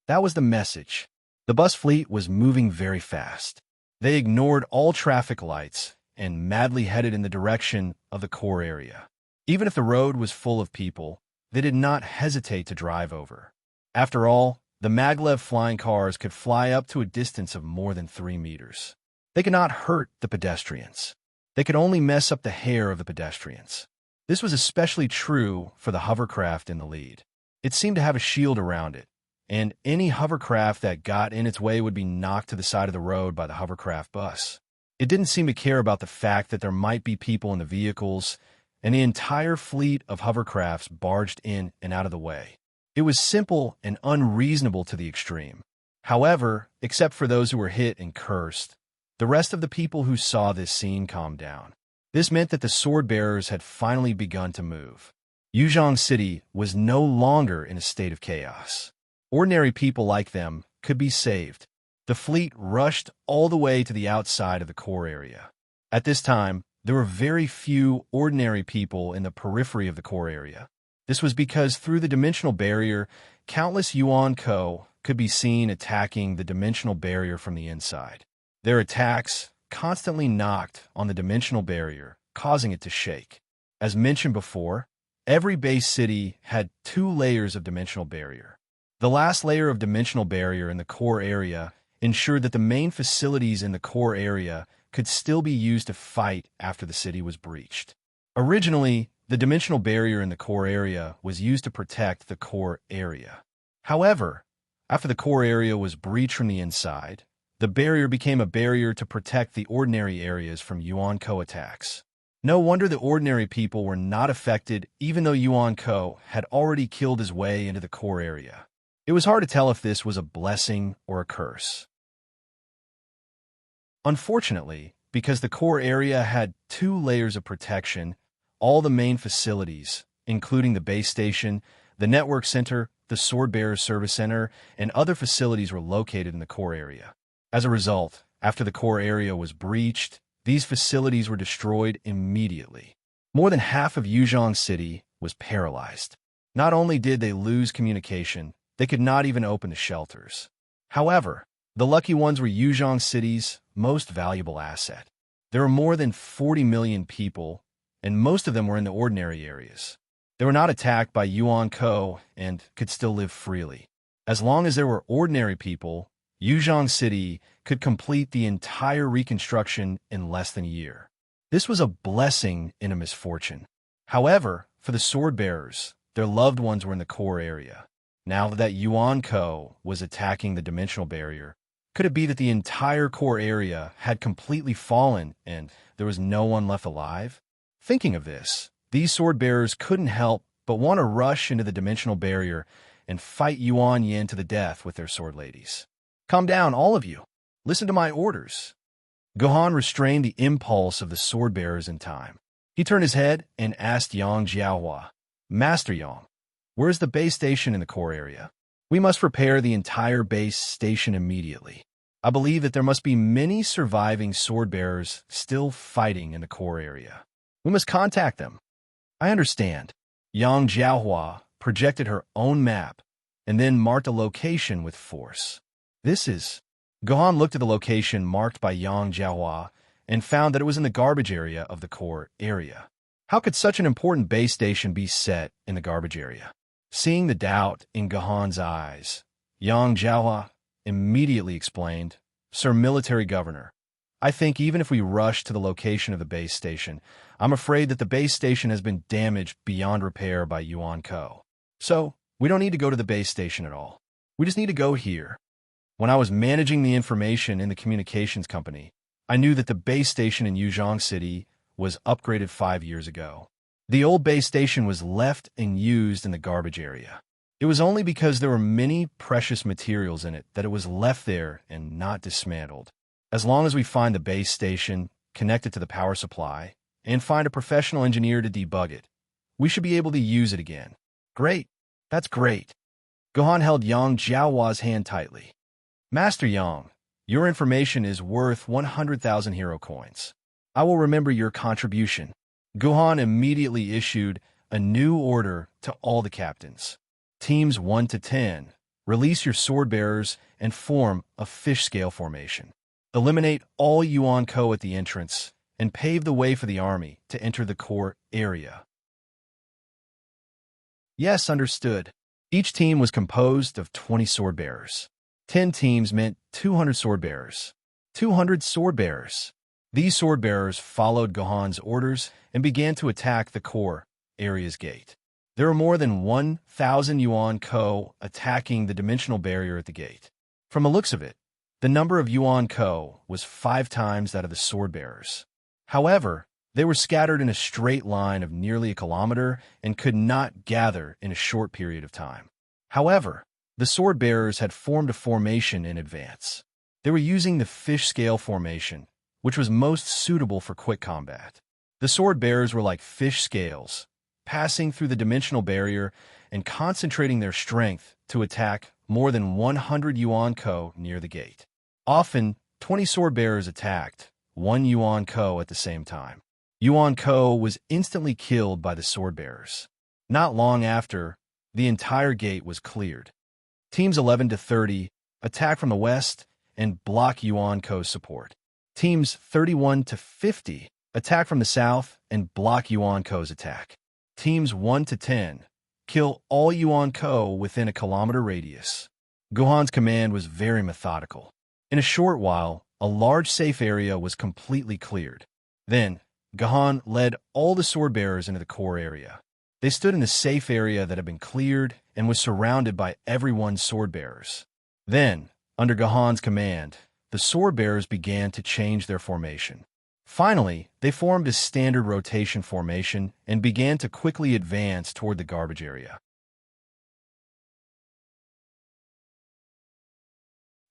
That was the message. The bus fleet was moving very fast. They ignored all traffic lights and madly headed in the direction of the core area. Even if the road was full of people, they did not hesitate to drive over. After all, the maglev flying cars could fly up to a distance of more than 3 meters. They could not hurt the pedestrians. They could only mess up the hair of the pedestrians. This was especially true for the hovercraft in the lead. It seemed to have a shield around it, and any hovercraft that got in its way would be knocked to the side of the road by the hovercraft bus. It didn't seem to care about the fact that there might be people in the vehicles, and the entire fleet of hovercrafts barged in and out of the way. It was simple and unreasonable to the extreme. However, except for those who were hit and cursed, the rest of the people who saw this scene calmed down. This meant that the sword-bearers had finally begun to move. Yuzhong City was no longer in a state of chaos. Ordinary people like them could be saved. The fleet rushed all the way to the outside of the core area. At this time, there were very few ordinary people in the periphery of the core area. This was because through the dimensional barrier, countless Yuan-ko could be seen attacking the dimensional barrier from the inside. Their attacks constantly knocked on the dimensional barrier, causing it to shake. As mentioned before, Every base city had 2 layers of dimensional barrier. The last layer of dimensional barrier in the core area ensured that the main facilities in the core area could still be used to fight after the city was breached. Originally, the dimensional barrier in the core area was used to protect the core area. However, after the core area was breached from the inside, the barrier became a barrier to protect the ordinary areas from Yuan-Ko attacks. No wonder the ordinary people were not affected even though Yuan-Ko had already killed his way into the core area. It was hard to tell if this was a blessing or a curse. Unfortunately, because the core area had 2 layers of protection, all the main facilities, including the base station, the network center, the Swordbearer Service Center, and other facilities were located in the core area. As a result, after the core area was breached, these facilities were destroyed immediately. More than half of Yuzhong City was paralyzed. Not only did they lose communication, they could not even open the shelters. However, the lucky ones were Yuzhong City's most valuable asset. There were more than 40 million people, and most of them were in the ordinary areas. They were not attacked by Yuan-Ko and could still live freely. As long as there were ordinary people, Yuzhong City could complete the entire reconstruction in less than a year. This was a blessing in a misfortune. However, for the sword-bearers, their loved ones were in the core area. Now that Yuan-Ko was attacking the dimensional barrier, could it be that the entire core area had completely fallen and there was no one left alive? Thinking of this, these sword-bearers couldn't help but want to rush into the dimensional barrier and fight Yuan Yin to the death with their sword ladies. Calm down, all of you. Listen to my orders. Gohan restrained the impulse of the sword-bearers in time. He turned his head and asked Yang Jiahua, Master Yang, where is the base station in the core area? We must repair the entire base station immediately. I believe that there must be many surviving sword-bearers still fighting in the core area. We must contact them. I understand. Yang Jiahua projected her own map and then marked a location with force. This is... Gohan looked at the location marked by Yang Jiahua and found that it was in the garbage area of the core area. How could such an important base station be set in the garbage area? Seeing the doubt in Gohan's eyes, Yang Jiahua immediately explained, Sir Military Governor, I think even if we rush to the location of the base station, I'm afraid that the base station has been damaged beyond repair by Yuan-Ko. So, we don't need to go to the base station at all. We just need to go here. When I was managing the information in the communications company, I knew that the base station in Yuzhong City was upgraded 5 years ago. The old base station was left and used in the garbage area. It was only because there were many precious materials in it that it was left there and not dismantled. As long as we find the base station, connect it to the power supply, and find a professional engineer to debug it, we should be able to use it again. Great. That's great. Gohan held Yang Jiahua's hand tightly. Master Yang, your information is worth 100,000 hero coins. I will remember your contribution. Gohan immediately issued a new order to all the captains. Teams 1 to 10, release your sword bearers and form a fish scale formation. Eliminate all Yuan-Ko at the entrance and pave the way for the army to enter the core area. Yes, understood. Each team was composed of 20 sword bearers. 10 teams meant 200 sword bearers. 200 sword bearers. These sword bearers followed Gohan's orders and began to attack the core area's gate. There were more than 1,000 Yuan-Ko attacking the dimensional barrier at the gate. From the looks of it, the number of Yuan-Ko was 5 times that of the sword bearers. However, they were scattered in a straight line of nearly a kilometer and could not gather in a short period of time. However, the sword bearers had formed a formation in advance. They were using the fish scale formation, which was most suitable for quick combat. The sword bearers were like fish scales, passing through the dimensional barrier and concentrating their strength to attack more than 100 Yuan-Ko near the gate. Often, 20 sword bearers attacked 1 Yuan-Ko at the same time. Yuan-Ko was instantly killed by the sword bearers. Not long after, the entire gate was cleared. Teams 11 to 30 attack from the west and block Yuan-Ko's support. Teams 31 to 50 attack from the south and block Yuan-Ko's attack. Teams 1 to 10. Kill all Yuan-ko within a kilometer radius. Gohan's command was very methodical. In a short while, a large safe area was completely cleared. Then, Gohan led all the sword-bearers into the core area. They stood in the safe area that had been cleared and was surrounded by everyone's sword-bearers. Then, under Gohan's command, the sword-bearers began to change their formation. Finally, they formed a standard rotation formation and began to quickly advance toward the garbage area.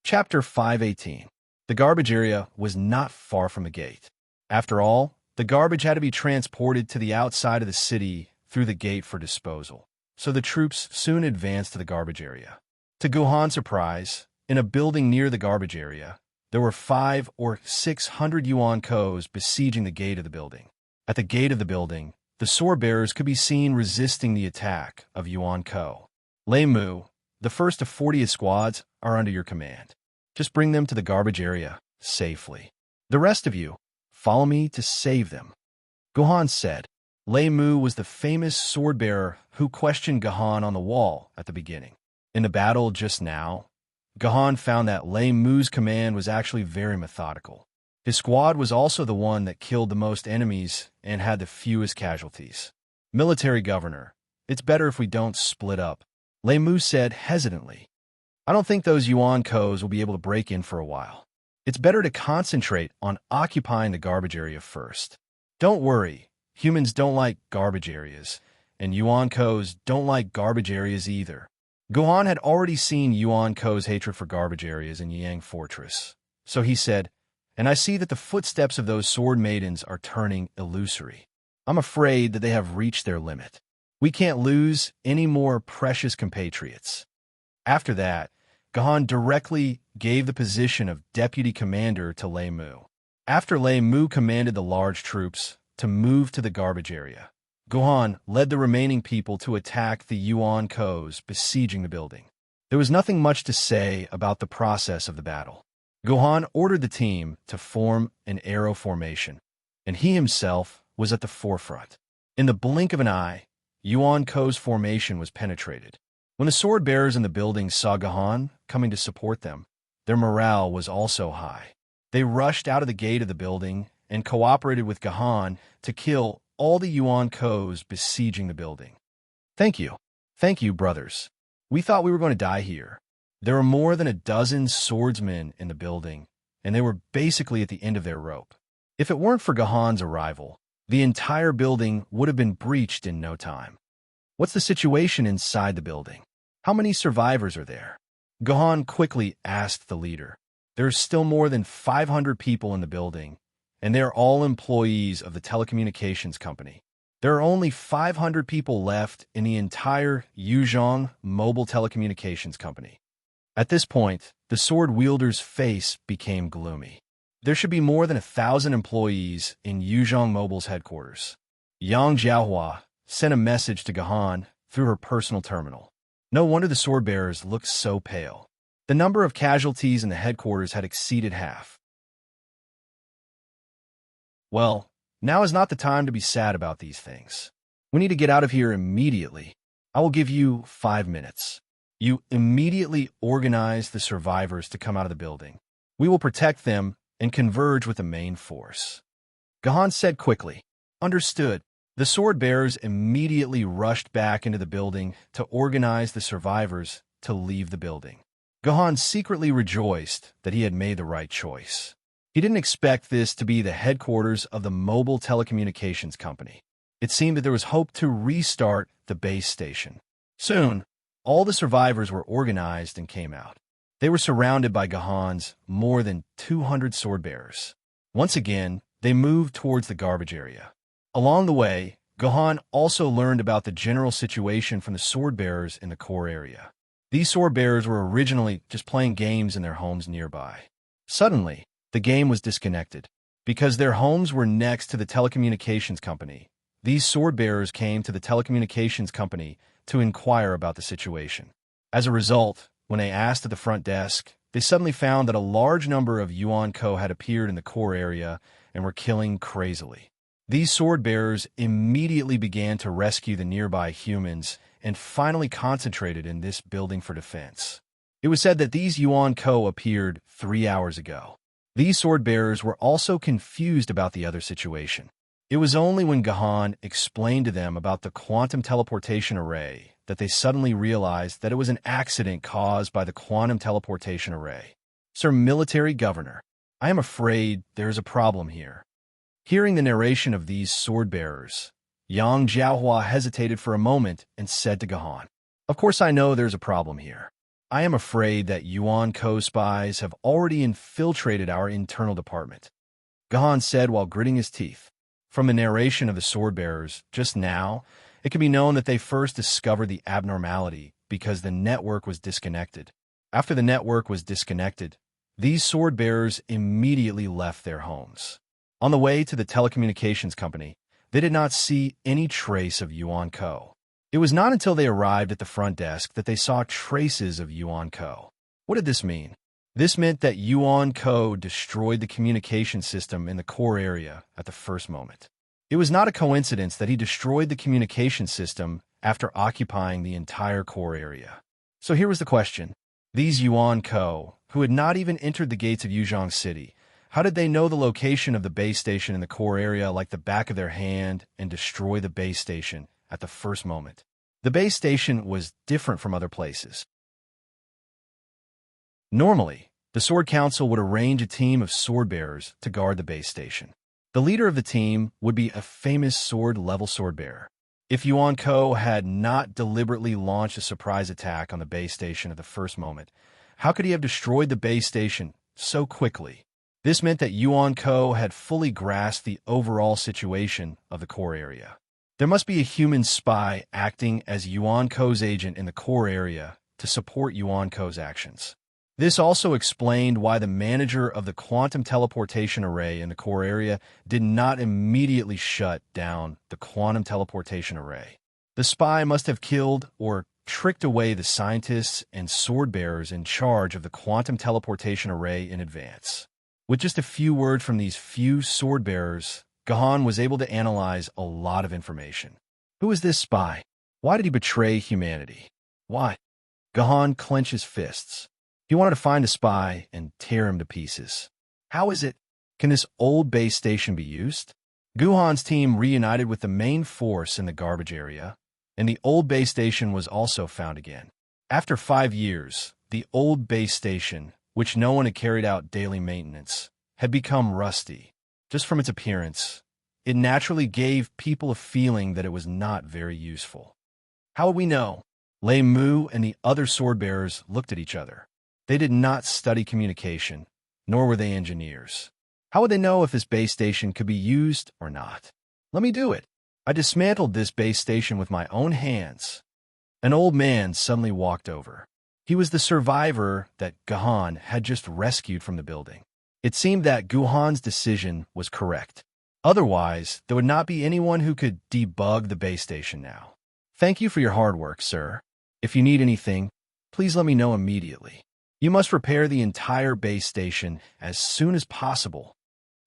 Chapter 518. The garbage area was not far from the gate. After all, the garbage had to be transported to the outside of the city through the gate for disposal, so the troops soon advanced to the garbage area. To Gohan's surprise, in a building near the garbage area, there were 500 or 600 Yuan-kos besieging the gate of the building. At the gate of the building, the sword-bearers could be seen resisting the attack of Yuan-ko. Lei Mu, the first of 40 squads are under your command. Just bring them to the garbage area safely. The rest of you, follow me to save them. Gohan said. Lei Mu was the famous sword-bearer who questioned Gohan on the wall at the beginning. In the battle just now, Gohan found that Lei Mu's command was actually very methodical. His squad was also the one that killed the most enemies and had the fewest casualties. Military Governor, it's better if we don't split up, Lei Mu said hesitantly. I don't think those Yuan-kos will be able to break in for a while. It's better to concentrate on occupying the garbage area first. Don't worry, humans don't like garbage areas, and Yuan-kos don't like garbage areas either. Gohan had already seen Yuan-ko's hatred for garbage areas in Yang Fortress, so he said, and I see that the footsteps of those sword maidens are turning illusory. I'm afraid that they have reached their limit. We can't lose any more precious compatriots. After that, Gohan directly gave the position of deputy commander to Lei Mu. After Lei Mu commanded the large troops to move to the garbage area, Gohan led the remaining people to attack the Yuan-kos besieging the building. There was nothing much to say about the process of the battle. Gohan ordered the team to form an arrow formation, and he himself was at the forefront. In the blink of an eye, Yuan-ko's formation was penetrated. When the sword-bearers in the building saw Gohan coming to support them, their morale was also high. They rushed out of the gate of the building and cooperated with Gohan to kill all the Yuan-kos besieging the building. Thank you, brothers. We thought we were going to die here. There were more than a dozen swordsmen in the building, and they were basically at the end of their rope. If it weren't for Gohan's arrival, the entire building would have been breached in no time. What's the situation inside the building? How many survivors are there? Gohan quickly asked the leader. There's still more than 500 people in the building, and they're all employees of the telecommunications company. There are only 500 people left in the entire Yuzhong Mobile Telecommunications Company. At this point, the sword wielder's face became gloomy. There should be more than 1,000 employees in Yuzhong Mobile's headquarters. Yang Jiahua sent a message to Gohan through her personal terminal. No wonder the sword-bearers looked so pale. The number of casualties in the headquarters had exceeded half. Well, now is not the time to be sad about these things. We need to get out of here immediately. I will give you 5 minutes. You immediately organize the survivors to come out of the building. We will protect them and converge with the main force. Gohan said quickly. Understood. The sword-bearers immediately rushed back into the building to organize the survivors to leave the building. Gohan secretly rejoiced that he had made the right choice. He didn't expect this to be the headquarters of the Mobile Telecommunications Company. It seemed that there was hope to restart the base station. Soon, all the survivors were organized and came out. They were surrounded by Gohan's more than 200 sword-bearers. Once again, they moved towards the garbage area. Along the way, Gohan also learned about the general situation from the sword-bearers in the core area. These sword-bearers were originally just playing games in their homes nearby. Suddenly, the game was disconnected. Because their homes were next to the telecommunications company, these sword-bearers came to the telecommunications company to inquire about the situation. As a result, when they asked at the front desk, they suddenly found that a large number of Yuan-ko had appeared in the core area and were killing crazily. These sword bearers immediately began to rescue the nearby humans and finally concentrated in this building for defense. It was said that these Yuan Ko appeared 3 hours ago. These sword bearers were also confused about the other situation. It was only when Gahan explained to them about the quantum teleportation array that they suddenly realized that it was an accident caused by the quantum teleportation array. Sir Military Governor, I am afraid there is a problem here. Hearing the narration of these sword bearers, Yang Jiaohua hesitated for a moment and said to Gahan, "Of course I know there's a problem here. I am afraid that Yuan Ko spies have already infiltrated our internal department," Gahan said while gritting his teeth. From the narration of the sword bearers just now, it can be known that they first discovered the abnormality because the network was disconnected. After the network was disconnected, these sword bearers immediately left their homes. On the way to the telecommunications company, they did not see any trace of Yuan Ko. It was not until they arrived at the front desk that they saw traces of Yuan Ko. What did this mean? This meant that Yuan Ko destroyed the communication system in the core area at the first moment. It was not a coincidence that he destroyed the communication system after occupying the entire core area. So here was the question. These Yuan Ko, who had not even entered the gates of Yuzhong City, how did they know the location of the base station in the core area like the back of their hand and destroy the base station at the first moment? The base station was different from other places. Normally, the Sword Council would arrange a team of sword bearers to guard the base station. The leader of the team would be a famous sword-level sword bearer. If Yuan Ko had not deliberately launched a surprise attack on the base station at the first moment, how could he have destroyed the base station so quickly? This meant that Yuan Ko had fully grasped the overall situation of the core area. There must be a human spy acting as Yuan Ko's agent in the core area to support Yuan Ko's actions. This also explained why the manager of the quantum teleportation array in the core area did not immediately shut down the quantum teleportation array. The spy must have killed or tricked away the scientists and sword bearers in charge of the quantum teleportation array in advance. With just a few words from these few sword bearers, Gahan was able to analyze a lot of information. Who is this spy? Why did he betray humanity? Why? Gahan clenched his fists. He wanted to find a spy and tear him to pieces. How is it? Can this old base station be used? Guhan's team reunited with the main force in the garbage area, and the old base station was also found again. After 5 years, the old base station, which no one had carried out daily maintenance, had become rusty. Just from its appearance, it naturally gave people a feeling that it was not very useful. How would we know? Lei Mu and the other sword bearers looked at each other. They did not study communication, nor were they engineers. How would they know if this base station could be used or not? Let me do it. I dismantled this base station with my own hands. An old man suddenly walked over. He was the survivor that Gahan had just rescued from the building. It seemed that Guhan's decision was correct. Otherwise, there would not be anyone who could debug the base station now. Thank you for your hard work, sir. If you need anything, please let me know immediately. You must repair the entire base station as soon as possible,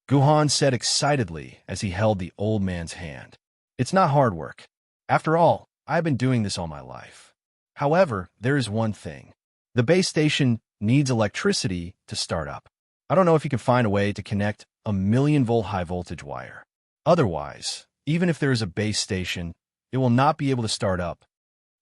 Guhan said excitedly as he held the old man's hand. It's not hard work. After all, I've been doing this all my life. However, there is one thing. The base station needs electricity to start up. I don't know if you can find a way to connect a 1,000,000-volt high-voltage wire. Otherwise, even if there is a base station, it will not be able to start up.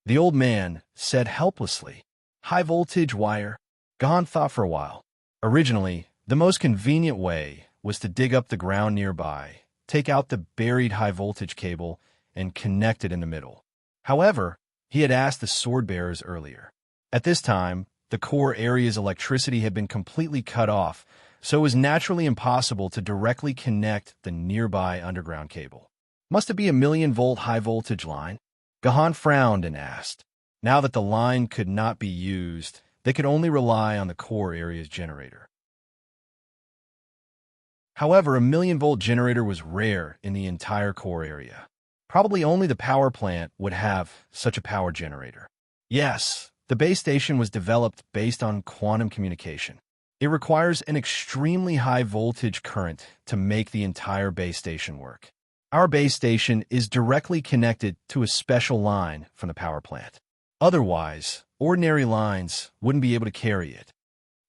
The old man said helplessly. High-voltage wire? Gahan thought for a while. Originally, the most convenient way was to dig up the ground nearby, take out the buried high-voltage cable, and connect it in the middle. However, he had asked the sword bearers earlier. At this time, the core area's electricity had been completely cut off, so it was naturally impossible to directly connect the nearby underground cable. Must it be a 1,000,000-volt high-voltage line? Gahan frowned and asked. Now that the line could not be used, they could only rely on the core area's generator. However, a 1,000,000-volt generator was rare in the entire core area. Probably only the power plant would have such a power generator. Yes, the base station was developed based on quantum communication. It requires an extremely high voltage current to make the entire base station work. Our base station is directly connected to a special line from the power plant. Otherwise, ordinary lines wouldn't be able to carry it.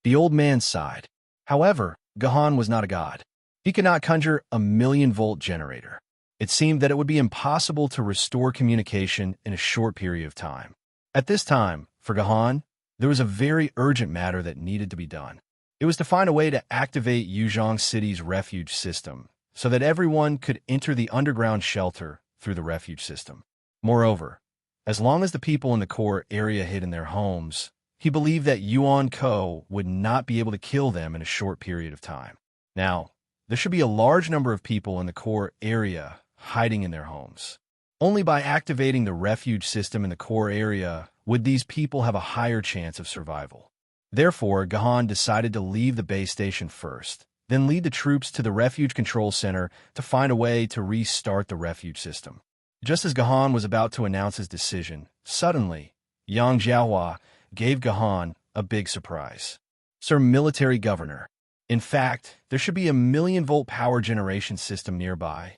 The old man sighed. However, Gahan was not a god. He could not conjure a million-volt generator. It seemed that it would be impossible to restore communication in a short period of time. At this time, for Gahan, there was a very urgent matter that needed to be done. It was to find a way to activate Yuzhong City's refuge system so that everyone could enter the underground shelter through the refuge system. Moreover, as long as the people in the core area hid in their homes, he believed that Yuan Ko would not be able to kill them in a short period of time. Now, there should be a large number of people in the core area hiding in their homes. Only by activating the refuge system in the core area would these people have a higher chance of survival. Therefore, Gahan decided to leave the base station first, then lead the troops to the refuge control center to find a way to restart the refuge system. Just as Gahan was about to announce his decision, suddenly, Yang Jiahua gave Gahan a big surprise. Sir Military Governor, in fact, there should be a million-volt power generation system nearby.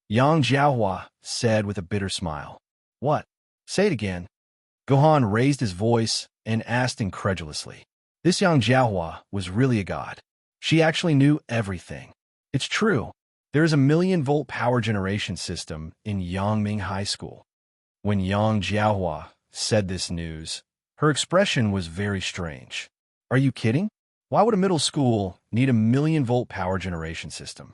Yang Jiahua said with a bitter smile. What? Say it again. Gahan raised his voice and asked incredulously. This Yang Jiahua was really a god. She actually knew everything. It's true. There is a million-volt power generation system in Yangming High School. When Yang Jiahua said this news, her expression was very strange. Are you kidding? Why would a middle school need a million-volt power generation system?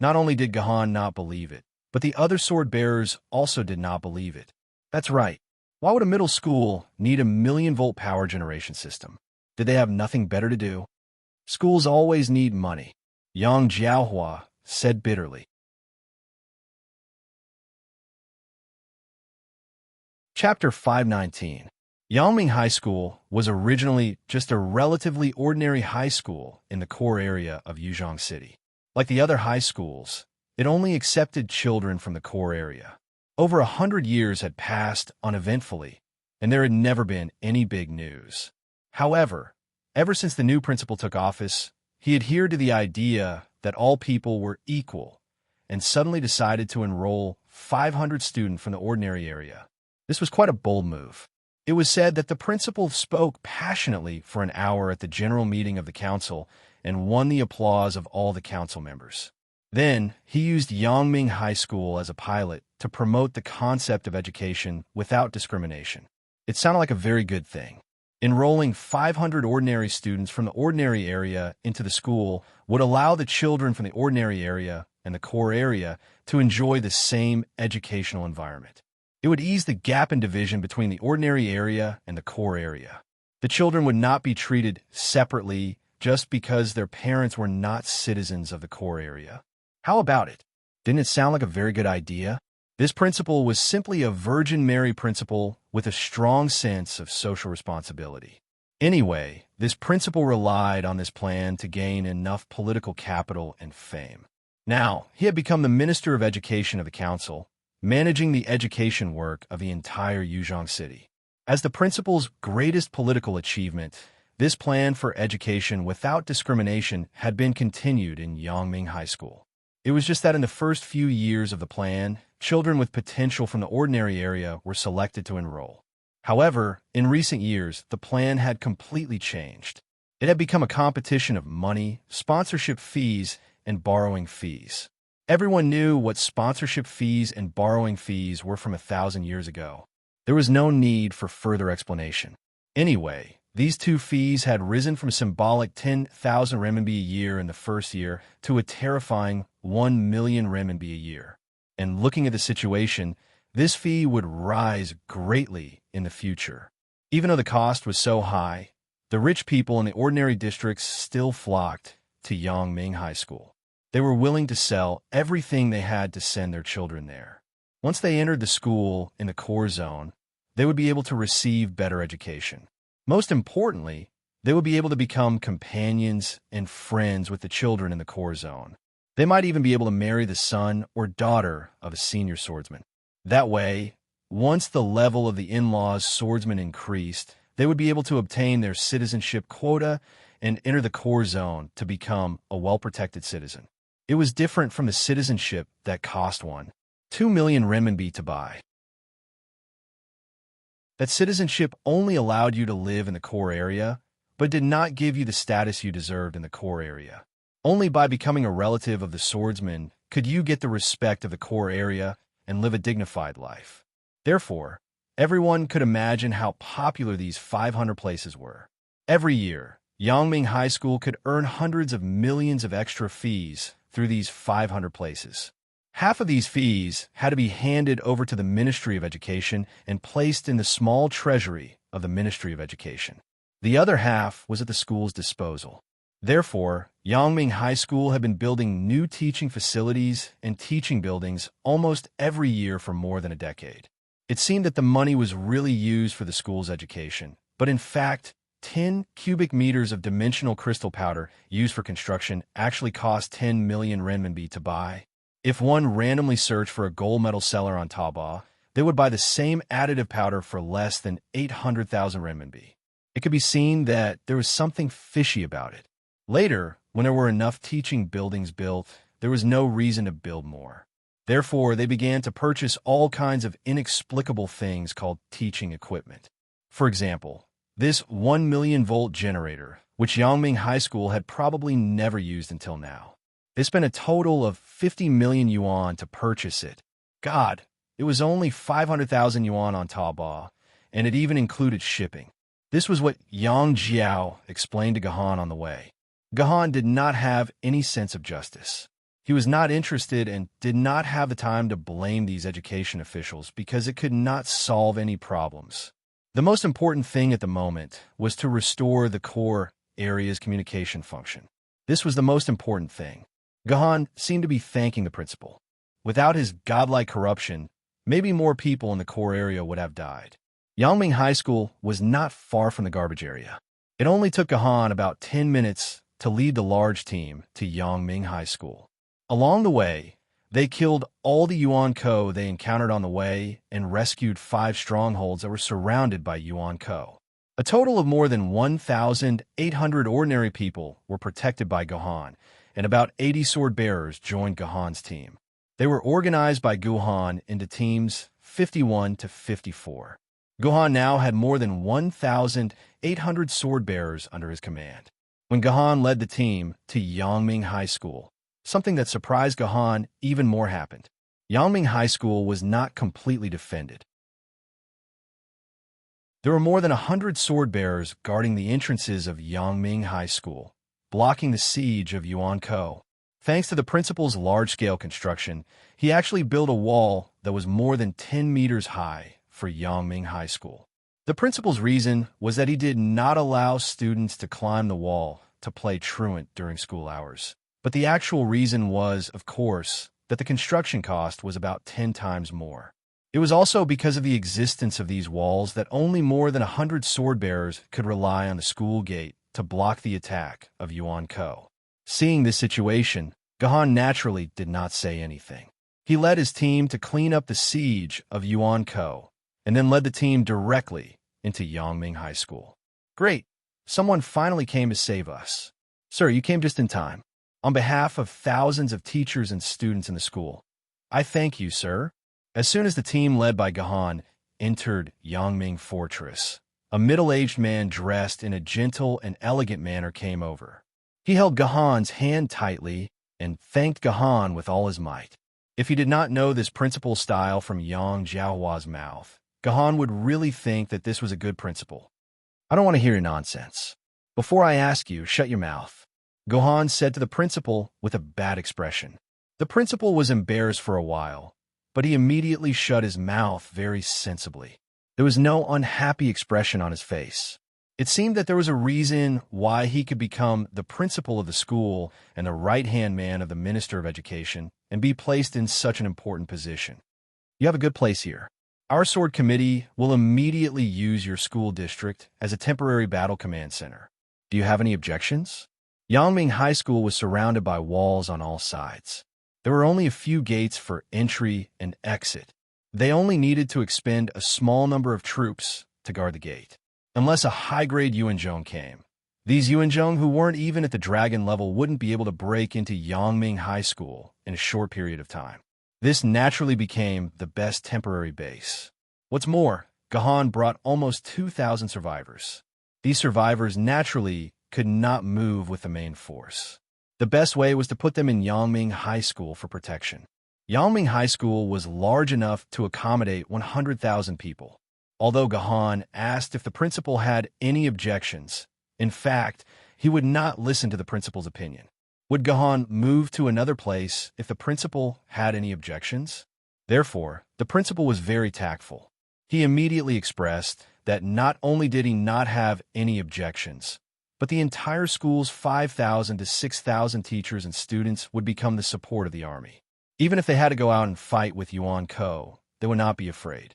Not only did Gahan not believe it, but the other sword-bearers also did not believe it. That's right. Why would a middle school need a million-volt power generation system? Did they have nothing better to do? Schools always need money, Yang Jiahua said bitterly. Chapter 519. Yangming High School was originally just a relatively ordinary high school in the core area of Yuzhong City. Like the other high schools, it only accepted children from the core area. Over 100 years had passed uneventfully, and there had never been any big news. However, ever since the new principal took office, he adhered to the idea that all people were equal and suddenly decided to enroll 500 students from the ordinary area. This was quite a bold move. It was said that the principal spoke passionately for an hour at the general meeting of the council and won the applause of all the council members. Then, he used Yangming High School as a pilot to promote the concept of education without discrimination. It sounded like a very good thing. Enrolling 500 ordinary students from the ordinary area into the school would allow the children from the ordinary area and the core area to enjoy the same educational environment. It would ease the gap in division between the ordinary area and the core area. The children would not be treated separately just because their parents were not citizens of the core area. How about it? Didn't it sound like a very good idea? This principle was simply a Virgin Mary principle with a strong sense of social responsibility. Anyway, this principle relied on this plan to gain enough political capital and fame. Now, he had become the Minister of Education of the Council, managing the education work of the entire Yuzhong City. As the principal's greatest political achievement, this plan for education without discrimination had been continued in Yangming High School. It was just that in the first few years of the plan, children with potential from the ordinary area were selected to enroll. However, in recent years, the plan had completely changed. It had become a competition of money, sponsorship fees, and borrowing fees. Everyone knew what sponsorship fees and borrowing fees were from 1,000 years ago. There was no need for further explanation. Anyway, these two fees had risen from symbolic 10,000 renminbi a year in the first year to a terrifying 1 million renminbi a year. And looking at the situation, this fee would rise greatly in the future. Even though the cost was so high, the rich people in the ordinary districts still flocked to Yangming High School. They were willing to sell everything they had to send their children there. Once they entered the school in the core zone, they would be able to receive better education. Most importantly, they would be able to become companions and friends with the children in the core zone. They might even be able to marry the son or daughter of a senior swordsman. That way, once the level of the in-laws swordsman increased, they would be able to obtain their citizenship quota and enter the core zone to become a well-protected citizen. It was different from the citizenship that cost 2 million renminbi to buy. That citizenship only allowed you to live in the core area, but did not give you the status you deserved in the core area. Only by becoming a relative of the swordsman could you get the respect of the core area and live a dignified life. Therefore, everyone could imagine how popular these 500 places were. Every year, Yangming High School could earn hundreds of millions of extra fees through these 500 places. Half of these fees had to be handed over to the Ministry of Education and placed in the small treasury of the Ministry of Education. The other half was at the school's disposal. Therefore, Yangming High School had been building new teaching facilities and teaching buildings almost every year for more than a decade. It seemed that the money was really used for the school's education, but in fact, 10 cubic meters of dimensional crystal powder used for construction actually cost 10 million renminbi to buy. If one randomly searched for a gold medal seller on Taobao, they would buy the same additive powder for less than 800,000 renminbi. It could be seen that there was something fishy about it. Later, when there were enough teaching buildings built, there was no reason to build more. Therefore, they began to purchase all kinds of inexplicable things called teaching equipment. For example, this 1 million volt generator, which Yangming High School had probably never used until now. They spent a total of 50 million yuan to purchase it. God, it was only 500,000 yuan on Taobao, and it even included shipping. This was what Yang Jiao explained to Gahan on the way. Gahan did not have any sense of justice. He was not interested and did not have the time to blame these education officials because it could not solve any problems. The most important thing at the moment was to restore the core area's communication function. This was the most important thing. Gahan seemed to be thanking the principal. Without his godlike corruption, maybe more people in the core area would have died. Yangming High School was not far from the garbage area. It only took Gahan about 10 minutes to lead the large team to Yangming High School. Along the way, they killed all the Yuan-ko they encountered on the way and rescued 5 strongholds that were surrounded by Yuan-ko. A total of more than 1,800 ordinary people were protected by Gahan, and about 80 sword-bearers joined Gahan's team. They were organized by Gahan into teams 51 to 54. Gahan now had more than 1,800 sword-bearers under his command. When Gahan led the team to Yangming High School, something that surprised Gahan even more happened. Yangming High School was not completely defended. There were more than 100 sword-bearers guarding the entrances of Yangming High School, blocking the siege of Yuan-ko. Thanks to the principal's large-scale construction, he actually built a wall that was more than 10 meters high for Yangming High School. The principal's reason was that he did not allow students to climb the wall to play truant during school hours. But the actual reason was, of course, that the construction cost was about 10 times more. It was also because of the existence of these walls that only more than 100 sword-bearers could rely on the school gate to block the attack of Yuan-ko. Seeing this situation, Gahan naturally did not say anything. He led his team to clean up the siege of Yuan-ko, and then led the team directly into Yangming High School. Great! Someone finally came to save us. Sir, you came just in time. On behalf of thousands of teachers and students in the school, I thank you, sir. As soon as the team led by Gahan entered Yangming Fortress, a middle-aged man dressed in a gentle and elegant manner came over. He held Gahan's hand tightly and thanked Gahan with all his might. If he did not know this principal style from Yang Jiahua's mouth, Gahan would really think that this was a good principal. I don't want to hear your nonsense. Before I ask you, shut your mouth. Gahan said to the principal with a bad expression. The principal was embarrassed for a while, but he immediately shut his mouth very sensibly. There was no unhappy expression on his face. It seemed that there was a reason why he could become the principal of the school and the right-hand man of the Minister of Education and be placed in such an important position. You have a good place here. Our sword committee will immediately use your school district as a temporary battle command center. Do you have any objections? Yangming High School was surrounded by walls on all sides. There were only a few gates for entry and exit. They only needed to expend a small number of troops to guard the gate. Unless a high-grade Yuanzhong came, These Yuanzhong who weren't even at the dragon level wouldn't be able to break into Yangming High School in a short period of time. This naturally became the best temporary base. What's more, Gahan brought almost 2,000 survivors. These survivors naturally could not move with the main force. The best way was to put them in Yangming High School for protection. Yangming High School was large enough to accommodate 100,000 people. Although Gahan asked if the principal had any objections, in fact, he would not listen to the principal's opinion. Would Gahan move to another place if the principal had any objections? Therefore, the principal was very tactful. He immediately expressed that not only did he not have any objections, but the entire school's 5,000 to 6,000 teachers and students would become the support of the army. Even if they had to go out and fight with Yuan Ko, they would not be afraid.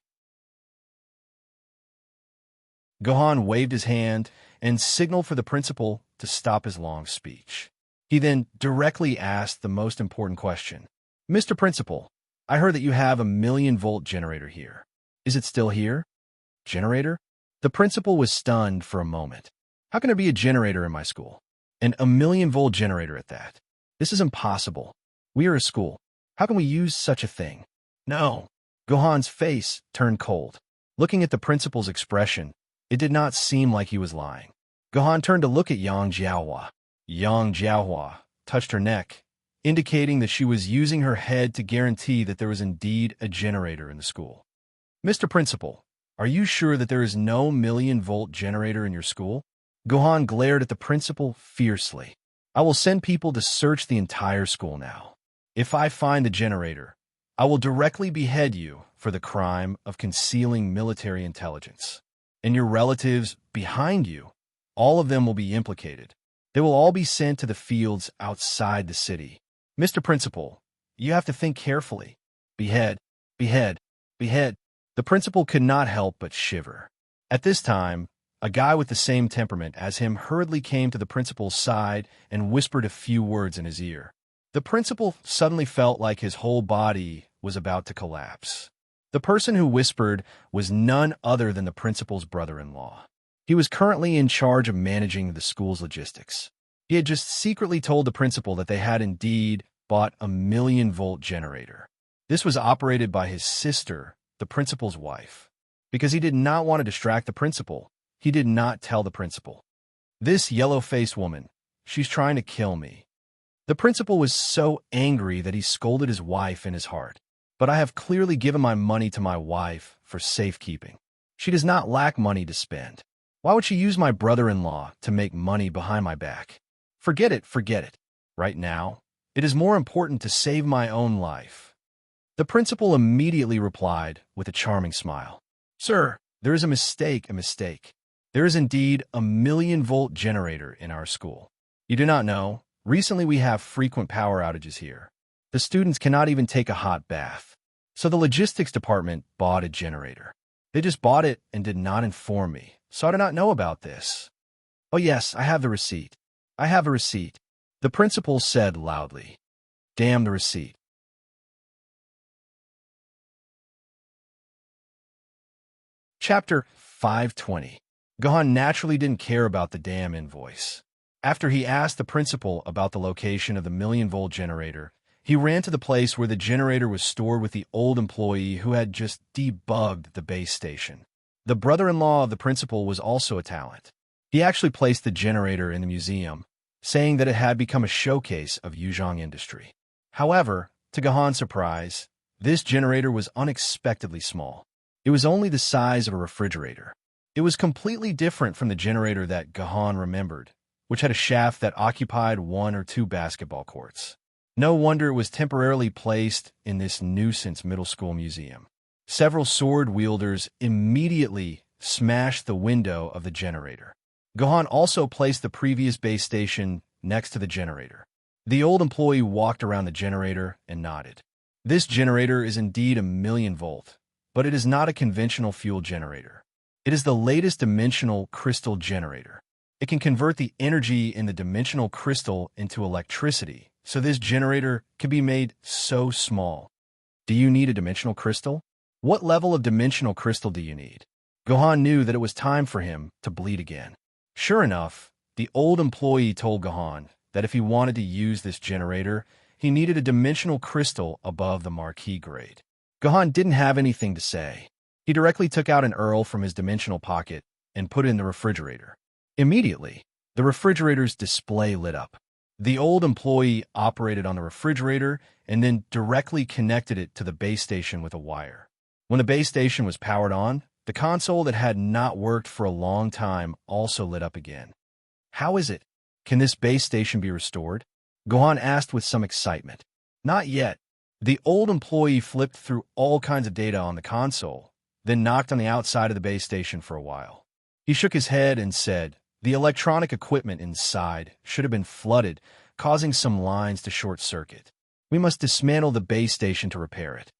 Gahan waved his hand and signaled for the principal to stop his long speech. He then directly asked the most important question. "Mr. Principal, I heard that you have a 1,000,000-volt generator here. Is it still here?" "Generator?" The principal was stunned for a moment. "How can there be a generator in my school? And a 1,000,000-volt generator at that? This is impossible. We are a school. How can we use such a thing?" "No." Gahan's face turned cold. Looking at the principal's expression, it did not seem like he was lying. Gahan turned to look at Yang Jiahua. Yang Jiahua touched her neck, indicating that she was using her head to guarantee that there was indeed a generator in the school. "Mr. Principal, are you sure that there is no 1,000,000-volt generator in your school?" Gahan glared at the principal fiercely. "I will send people to search the entire school now. If I find the generator, I will directly behead you for the crime of concealing military intelligence. And your relatives behind you, all of them will be implicated. They will all be sent to the fields outside the city. Mr. Principal, you have to think carefully. Behead, behead, behead." The principal could not help but shiver. At this time, a guy with the same temperament as him hurriedly came to the principal's side and whispered a few words in his ear. The principal suddenly felt like his whole body was about to collapse. The person who whispered was none other than the principal's brother-in-law. He was currently in charge of managing the school's logistics. He had just secretly told the principal that they had indeed bought a 1,000,000-volt generator. This was operated by his sister, the principal's wife. Because he did not want to distract the principal, he did not tell the principal. "This yellow-faced woman, she's trying to kill me." The principal was so angry that he scolded his wife in his heart. "But I have clearly given my money to my wife for safekeeping. She does not lack money to spend. Why would she use my brother-in-law to make money behind my back? Forget it, forget it. Right now, it is more important to save my own life." The principal immediately replied with a charming smile. "Sir, there is a mistake, a mistake. There is indeed a 1,000,000-volt generator in our school. You do not know, recently we have frequent power outages here. The students cannot even take a hot bath. So the logistics department bought a generator. They just bought it and did not inform me, so I do not know about this." "Oh yes, I have the receipt. I have a receipt," the principal said loudly. "Damn the receipt." Chapter 520. Gahan naturally didn't care about the damn invoice. After he asked the principal about the location of the 1,000,000-volt generator, he ran to the place where the generator was stored with the old employee who had just debugged the base station. The brother-in-law of the principal was also a talent. He actually placed the generator in the museum, saying that it had become a showcase of Yuzhong industry. However, to Gahan's surprise, this generator was unexpectedly small. It was only the size of a refrigerator. It was completely different from the generator that Gahan remembered, which had a shaft that occupied 1 or 2 basketball courts. No wonder it was temporarily placed in this nuisance middle school museum. Several sword wielders immediately smashed the window of the generator. Gahan also placed the previous base station next to the generator. The old employee walked around the generator and nodded. This generator is indeed a 1,000,000-volt, but it is not a conventional fuel generator. It is the latest dimensional crystal generator. It can convert the energy in the dimensional crystal into electricity, so this generator can be made so small. Do you need a dimensional crystal? What level of dimensional crystal do you need? Gahan knew that it was time for him to bleed again. Sure enough, The old employee told Gahan that if he wanted to use this generator, he needed a dimensional crystal above the marquee grade. Gahan didn't have anything to say. He directly took out an Earl from his dimensional pocket and put it in the refrigerator. Immediately, the refrigerator's display lit up. The old employee operated on the refrigerator and then directly connected it to the base station with a wire. When the base station was powered on, the console that had not worked for a long time also lit up again. How is it? Can this base station be restored? Gohan asked with some excitement. Not yet. The old employee flipped through all kinds of data on the console, then knocked on the outside of the base station for a while. He shook his head and said, the electronic equipment inside should have been flooded, causing some lines to short-circuit. We must dismantle the base station to repair it.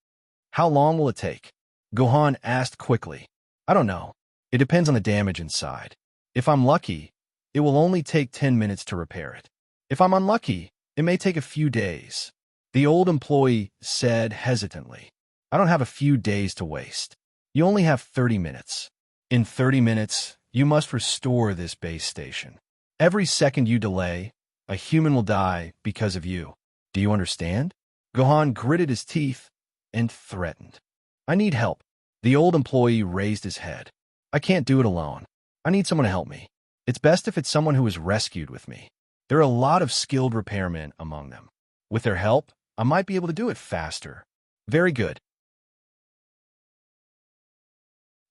How long will it take? Gohan asked quickly. I don't know. It depends on the damage inside. If I'm lucky, it will only take 10 minutes to repair it. If I'm unlucky, it may take a few days. The old employee said hesitantly. I don't have a few days to waste. You only have 30 minutes. In 30 minutes, you must restore this base station. Every second you delay, a human will die because of you. Do you understand? Gohan gritted his teeth and threatened. I need help. The old employee raised his head. I can't do it alone. I need someone to help me. It's best if it's someone who is rescued with me. There are a lot of skilled repairmen among them. With their help, I might be able to do it faster. Very good.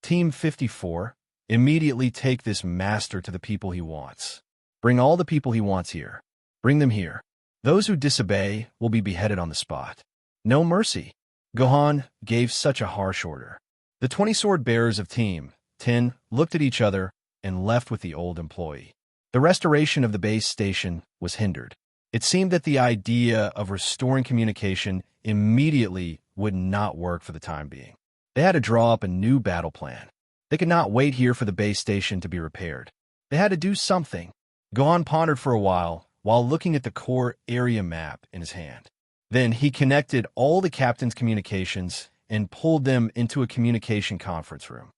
Team 54, immediately take this master to the people he wants. Bring all the people he wants here. Bring them here. Those who disobey will be beheaded on the spot. No mercy. Gohan gave such a harsh order. The 20 sword bearers of Team 10 looked at each other and left with the old employee. The restoration of the base station was hindered. It seemed that the idea of restoring communication immediately would not work for the time being. They had to draw up a new battle plan. They could not wait here for the base station to be repaired. They had to do something. Gohan pondered for a while looking at the core area map in his hand. Then he connected all the captain's communications and pulled them into a communication conference room.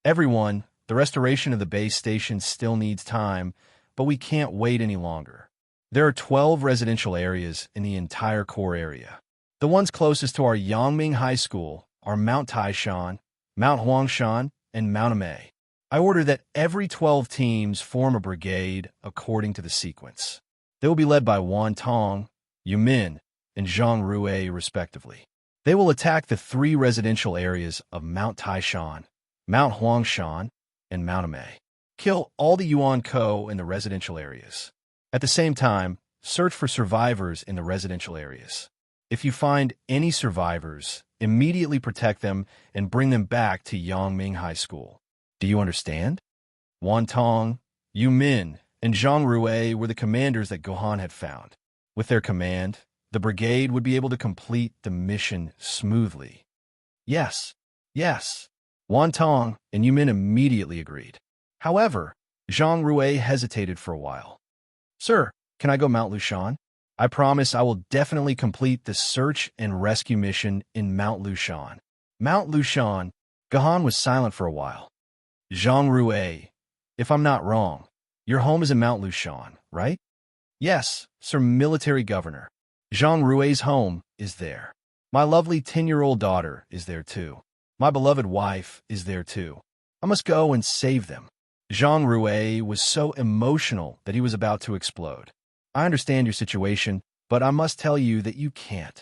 Everyone, the restoration of the base station still needs time, but we can't wait any longer. There are 12 residential areas in the entire core area. The ones closest to our Yangming High School are Mount Taishan, Mount Huangshan, and Mount Amei. I order that every 12 teams form a brigade according to the sequence. They will be led by Wan Tong, Yumin, and Zhang Rue, respectively. They will attack the 3 residential areas of Mount Taishan, Mount Huangshan, and Mount Amei. Kill all the Yuan Ko in the residential areas. At the same time, search for survivors in the residential areas. If you find any survivors, immediately protect them and bring them back to Yangming High School. Do you understand? Wan Tong, Yu Min, and Zhang Rue were the commanders that Gohan had found. With their command, the brigade would be able to complete the mission smoothly. Yes, yes. Wan Tong and Yu Min immediately agreed. However, Zhang Rue hesitated for a while. Sir, can I go Mount Lushan? I promise I will definitely complete the search and rescue mission in Mount Lushan. Mount Lushan. Gohan was silent for a while. Zhang Rue, if I'm not wrong, your home is in Mount Lushan, right? Yes, Sir Military Governor. Zhang Rue's home is there. My lovely 10-year-old daughter is there too. My beloved wife is there too. I must go and save them. Zhang Rue was so emotional that he was about to explode. I understand your situation, but I must tell you that you can't.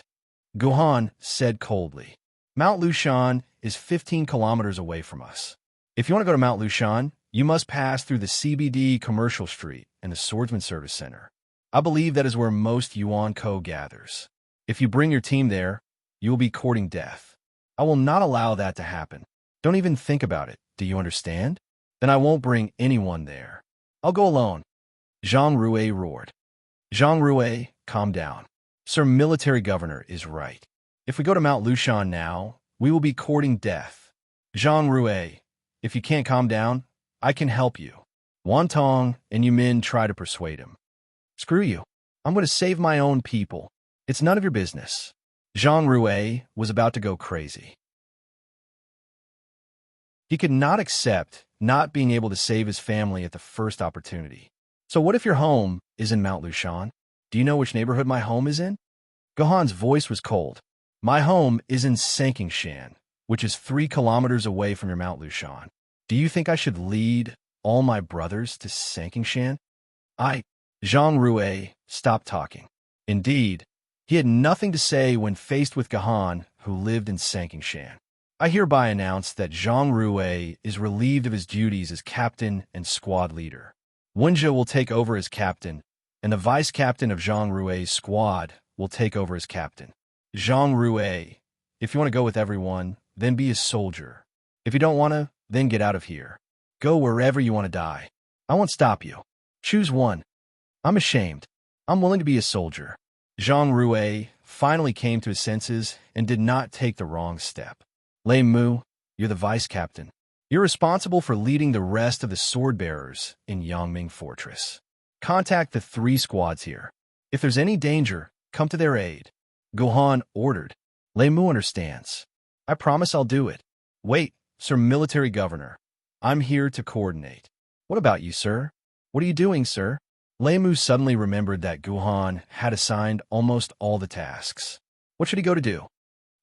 Gohan said coldly. Mount Lushan is 15 kilometers away from us. If you want to go to Mount Lushan, you must pass through the CBD Commercial Street and the Swordsman Service Center. I believe that is where most Yuan Ko gathers. If you bring your team there, you will be courting death. I will not allow that to happen. Don't even think about it. Do you understand? Then I won't bring anyone there. I'll go alone. Zhang Rue roared. Zhang Rue, calm down. Sir Military Governor is right. If we go to Mount Lushan now, we will be courting death. Zhang Rue, if you can't calm down, I can help you. Wan Tong and Yumin try to persuade him. Screw you. I'm going to save my own people. It's none of your business. Zhang Rue was about to go crazy. He could not accept not being able to save his family at the first opportunity. So what if your home is in Mount Lushan? Do you know which neighborhood my home is in? Gohan's voice was cold. My home is in Sankingshan, which is 3 kilometers away from your Mount Lushan. Do you think I should lead all my brothers to Sankingshan? Zhang Rue stopped talking. Indeed, he had nothing to say when faced with Gahan, who lived in Sankingshan. I hereby announce that Zhang Rue is relieved of his duties as captain and squad leader. Wenjie will take over as captain, and the vice-captain of Zhang Rue's squad will take over as captain. Zhang Rue, if you want to go with everyone, then be a soldier. If you don't want to, then get out of here. Go wherever you want to die. I won't stop you. Choose one. I'm ashamed. I'm willing to be a soldier. Zhang Rue finally came to his senses and did not take the wrong step. Lei Mu, you're the vice-captain. You're responsible for leading the rest of the sword-bearers in Yangming Fortress. Contact the 3 squads here. If there's any danger, come to their aid. Gohan ordered. Lei Mu understands. I promise I'll do it. Wait, Sir Military Governor. I'm here to coordinate. What about you, sir? What are you doing, sir? Lei Mu suddenly remembered that Gohan had assigned almost all the tasks. What should he go to do?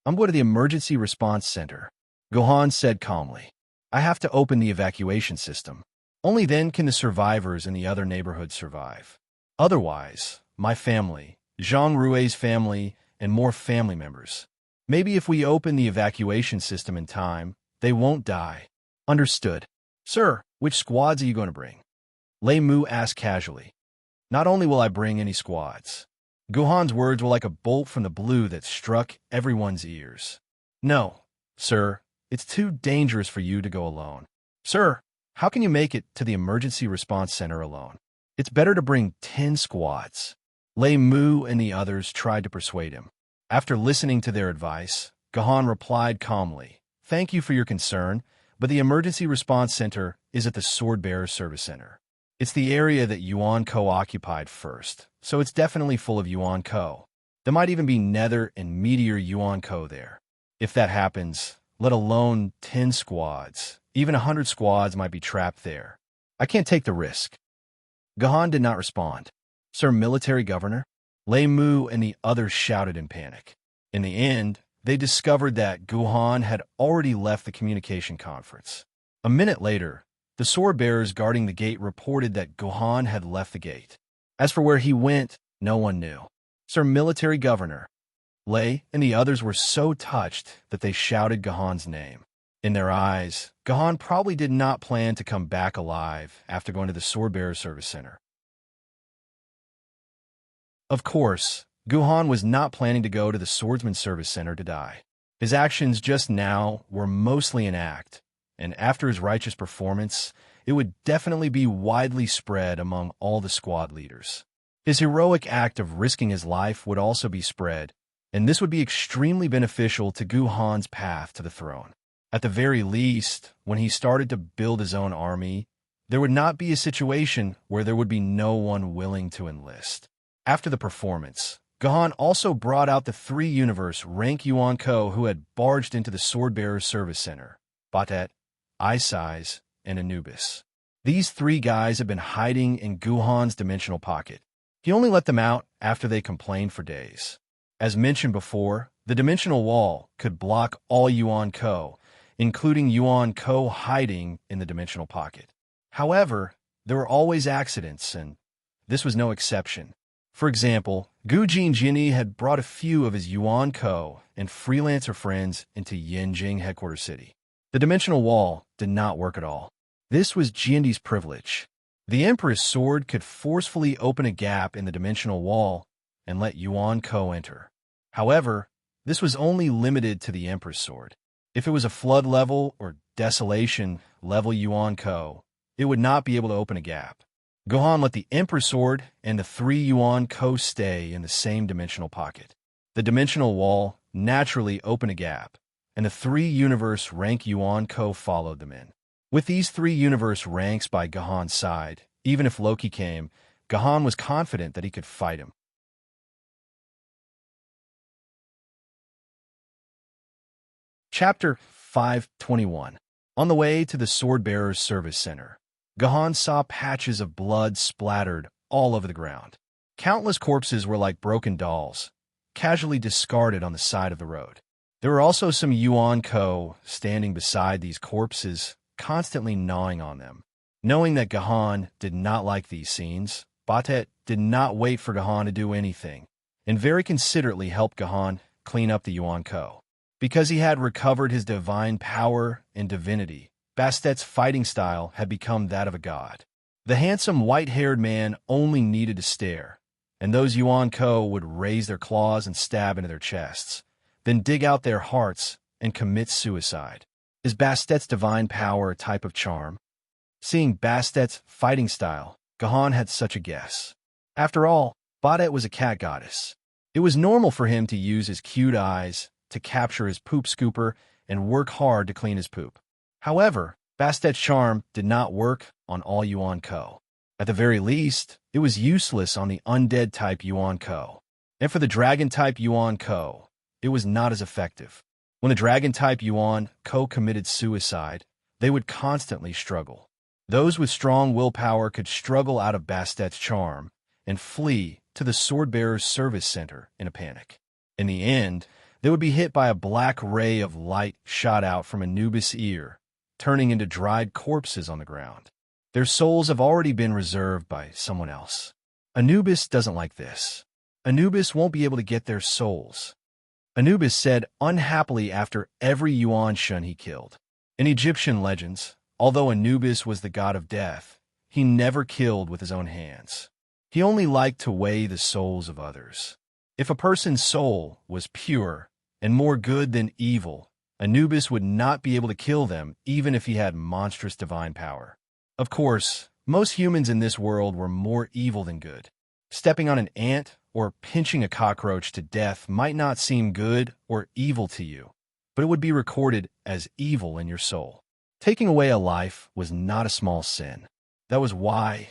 I'm going to the emergency response center. Gohan said calmly. I have to open the evacuation system. Only then can the survivors in the other neighborhoods survive. Otherwise, my family, Zhang Rue's family, and more family members. Maybe if we open the evacuation system in time, they won't die. Understood. Sir, which squads are you going to bring? Lei Mu asked casually. Not only will I bring any squads. Gohan's words were like a bolt from the blue that struck everyone's ears. No, sir, it's too dangerous for you to go alone. Sir, how can you make it to the emergency response center alone? It's better to bring 10 squads. Lei Mu and the others tried to persuade him. After listening to their advice, Gohan replied calmly, Thank you for your concern, but the emergency response center is at the Sword Bearer Service Center. It's the area that Yuan Ko occupied first, so it's definitely full of Yuan Ko. There might even be Nether and Meteor Yuan Ko there. If that happens, let alone 10 squads, even 100 squads might be trapped there. I can't take the risk. Gohan did not respond. Sir Military Governor? Lei Mu and the others shouted in panic. In the end, they discovered that Gohan had already left the communication conference. A minute later, the sword bearers guarding the gate reported that Gohan had left the gate. As for where he went, no one knew. Sir Military Governor. Lei and the others were so touched that they shouted Gohan's name. In their eyes, Gohan probably did not plan to come back alive after going to the Sword Bearer Service Center. Of course, Gohan was not planning to go to the Swordsman Service Center to die. His actions just now were mostly an act, and after his righteous performance, it would definitely be widely spread among all the squad leaders. His heroic act of risking his life would also be spread, and this would be extremely beneficial to Gohan's path to the throne. At the very least, when he started to build his own army, there would not be a situation where there would be no one willing to enlist. After the performance, Gohan also brought out the 3 universe rank Yuan Ko who had barged into the Sword Bearer Service Center, Batet, Ice Eyes, and Anubis. These 3 guys had been hiding in Gohan's dimensional pocket. He only let them out after they complained for days. As mentioned before, the dimensional wall could block all Yuan Ko, including Yuan Ko hiding in the dimensional pocket. However, there were always accidents, and this was no exception. For example, Gu Jinjini had brought a few of his Yuan Ko and freelancer friends into Yanjing headquarters city. The dimensional wall did not work at all. This was Jiandi's privilege. The Emperor's sword could forcefully open a gap in the dimensional wall and let Yuan Ko enter. However, this was only limited to the Emperor's sword. If it was a flood level or desolation level Yuan Ko, it would not be able to open a gap. Gohan let the Emperor's sword and the 3 Yuan Ko stay in the same dimensional pocket. The dimensional wall naturally opened a gap, and the 3 universe rank Yuan Ko followed them in. With these 3 universe ranks by Gohan's side, even if Loki came, Gohan was confident that he could fight him. Chapter 521. On the way to the Sword Bearers Service Center, Gahan saw patches of blood splattered all over the ground. Countless corpses were like broken dolls, casually discarded on the side of the road. There were also some Yuan Ko standing beside these corpses, constantly gnawing on them. Knowing that Gahan did not like these scenes, Batet did not wait for Gahan to do anything, and very considerately helped Gahan clean up the Yuan Ko. Because he had recovered his divine power and divinity, Bastet's fighting style had become that of a god. The handsome white-haired man only needed to stare, and those Yuan Ko would raise their claws and stab into their chests, then dig out their hearts and commit suicide. Is Bastet's divine power a type of charm? Seeing Bastet's fighting style, Gahan had such a guess. After all, Batet was a cat goddess. It was normal for him to use his cute eyes to capture his poop scooper and work hard to clean his poop. However, Bastet's charm did not work on all Yuan Ko. At the very least, it was useless on the undead-type Yuan Ko. And for the dragon-type Yuan Ko, it was not as effective. When the dragon-type Yuan Ko committed suicide, they would constantly struggle. Those with strong willpower could struggle out of Bastet's charm and flee to the Swordbearer's service center in a panic. In the end, they would be hit by a black ray of light shot out from Anubis' ear, turning into dried corpses on the ground. Their souls have already been reserved by someone else. Anubis doesn't like this. Anubis won't be able to get their souls. Anubis said unhappily after every Yuan Shun he killed. In Egyptian legends, although Anubis was the god of death, he never killed with his own hands. He only liked to weigh the souls of others. If a person's soul was pure and more good than evil, Anubis would not be able to kill them even if he had monstrous divine power. Of course, most humans in this world were more evil than good. Stepping on an ant or pinching a cockroach to death might not seem good or evil to you, but it would be recorded as evil in your soul. Taking away a life was not a small sin. That was why,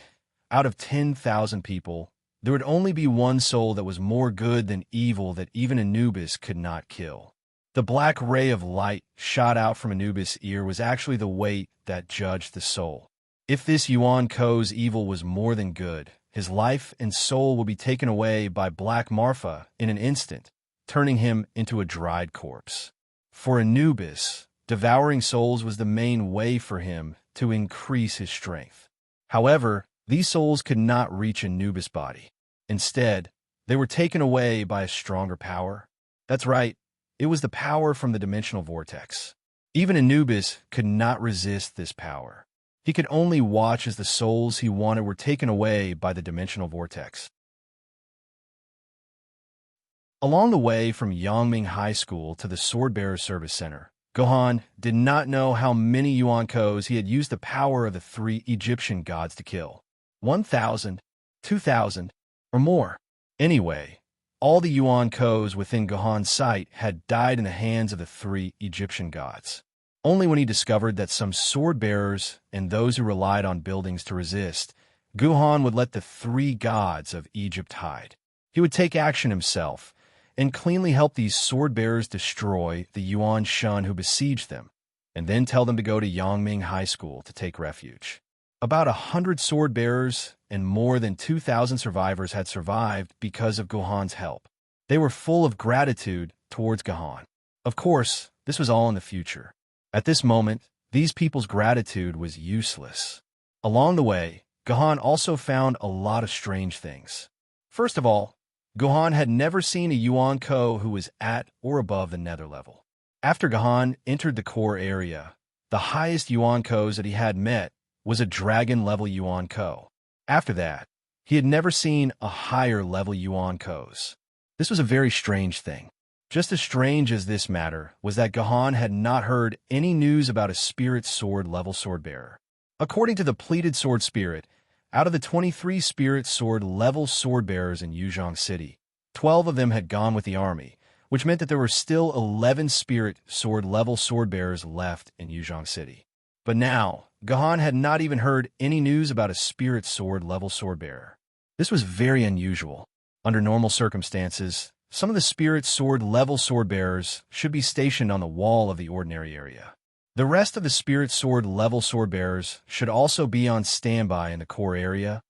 out of 10,000 people, there would only be one soul that was more good than evil that even Anubis could not kill. The black ray of light shot out from Anubis' ear was actually the weight that judged the soul. If this Yuan Ko's evil was more than good, his life and soul would be taken away by Black Marfa in an instant, turning him into a dried corpse. For Anubis, devouring souls was the main way for him to increase his strength. However, these souls could not reach Anubis' body. Instead, they were taken away by a stronger power. That's right, it was the power from the dimensional vortex. Even Anubis could not resist this power. He could only watch as the souls he wanted were taken away by the dimensional vortex. Along the way from Yangming High School to the Swordbearer Service Center, Gahan did not know how many Yuan Kos he had used the power of the 3 Egyptian gods to kill. 1,000, 2,000, or more. Anyway, all the Yuan Kos within Gahan's sight had died in the hands of the 3 Egyptian gods. Only when he discovered that some sword bearers and those who relied on buildings to resist, Gahan would let the 3 gods of Egypt hide. He would take action himself and cleanly help these sword bearers destroy the Yuan Shun who besieged them, and then tell them to go to Yangming High School to take refuge. About 100 sword bearers and more than 2,000 survivors had survived because of Gahan's help. They were full of gratitude towards Gahan. Of course, this was all in the future. At this moment, these people's gratitude was useless. Along the way, Gahan also found a lot of strange things. First of all, Gahan had never seen a Yuan Ko who was at or above the nether level. After Gahan entered the core area, the highest Yuan Kos that he had met was a dragon-level Yuan Ko. After that, he had never seen a higher-level Yuan Kos. This was a very strange thing. Just as strange as this matter was that Gahan had not heard any news about a spirit sword-level sword-bearer. According to the pleated sword spirit, out of the 23 spirit sword-level sword-bearers in Yuzhong City, 12 of them had gone with the army, which meant that there were still 11 spirit sword-level sword-bearers left in Yuzhong City. But now, Gahan had not even heard any news about a spirit sword-level sword-bearer. This was very unusual. Under normal circumstances, some of the spirit sword-level sword-bearers should be stationed on the wall of the ordinary area. The rest of the Spirit Sword level sword bearers should also be on standby in the core area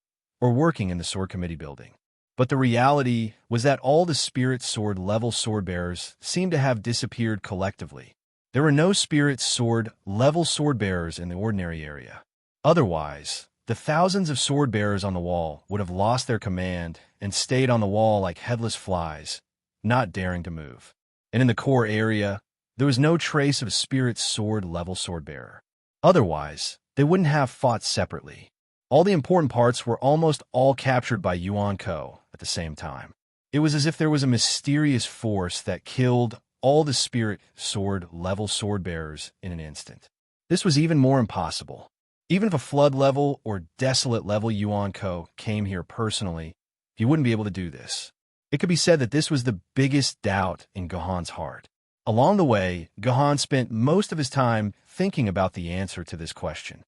or working in the Sword Committee building. But the reality was that all the Spirit Sword level sword bearers seemed to have disappeared collectively. There were no Spirit Sword level sword bearers in the ordinary area. Otherwise, the thousands of sword bearers on the wall would have lost their command and stayed on the wall like headless flies, not daring to move. And in the core area, there was no trace of a Spirit Sword level sword bearer. Otherwise, they wouldn't have fought separately. All the important parts were almost all captured by Yuan Ko at the same time. It was as if there was a mysterious force that killed all the Spirit Sword level sword bearers in an instant. This was even more impossible. Even if a flood level or desolate level Yuan Ko came here personally, he wouldn't be able to do this. It could be said that this was the biggest doubt in Gohan's heart. Along the way, Gohan spent most of his time thinking about the answer to this question.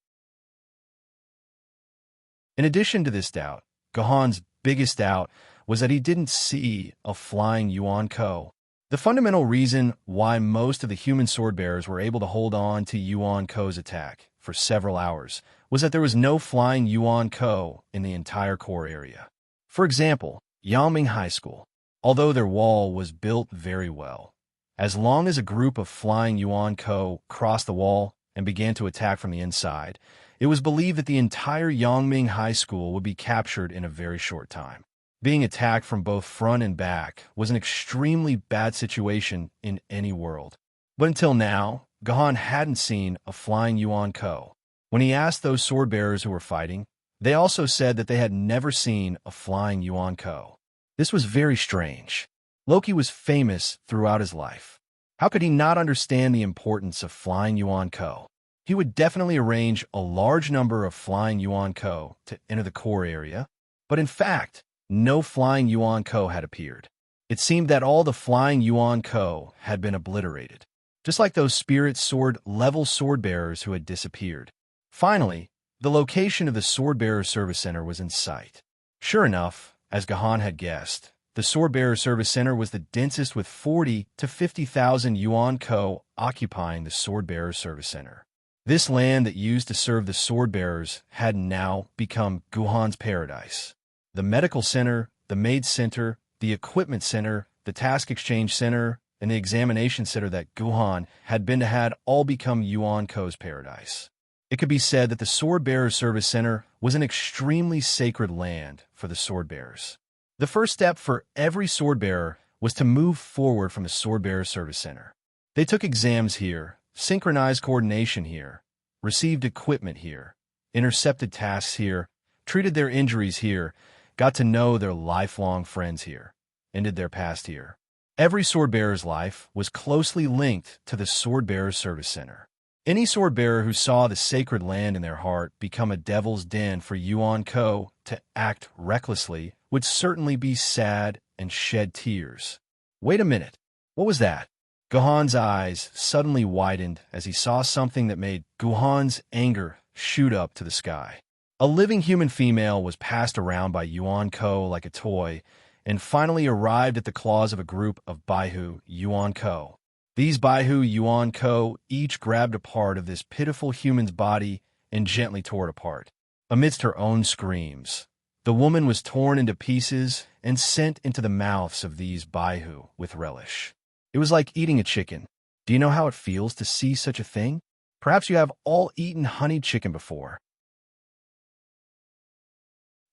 In addition to this doubt, Gohan's biggest doubt was that he didn't see a flying Yuan Ko. The fundamental reason why most of the human sword bearers were able to hold on to Yuan Ko's attack for several hours was that there was no flying Yuan Ko in the entire core area. For example, Yangming High School, although their wall was built very well, as long as a group of flying Yuan Ko crossed the wall and began to attack from the inside, it was believed that the entire Yangming High School would be captured in a very short time. Being attacked from both front and back was an extremely bad situation in any world. But until now, Gohan hadn't seen a flying Yuan Ko. When he asked those sword bearers who were fighting, they also said that they had never seen a flying Yuan Ko. This was very strange. Loki was famous throughout his life. How could he not understand the importance of flying Yuan Ko? He would definitely arrange a large number of flying Yuan Ko to enter the core area, but in fact, no flying Yuan Ko had appeared. It seemed that all the flying Yuan Ko had been obliterated, just like those Spirit Sword level sword bearers who had disappeared. Finally, the location of the Sword Bearer Service Center was in sight. Sure enough, as Gohan had guessed, the Sword Bearer Service Center was the densest, with 40 to 50,000 Yuan Ko occupying the Sword Bearer Service Center. This land that used to serve the sword bearers had now become Gohan's paradise. The Medical Center, the Maid Center, the Equipment Center, the Task Exchange Center, and the Examination Center that Gohan had been to had all become Yuan Ko's paradise. It could be said that the Sword Bearer Service Center was an extremely sacred land for the sword bearers. The first step for every sword bearer was to move forward from the Sword Bearer Service Center. They took exams here, synchronized coordination here, received equipment here, intercepted tasks here, treated their injuries here, got to know their lifelong friends here, ended their past here. Every sword bearer's life was closely linked to the Sword Bearer Service Center. Any sword bearer who saw the sacred land in their heart become a devil's den for Yuan Ko to act recklessly would certainly be sad and shed tears. Wait a minute. What was that? Gohan's eyes suddenly widened as he saw something that made Gohan's anger shoot up to the sky. A living human female was passed around by Yuan Ko like a toy and finally arrived at the claws of a group of Baihu Yuan Ko. These Baihu Yuan Ko each grabbed a part of this pitiful human's body and gently tore it apart. Amidst her own screams, the woman was torn into pieces and sent into the mouths of these Baihu with relish. It was like eating a chicken. Do you know how it feels to see such a thing? Perhaps you have all eaten honey chicken before.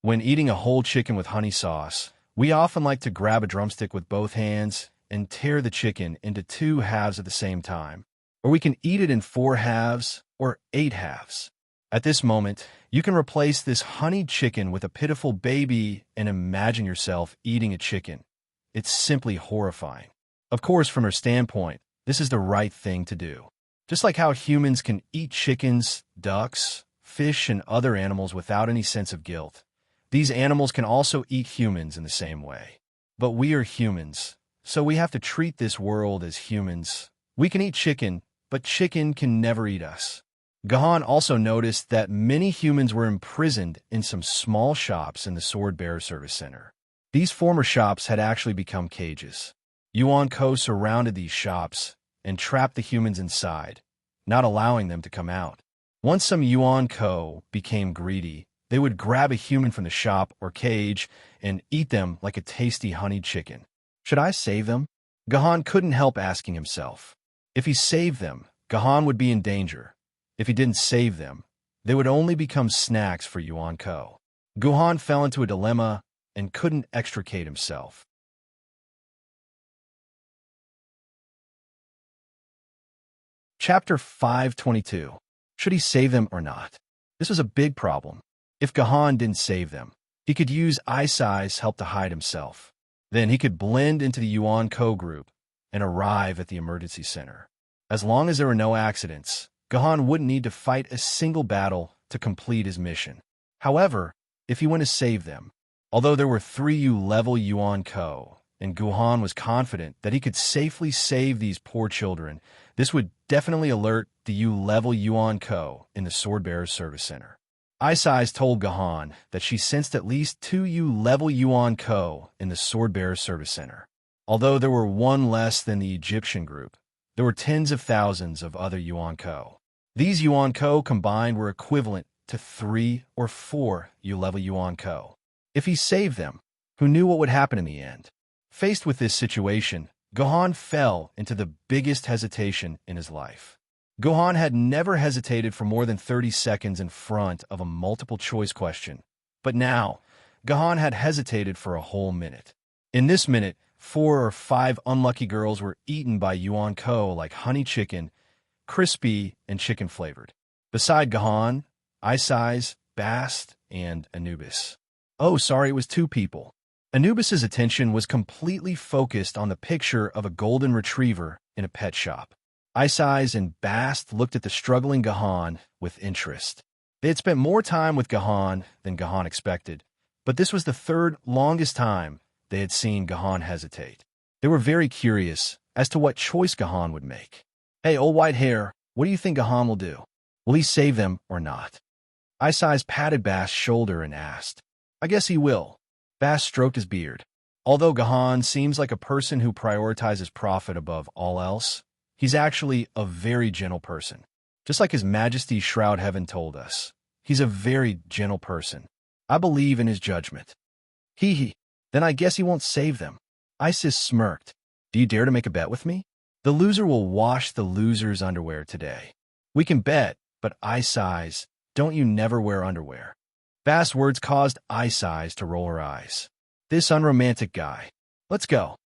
When eating a whole chicken with honey sauce, we often like to grab a drumstick with both hands and tear the chicken into 2 halves at the same time. Or we can eat it in 4 halves or 8 halves. At this moment, you can replace this honeyed chicken with a pitiful baby and imagine yourself eating a chicken. It's simply horrifying. Of course, from her standpoint, this is the right thing to do. Just like how humans can eat chickens, ducks, fish, and other animals without any sense of guilt, these animals can also eat humans in the same way. But we are humans, so we have to treat this world as humans. We can eat chicken, but chicken can never eat us. Gohan also noticed that many humans were imprisoned in some small shops in the Sword Bearer Service Center. These former shops had actually become cages. Yuan Ko surrounded these shops and trapped the humans inside, not allowing them to come out. Once some Yuan Ko became greedy, they would grab a human from the shop or cage and eat them like a tasty honeyed chicken. Should I save them? Gahan couldn't help asking himself. If he saved them, Gahan would be in danger. If he didn't save them, they would only become snacks for Yuan Ko. Gahan fell into a dilemma and couldn't extricate himself. Chapter 522. Should he save them or not? This was a big problem. If Gahan didn't save them, he could use Isai's help to hide himself. Then he could blend into the Yuan Ko group and arrive at the emergency center. As long as there were no accidents, Gahan wouldn't need to fight a single battle to complete his mission. However, if he went to save them, although there were 3 U-level Yuan Ko, and Gahan was confident that he could safely save these poor children, this would definitely alert the U-level Yuan Ko in the Swordbearer's Service Center. Isai's told Gahan that she sensed at least 2 U-level Yuan Ko in the Swordbearer's Service Center. Although there were 1 less than the Egyptian group, there were tens of thousands of other Yuan Ko. These Yuan Ko combined were equivalent to 3 or 4 U-level Yuan Ko. If he saved them, who knew what would happen in the end? Faced with this situation, Gahan fell into the biggest hesitation in his life. Gahan had never hesitated for more than 30 seconds in front of a multiple-choice question. But now, Gahan had hesitated for a whole minute. In this minute, 4 or 5 unlucky girls were eaten by Yuan Ko like honey chicken, crispy and chicken-flavored. Beside Gahan, Isai's, Bast, and Anubis. Oh, sorry, it was 2 people. Anubis's attention was completely focused on the picture of a golden retriever in a pet shop. Isai's and Bast looked at the struggling Gahan with interest. They had spent more time with Gahan than Gahan expected, but this was the 3rd longest time they had seen Gahan hesitate. They were very curious as to what choice Gahan would make. Hey, old white hair, what do you think Gahan will do? Will he save them or not? Isai's patted Bast's shoulder and asked. I guess he will. Bast stroked his beard. Although Gahan seems like a person who prioritizes profit above all else, he's actually a very gentle person. Just like His Majesty's Shroud Heaven told us, he's a very gentle person. I believe in his judgment. Hee. Then I guess he won't save them. Isis smirked. Do you dare to make a bet with me? The loser will wash the loser's underwear today. We can bet, but Isai's, don't you never wear underwear. Bast's words caused Isai's to roll her eyes. This unromantic guy. Let's go.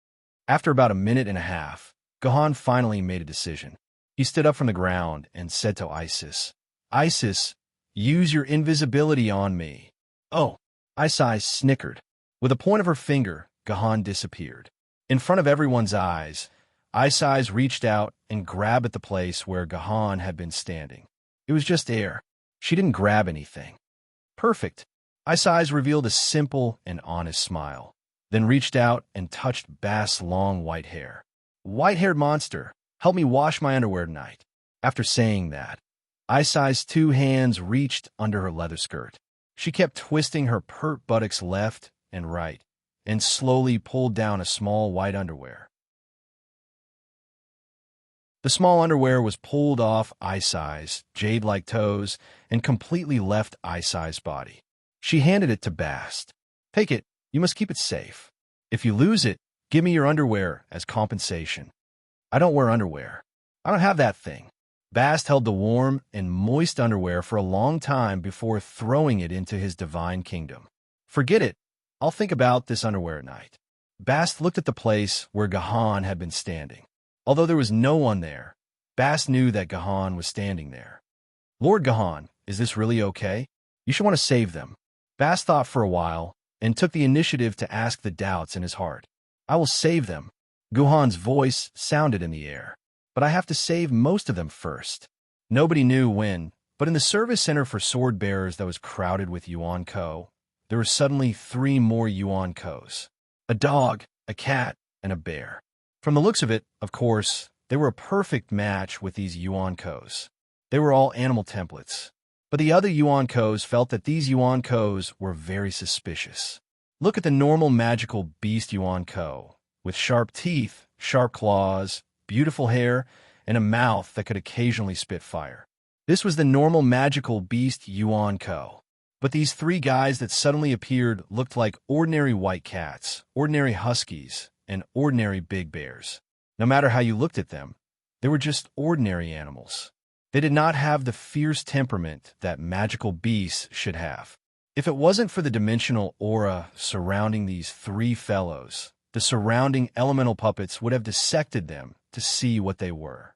After about a minute and a half, Gahan finally made a decision. He stood up from the ground and said to Isis, Isis, use your invisibility on me. Oh, Isis snickered. With a point of her finger, Gahan disappeared. In front of everyone's eyes, Isis reached out and grabbed at the place where Gahan had been standing. It was just air. She didn't grab anything. Perfect. Isis revealed a simple and honest smile, then reached out and touched Bast's long white hair. White-haired monster, help me wash my underwear tonight. After saying that, Isai's 2 hands reached under her leather skirt. She kept twisting her pert buttocks left and right, and slowly pulled down a small white underwear. The small underwear was pulled off Isai's jade-like toes and completely left Isai's body. She handed it to Bast. Take it, you must keep it safe. If you lose it, give me your underwear as compensation. I don't wear underwear. I don't have that thing. Bast held the warm and moist underwear for a long time before throwing it into his divine kingdom. Forget it. I'll think about this underwear at night. Bast looked at the place where Gahan had been standing. Although there was no one there, Bast knew that Gahan was standing there. Lord Gahan, is this really okay? You should want to save them. Bast thought for a while and took the initiative to ask the doubts in his heart. I will save them. Gahan's voice sounded in the air. But I have to save most of them first. Nobody knew when, but in the service center for sword bearers that was crowded with Yuan Ko, there were suddenly 3 more Yuan Kos. A dog, a cat, and a bear. From the looks of it, of course, they were a perfect match with these Yuan Kos. They were all animal templates. But the other Yuan Kos felt that these Yuan Kos were very suspicious. Look at the normal magical beast Yuan Ko, with sharp teeth, sharp claws, beautiful hair, and a mouth that could occasionally spit fire. This was the normal magical beast Yuan Ko. But these three guys that suddenly appeared looked like ordinary white cats, ordinary huskies, and ordinary big bears. No matter how you looked at them, they were just ordinary animals. They did not have the fierce temperament that magical beasts should have. If it wasn't for the dimensional aura surrounding these three fellows, the surrounding elemental puppets would have dissected them to see what they were.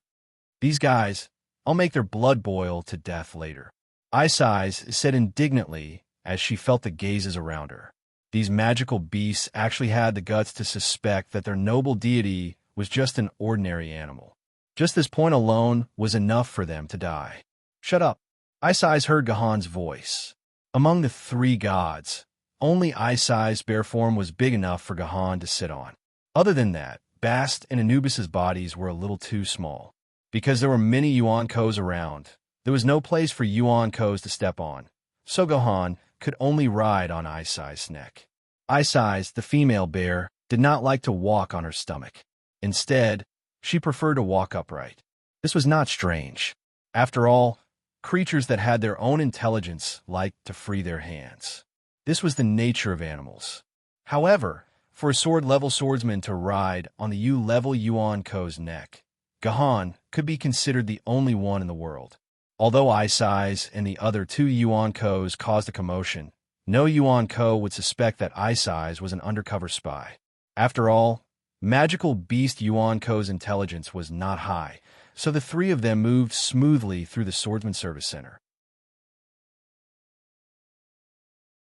These guys, I'll make their blood boil to death later. Ice Eyes said indignantly as she felt the gazes around her. These magical beasts actually had the guts to suspect that their noble deity was just an ordinary animal. Just this point alone was enough for them to die. Shut up. Ice Eyes heard Gahan's voice. Among the three gods, only Ice Eyes' bare form was big enough for Gahan to sit on. Other than that, Bast and Anubis's bodies were a little too small. Because there were many Yuan Kos around, there was no place for Yuan Kos to step on, so Gahan could only ride on Ice Eyes' neck. Ice Eyes, the female bear, did not like to walk on her stomach. Instead, she preferred to walk upright. This was not strange. After all, creatures that had their own intelligence liked to free their hands. This was the nature of animals. However, for a sword-level swordsman to ride on the U-level Yuan Ko's neck, Gahan could be considered the only one in the world. Although Ice Eyes and the other two Yuan Kos caused a commotion, no Yuan Ko would suspect that Ice Eyes was an undercover spy. After all, magical beast Yuan Ko's intelligence was not high, so the three of them moved smoothly through the Swordsman Service Center.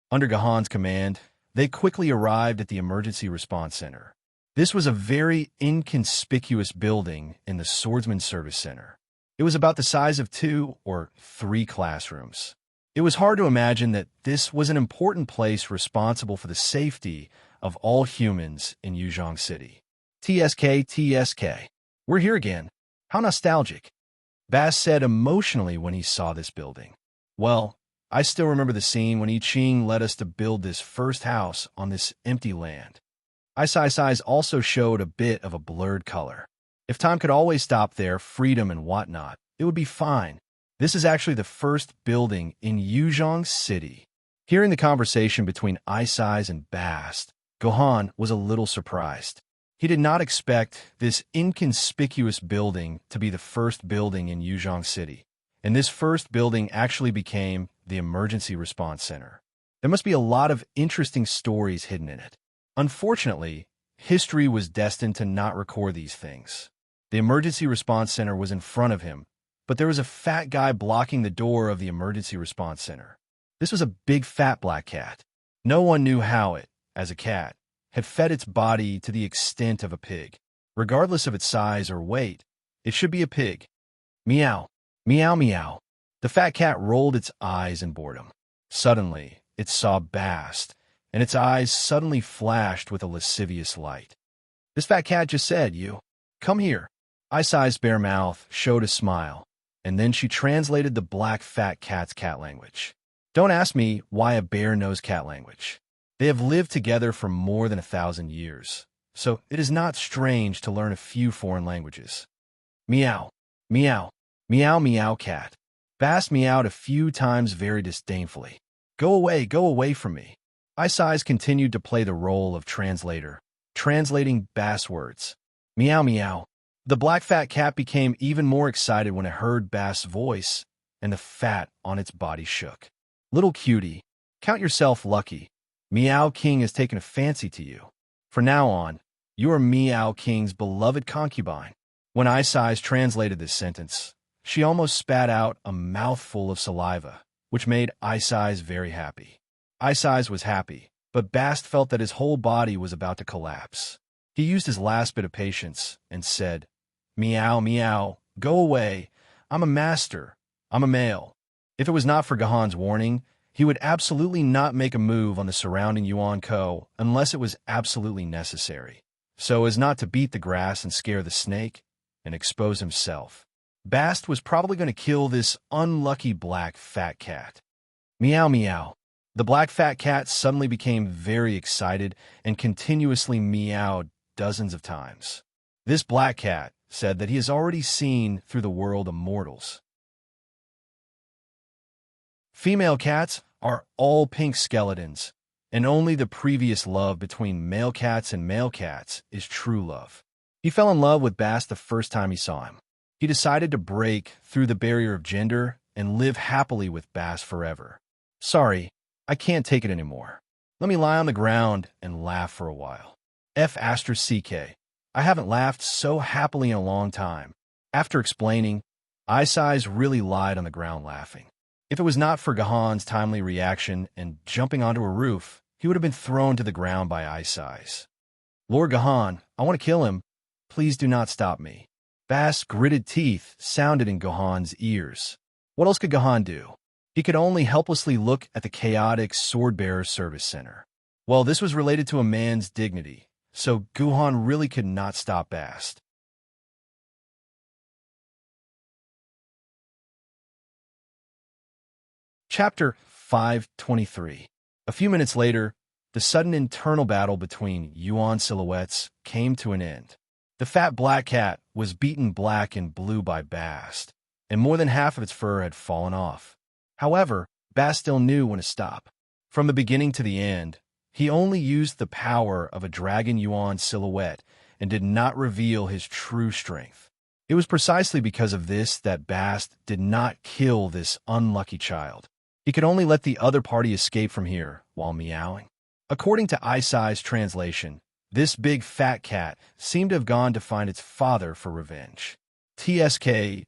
Under Gahan's command, they quickly arrived at the Emergency Response Center. This was a very inconspicuous building in the Swordsman Service Center. It was about the size of 2 or 3 classrooms. It was hard to imagine that this was an important place responsible for the safety of all humans in Yuzhong City. TSK. We're here again. How nostalgic. Bass said emotionally when he saw this building. Well, I still remember the scene when I Ching led us to build this first house on this empty land. Ice Eyes also showed a bit of a blurred color. If time could always stop there, freedom and whatnot, it would be fine. This is actually the first building in Yuzhong City. Hearing the conversation between Ice Eyes and Bast, Gohan was a little surprised. He did not expect this inconspicuous building to be the first building in Yuzhong City, and this first building actually became the Emergency Response Center. There must be a lot of interesting stories hidden in it. Unfortunately, history was destined to not record these things. The Emergency Response Center was in front of him, but there was a fat guy blocking the door of the Emergency Response Center. This was a big fat black cat. No one knew how it, as a cat, had fed its body to the extent of a pig. Regardless of its size or weight, it should be a pig. Meow, meow, meow. The fat cat rolled its eyes in boredom. Suddenly, it saw Bast, and its eyes suddenly flashed with a lascivious light. This fat cat just said, "You, come here." Ice Eye's bare mouth showed a smile, and then she translated the black fat cat's cat language. Don't ask me why a bear knows cat language. They have lived together for more than 1,000 years, so it is not strange to learn a few foreign languages. Meow, meow, meow, meow, cat. Bast meowed a few times very disdainfully. Go away from me. Ice Eyes continued to play the role of translator, translating Bast's words. Meow, meow. The black fat cat became even more excited when it heard Bast's voice, and the fat on its body shook. Little cutie, count yourself lucky. Meow King has taken a fancy to you. From now on, you are Meow King's beloved concubine. When Ice Eyes translated this sentence, she almost spat out a mouthful of saliva, which made Ice Eyes very happy. Ice Eyes was happy, but Bast felt that his whole body was about to collapse. He used his last bit of patience and said, Meow, meow, go away. I'm a master. I'm a male. If it was not for Gahan's warning, he would absolutely not make a move on the surrounding Yuan Ko unless it was absolutely necessary, so as not to beat the grass and scare the snake and expose himself. Bast was probably going to kill this unlucky black fat cat. Meow, meow. The black fat cat suddenly became very excited and continuously meowed dozens of times. This black cat, said that he has already seen through the world of mortals. Female cats are all pink skeletons, and only the previous love between male cats and male cats is true love. He fell in love with Bast the first time he saw him. He decided to break through the barrier of gender and live happily with Bast forever. Sorry, I can't take it anymore. Let me lie on the ground and laugh for a while. F***CK. I haven't laughed so happily in a long time. After explaining, Isai's really lied on the ground laughing. If it was not for Gahan's timely reaction and jumping onto a roof, he would have been thrown to the ground by Isai's. Lord Gahan, I want to kill him. Please do not stop me. Bast's gritted teeth sounded in Gahan's ears. What else could Gahan do? He could only helplessly look at the chaotic Swordbearer Service Center. Well, this was related to a man's dignity, so Gahan really could not stop Bast. Chapter 523. A few minutes later, the sudden internal battle between Yuan silhouettes came to an end. The fat black cat was beaten black and blue by Bast, and more than half of its fur had fallen off. However, Bast still knew when to stop. From the beginning to the end, he only used the power of a dragon Yuan silhouette and did not reveal his true strength. It was precisely because of this that Bast did not kill this unlucky child. He could only let the other party escape from here while meowing. According to Isai's translation, this big fat cat seemed to have gone to find its father for revenge. TSK.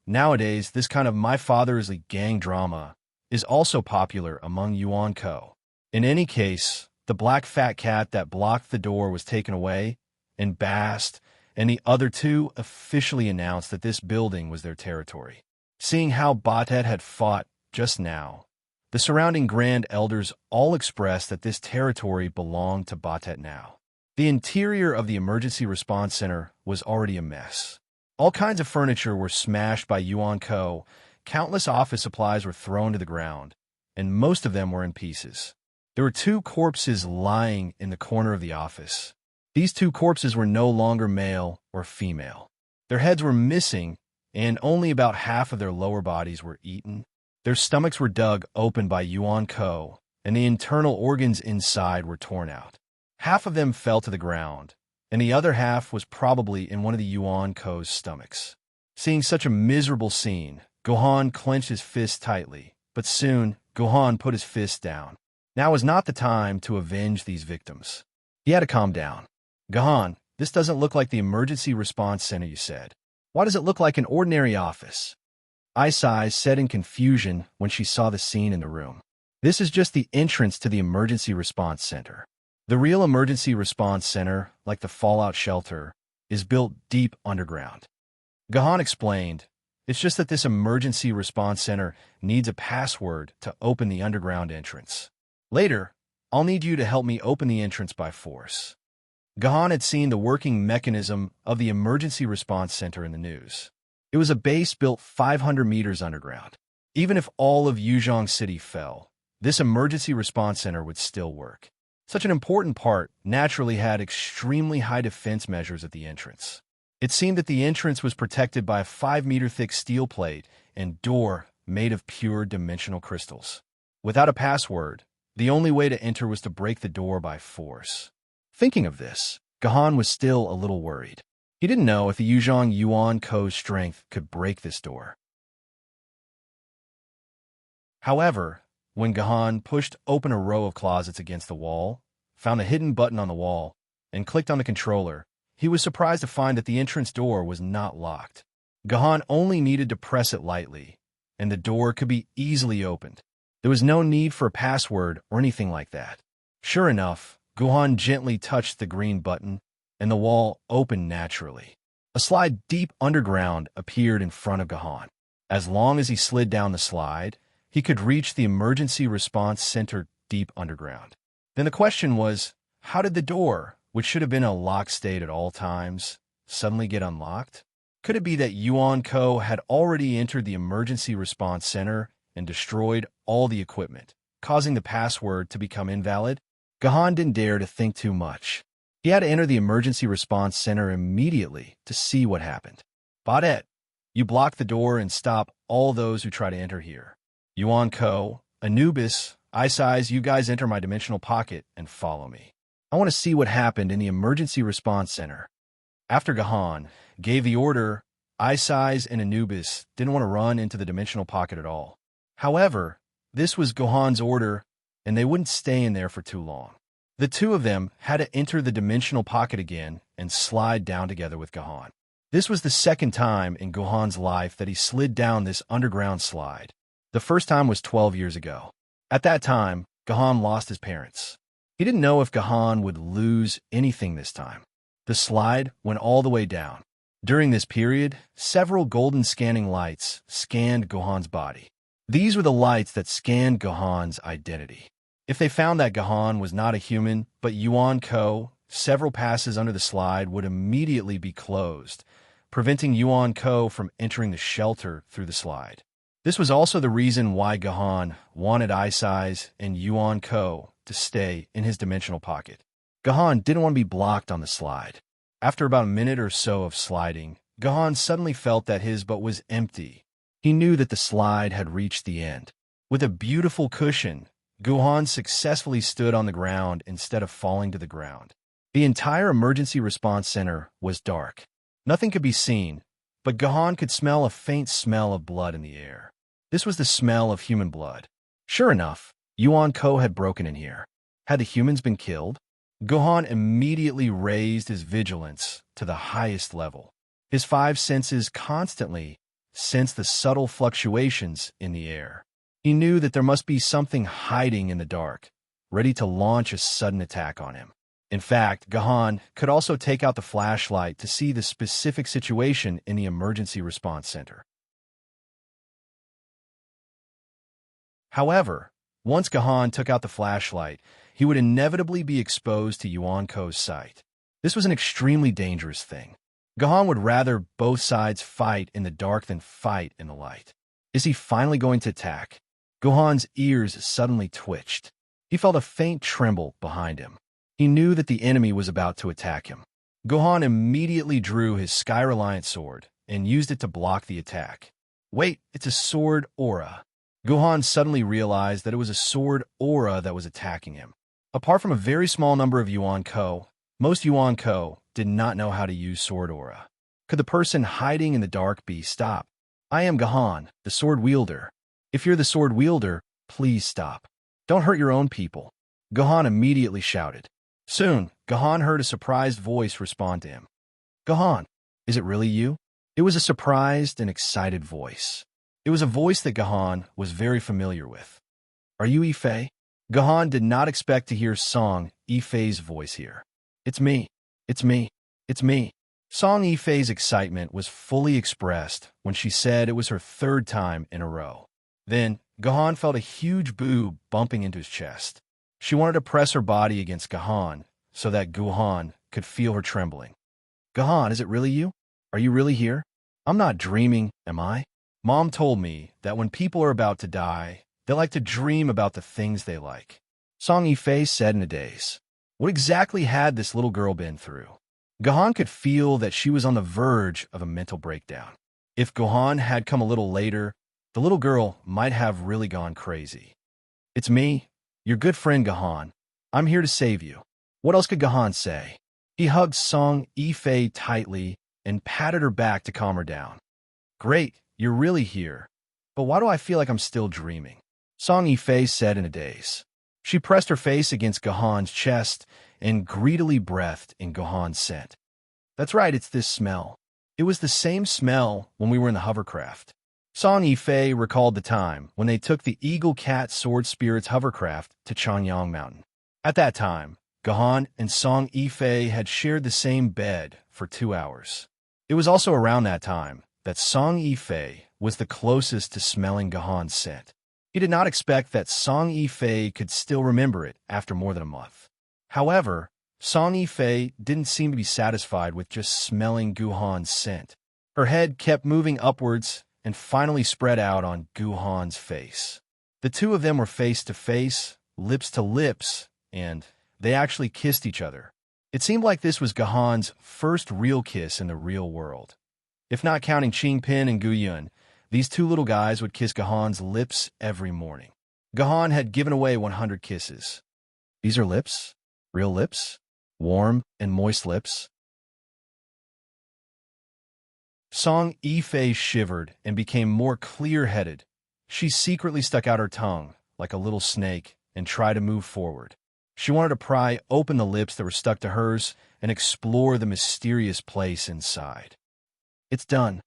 Nowadays, this kind of my father is a gang drama is also popular among Yuan Ko. In any case, the black fat cat that blocked the door was taken away, and Bast and the other two officially announced that this building was their territory. Seeing how Batet had fought just now, the surrounding Grand Elders all expressed that this territory belonged to Batet now. The interior of the Emergency Response Center was already a mess. All kinds of furniture were smashed by Yuan Ko, countless office supplies were thrown to the ground, and most of them were in pieces. There were 2 corpses lying in the corner of the office. These 2 corpses were no longer male or female. Their heads were missing, and only about half of their lower bodies were eaten. Their stomachs were dug open by Yuan Ko, and the internal organs inside were torn out. Half of them fell to the ground, and the other half was probably in one of the Yuan Ko's stomachs. Seeing such a miserable scene, Gahan clenched his fist tightly, but soon Gahan put his fist down. Now was not the time to avenge these victims. He had to calm down. Gahan, this doesn't look like the emergency response center you said. Why does it look like an ordinary office? Isai said in confusion when she saw the scene in the room. This is just the entrance to the emergency response center. The real emergency response center, like the fallout shelter, is built deep underground. Gahan explained, it's just that this emergency response center needs a password to open the underground entrance. Later, I'll need you to help me open the entrance by force. Gahan had seen the working mechanism of the emergency response center in the news. It was a base built 500 meters underground. Even if all of Yuzhong City fell, this emergency response center would still work. Such an important part naturally had extremely high defense measures at the entrance. It seemed that the entrance was protected by a 5-meter-thick steel plate and door made of pure dimensional crystals. Without a password, the only way to enter was to break the door by force. Thinking of this, Gahan was still a little worried. He didn't know if the Yuzhong Yuan Ko's strength could break this door. However, when Gahan pushed open a row of closets against the wall, found a hidden button on the wall, and clicked on the controller, he was surprised to find that the entrance door was not locked. Gahan only needed to press it lightly, and the door could be easily opened. There was no need for a password or anything like that. Sure enough, Gahan gently touched the green button, and the wall opened naturally. A slide deep underground appeared in front of Gahan. As long as he slid down the slide, he could reach the emergency response center deep underground. Then the question was, how did the door, which should have been in a locked state at all times, suddenly get unlocked? Could it be that Yuan Ko had already entered the emergency response center and destroyed all the equipment, causing the password to become invalid? Gahan didn't dare to think too much. He had to enter the emergency response center immediately to see what happened. Baudet, you block the door and stop all those who try to enter here. Yuan Ko, Anubis, Size, you guys enter my dimensional pocket and follow me. I want to see what happened in the emergency response center. After Gahan gave the order, Size and Anubis didn't want to run into the dimensional pocket at all. However, this was Gohan's order, and they wouldn't stay in there for too long. The two of them had to enter the dimensional pocket again and slide down together with Gahan. This was the second time in Gohan's life that he slid down this underground slide. The first time was 12 years ago. At that time, Gahan lost his parents. He didn't know if Gahan would lose anything this time. The slide went all the way down. During this period, several golden scanning lights scanned Gohan's body. These were the lights that scanned Gohan's identity. If they found that Gahan was not a human, but Yuan Ko, several passes under the slide would immediately be closed, preventing Yuan Ko from entering the shelter through the slide. This was also the reason why Gahan wanted Size and Yuan Ko to stay in his dimensional pocket. Gahan didn't want to be blocked on the slide. After about a minute or so of sliding, Gahan suddenly felt that his butt was empty. He knew that the slide had reached the end. With a beautiful cushion, Gahan successfully stood on the ground instead of falling to the ground. The entire emergency response center was dark. Nothing could be seen, but Gahan could smell a faint smell of blood in the air. This was the smell of human blood. Sure enough, Yuan Ko had broken in here. Had the humans been killed? Gahan immediately raised his vigilance to the highest level. His five senses constantly sensed the subtle fluctuations in the air. He knew that there must be something hiding in the dark, ready to launch a sudden attack on him. In fact, Gahan could also take out the flashlight to see the specific situation in the emergency response center. However, once Gahan took out the flashlight, he would inevitably be exposed to Yuan Ko's sight. This was an extremely dangerous thing. Gahan would rather both sides fight in the dark than fight in the light. Is he finally going to attack? Gahan's ears suddenly twitched. He felt a faint tremble behind him. He knew that the enemy was about to attack him. Gahan immediately drew his Sky Reliant sword and used it to block the attack. Wait, it's a sword aura. Gahan suddenly realized that it was a sword aura that was attacking him. Apart from a very small number of Yuan Ko, most Yuan Ko did not know how to use sword aura. Could the person hiding in the dark be stopped? I am Gahan, the sword wielder. If you're the sword wielder, please stop. Don't hurt your own people. Gahan immediately shouted. Soon, Gahan heard a surprised voice respond to him. Gahan, is it really you? It was a surprised and excited voice. It was a voice that Gahan was very familiar with. Are you Ifei? Gahan did not expect to hear Song Ifei's voice here. It's me. It's me. It's me. Song Ifei's excitement was fully expressed when she said it was her third time in a row. Then, Gahan felt a huge boob bumping into his chest. She wanted to press her body against Gahan so that Gahan could feel her trembling. Gahan, is it really you? Are you really here? I'm not dreaming, am I? Mom told me that when people are about to die, they like to dream about the things they like. Song Yifei said in a daze. What exactly had this little girl been through? Gahan could feel that she was on the verge of a mental breakdown. If Gahan had come a little later, the little girl might have really gone crazy. It's me, your good friend Gahan. I'm here to save you. What else could Gahan say? He hugged Song Yifei tightly and patted her back to calm her down. Great, you're really here. But why do I feel like I'm still dreaming? Song Yifei said in a daze. She pressed her face against Gahan's chest and greedily breathed in Gahan's scent. That's right, it's this smell. It was the same smell when we were in the hovercraft. Song Yifei recalled the time when they took the Eagle Cat Sword Spirits hovercraft to Changyang Mountain. At that time, Gahan and Song Yifei had shared the same bed for 2 hours. It was also around that time that Song Yifei was the closest to smelling Gahan's scent. He did not expect that Song Yifei could still remember it after more than a month. However, Song Yifei didn't seem to be satisfied with just smelling Gahan's scent. Her head kept moving upwards and finally spread out on Gahan's face. The two of them were face to face, lips to lips, and they actually kissed each other. It seemed like this was Gahan's first real kiss in the real world. If not counting Qingpin and Guyun, these two little guys would kiss Gahan's lips every morning. Gahan had given away 100 kisses. These are lips? Real lips? Warm and moist lips? Song Yifei shivered and became more clear-headed. She secretly stuck out her tongue, like a little snake, and tried to move forward. She wanted to pry open the lips that were stuck to hers and explore the mysterious place inside. It's done.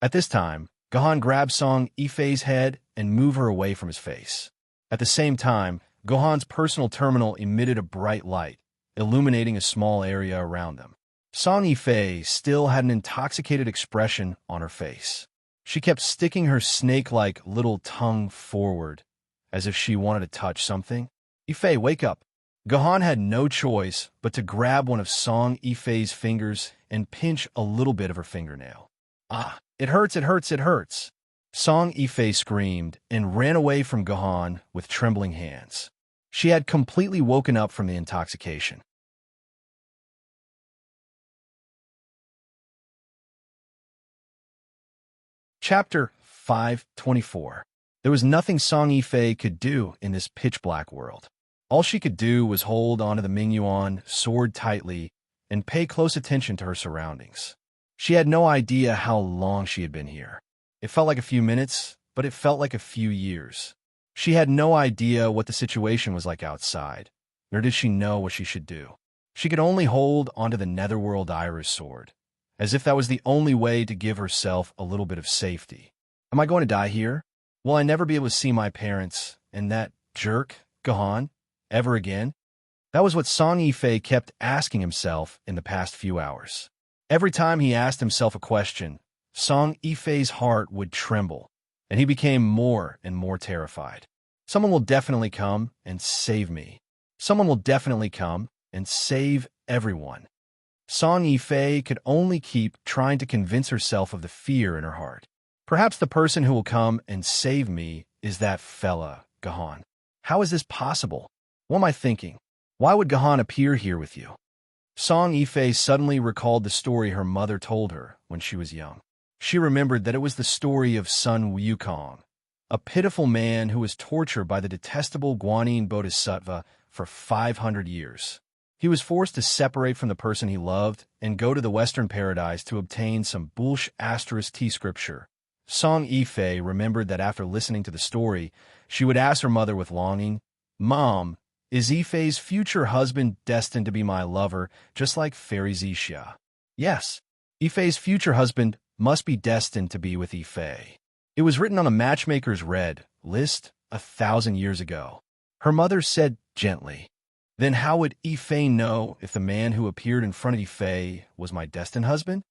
At this time, Gahan grabbed Song Yifei's head and moved her away from his face. At the same time, Gahan's personal terminal emitted a bright light, illuminating a small area around them. Song Yifei still had an intoxicated expression on her face. She kept sticking her snake-like little tongue forward, as if she wanted to touch something. Yifei, wake up. Gahan had no choice but to grab one of Song Yifei's fingers and pinch a little bit of her fingernail. Ah, it hurts, it hurts, it hurts. Song Yifei screamed and ran away from Gahan with trembling hands. She had completely woken up from the intoxication. Chapter 524. There was nothing Song Yifei could do in this pitch-black world. All she could do was hold onto the Mingyuan sword tightly and pay close attention to her surroundings. She had no idea how long she had been here. It felt like a few minutes, but it felt like a few years. She had no idea what the situation was like outside, nor did she know what she should do. She could only hold onto the Netherworld Iris sword, as if that was the only way to give herself a little bit of safety. Am I going to die here? Will I never be able to see my parents and that jerk, Gahan, ever again? That was what Song Yifei kept asking himself in the past few hours. Every time he asked himself a question, Song Yifei's heart would tremble, and he became more and more terrified. Someone will definitely come and save me. Someone will definitely come and save everyone. Song Yifei could only keep trying to convince herself of the fear in her heart. Perhaps the person who will come and save me is that fella, Gahan. How is this possible? What am I thinking? Why would Gahan appear here with you? Song Yifei suddenly recalled the story her mother told her when she was young. She remembered that it was the story of Sun Wukong, a pitiful man who was tortured by the detestable Guanyin Bodhisattva for 500 years. He was forced to separate from the person he loved and go to the Western paradise to obtain some **T scripture. Song Yifei remembered that after listening to the story, she would ask her mother with longing, "Mom, is Yifei's future husband destined to be my lover, just like Fairy Zixia?" Yes, Yifei's future husband must be destined to be with Yifei. It was written on a matchmaker's red list 1,000 years ago. Her mother said gently, "Then how would Yifei know if the man who appeared in front of Yifei was my destined husband?"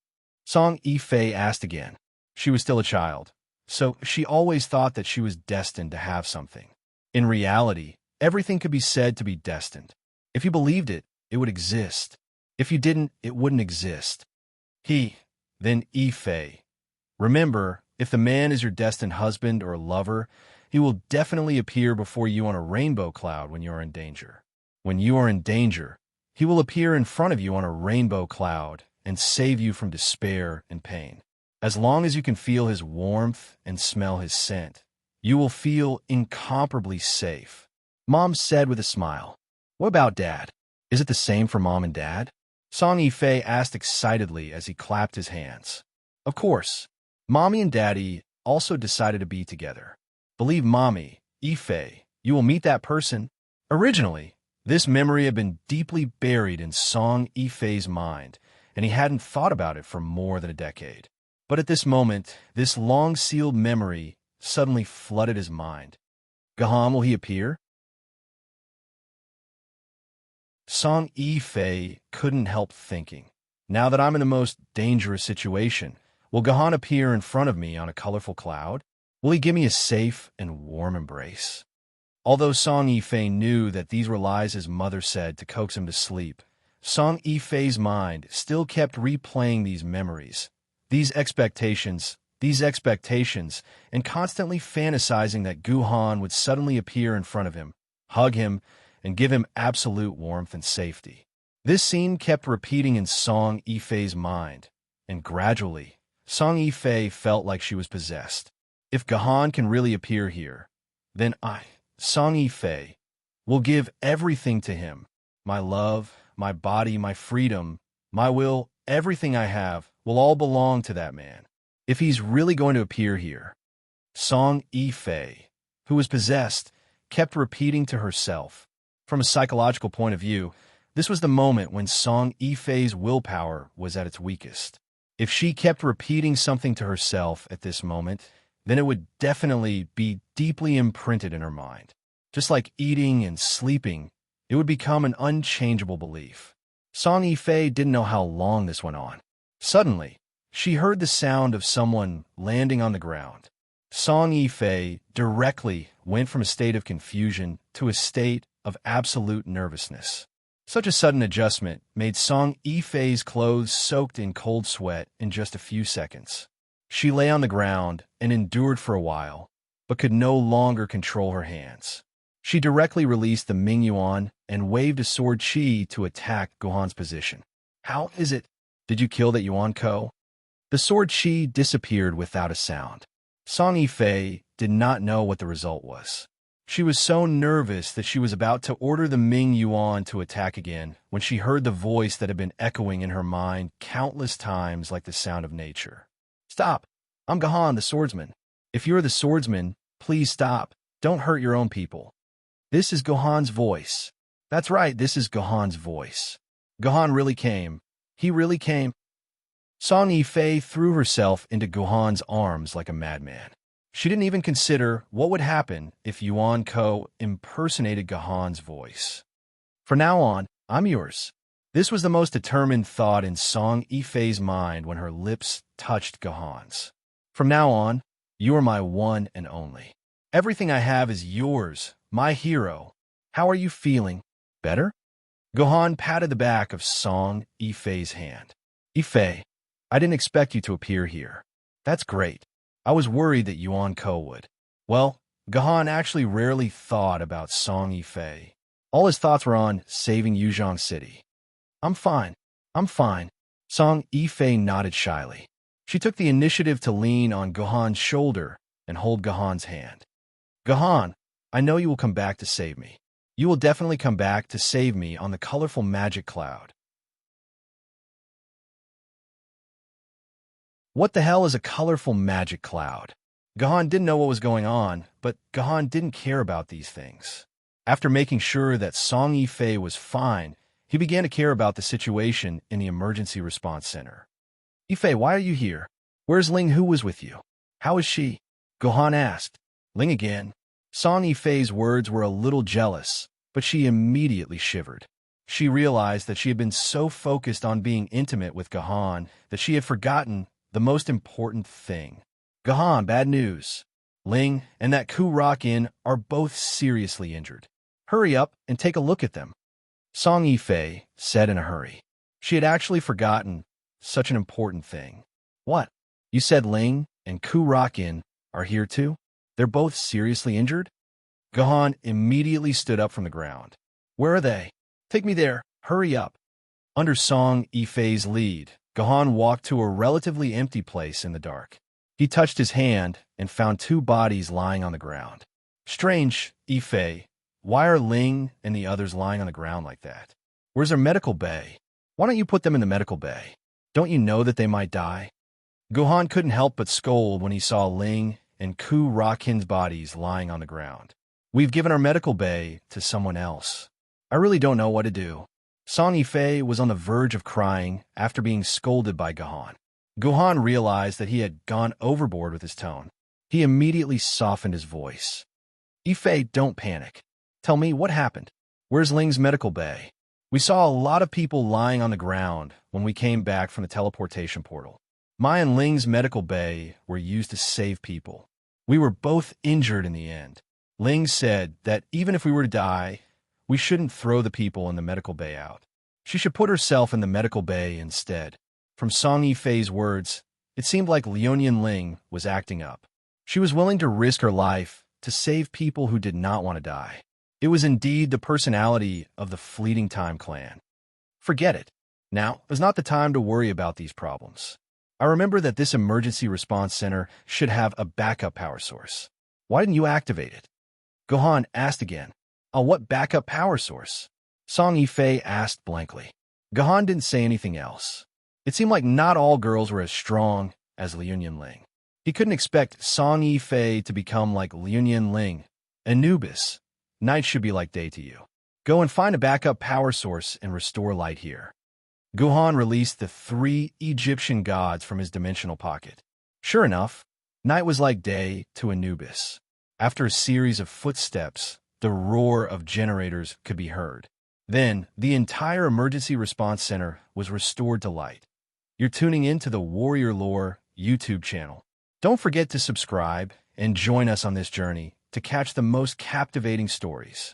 Song Yifei asked again. She was still a child, so she always thought that she was destined to have something. In reality, everything could be said to be destined. If you believed it, it would exist. If you didn't, it wouldn't exist. Then Yifei. Remember, if the man is your destined husband or lover, he will definitely appear before you on a rainbow cloud when you are in danger. When you are in danger, he will appear in front of you on a rainbow cloud and save you from despair and pain. As long as you can feel his warmth and smell his scent, you will feel incomparably safe. Mom said with a smile. What about Dad? Is it the same for Mom and Dad? Song Yifei asked excitedly as he clapped his hands. Of course. Mommy and Daddy also decided to be together. Believe Mommy, Yifei, you will meet that person. Originally, this memory had been deeply buried in Song Yifei's mind, and he hadn't thought about it for more than a decade. But at this moment, this long-sealed memory suddenly flooded his mind. Gahan, will he appear? Song Yifei couldn't help thinking. Now that I'm in the most dangerous situation, will Gahan appear in front of me on a colorful cloud? Will he give me a safe and warm embrace? Although Song Yifei knew that these were lies his mother said to coax him to sleep, Song Yifei's mind still kept replaying these memories, these expectations, and constantly fantasizing that Gahan would suddenly appear in front of him, hug him, and give him absolute warmth and safety. This scene kept repeating in Song Yifei's mind, and gradually, Song Yifei felt like she was possessed. If Gahan can really appear here, then I, Song Yifei, will give everything to him. My love, my body, my freedom, my will, everything I have will all belong to that man. If he's really going to appear here. Song Yifei, who was possessed, kept repeating to herself. From a psychological point of view, this was the moment when Song Yifei's willpower was at its weakest. If she kept repeating something to herself at this moment, then it would definitely be deeply imprinted in her mind. Just like eating and sleeping, it would become an unchangeable belief. Song Yifei didn't know how long this went on. Suddenly, she heard the sound of someone landing on the ground. Song Yifei directly went from a state of confusion to a state of absolute nervousness. Such a sudden adjustment made Song Yifei's clothes soaked in cold sweat in just a few seconds. She lay on the ground and endured for a while, but could no longer control her hands. She directly released the Ming Yuan and waved a sword chi to attack Gohan's position. How is it? Did you kill that Yuan Ko? The sword chi disappeared without a sound. Song Yifei did not know what the result was. She was so nervous that she was about to order the Ming Yuan to attack again when she heard the voice that had been echoing in her mind countless times like the sound of nature. Stop! I'm Gahan, the swordsman. If you're the swordsman, please stop. Don't hurt your own people. This is Gohan's voice. That's right, this is Gohan's voice. Gohan really came. He really came. Song Yifei threw herself into Gohan's arms like a madman. She didn't even consider what would happen if Yuan Ko impersonated Gahan's voice. From now on, I'm yours. This was the most determined thought in Song Yifei's mind when her lips touched Gahan's. From now on, you are my one and only. Everything I have is yours, my hero. How are you feeling? Better? Gohan patted the back of Song Yifei's hand. Yifei, I didn't expect you to appear here. That's great. I was worried that Yuan Ko would. Well, Gahan actually rarely thought about Song Yifei. All his thoughts were on saving Yuzhong City. I'm fine. I'm fine. Song Yifei nodded shyly. She took the initiative to lean on Gohan's shoulder and hold Gahan's hand. Gahan, I know you will come back to save me. You will definitely come back to save me on the colorful magic cloud. What the hell is a colorful magic cloud? Gahan didn't know what was going on, but Gahan didn't care about these things. After making sure that Song Yifei was fine, he began to care about the situation in the emergency response center. Yifei, why are you here? Where's Ling who was with you? How is she? Gohan asked. Ling again. Song Yifei's words were a little jealous, but she immediately shivered. She realized that she had been so focused on being intimate with Gahan that she had forgotten the most important thing. Gahan, bad news. Ling and that Ku Rock-in are both seriously injured. Hurry up and take a look at them. Song Yifei said in a hurry. She had actually forgotten such an important thing. What? You said Ling and Ku Rock-in are here too? They're both seriously injured? Gahan immediately stood up from the ground. Where are they? Take me there. Hurry up. Under Song Yifei's lead, Gahan walked to a relatively empty place in the dark. He touched his hand and found two bodies lying on the ground. Strange, Yifei. Why are Ling and the others lying on the ground like that? Where's their medical bay? Why don't you put them in the medical bay? Don't you know that they might die? Gohan couldn't help but scold when he saw Ling and Ku Rock-in's bodies lying on the ground. We've given our medical bay to someone else. I really don't know what to do. Song Yifei was on the verge of crying after being scolded by Gahan. Gohan realized that he had gone overboard with his tone. He immediately softened his voice. Yifei, don't panic. Tell me, what happened? Where's Ling's medical bay? We saw a lot of people lying on the ground when we came back from the teleportation portal. My and Ling's medical bay were used to save people. We were both injured in the end. Ling said that even if we were to die, we shouldn't throw the people in the medical bay out. She should put herself in the medical bay instead. From Song Yifei's words, it seemed like Lionian Ling was acting up. She was willing to risk her life to save people who did not want to die. It was indeed the personality of the Fleeting Time clan. Forget it. Now is not the time to worry about these problems. I remember that this emergency response center should have a backup power source. Why didn't you activate it? Gohan asked again. What backup power source? Song Yifei asked blankly. Gohan didn't say anything else. It seemed like not all girls were as strong as Liu Ling. He couldn't expect Song Yifei to become like Liu Ling. Anubis, night should be like day to you. Go and find a backup power source and restore light here. Gohan released the 3 Egyptian gods from his dimensional pocket. Sure enough, night was like day to Anubis. After a series of footsteps, the roar of generators could be heard. Then, the entire emergency response center was restored to light. You're tuning in to the Warrior Lore YouTube channel. Don't forget to subscribe and join us on this journey to catch the most captivating stories.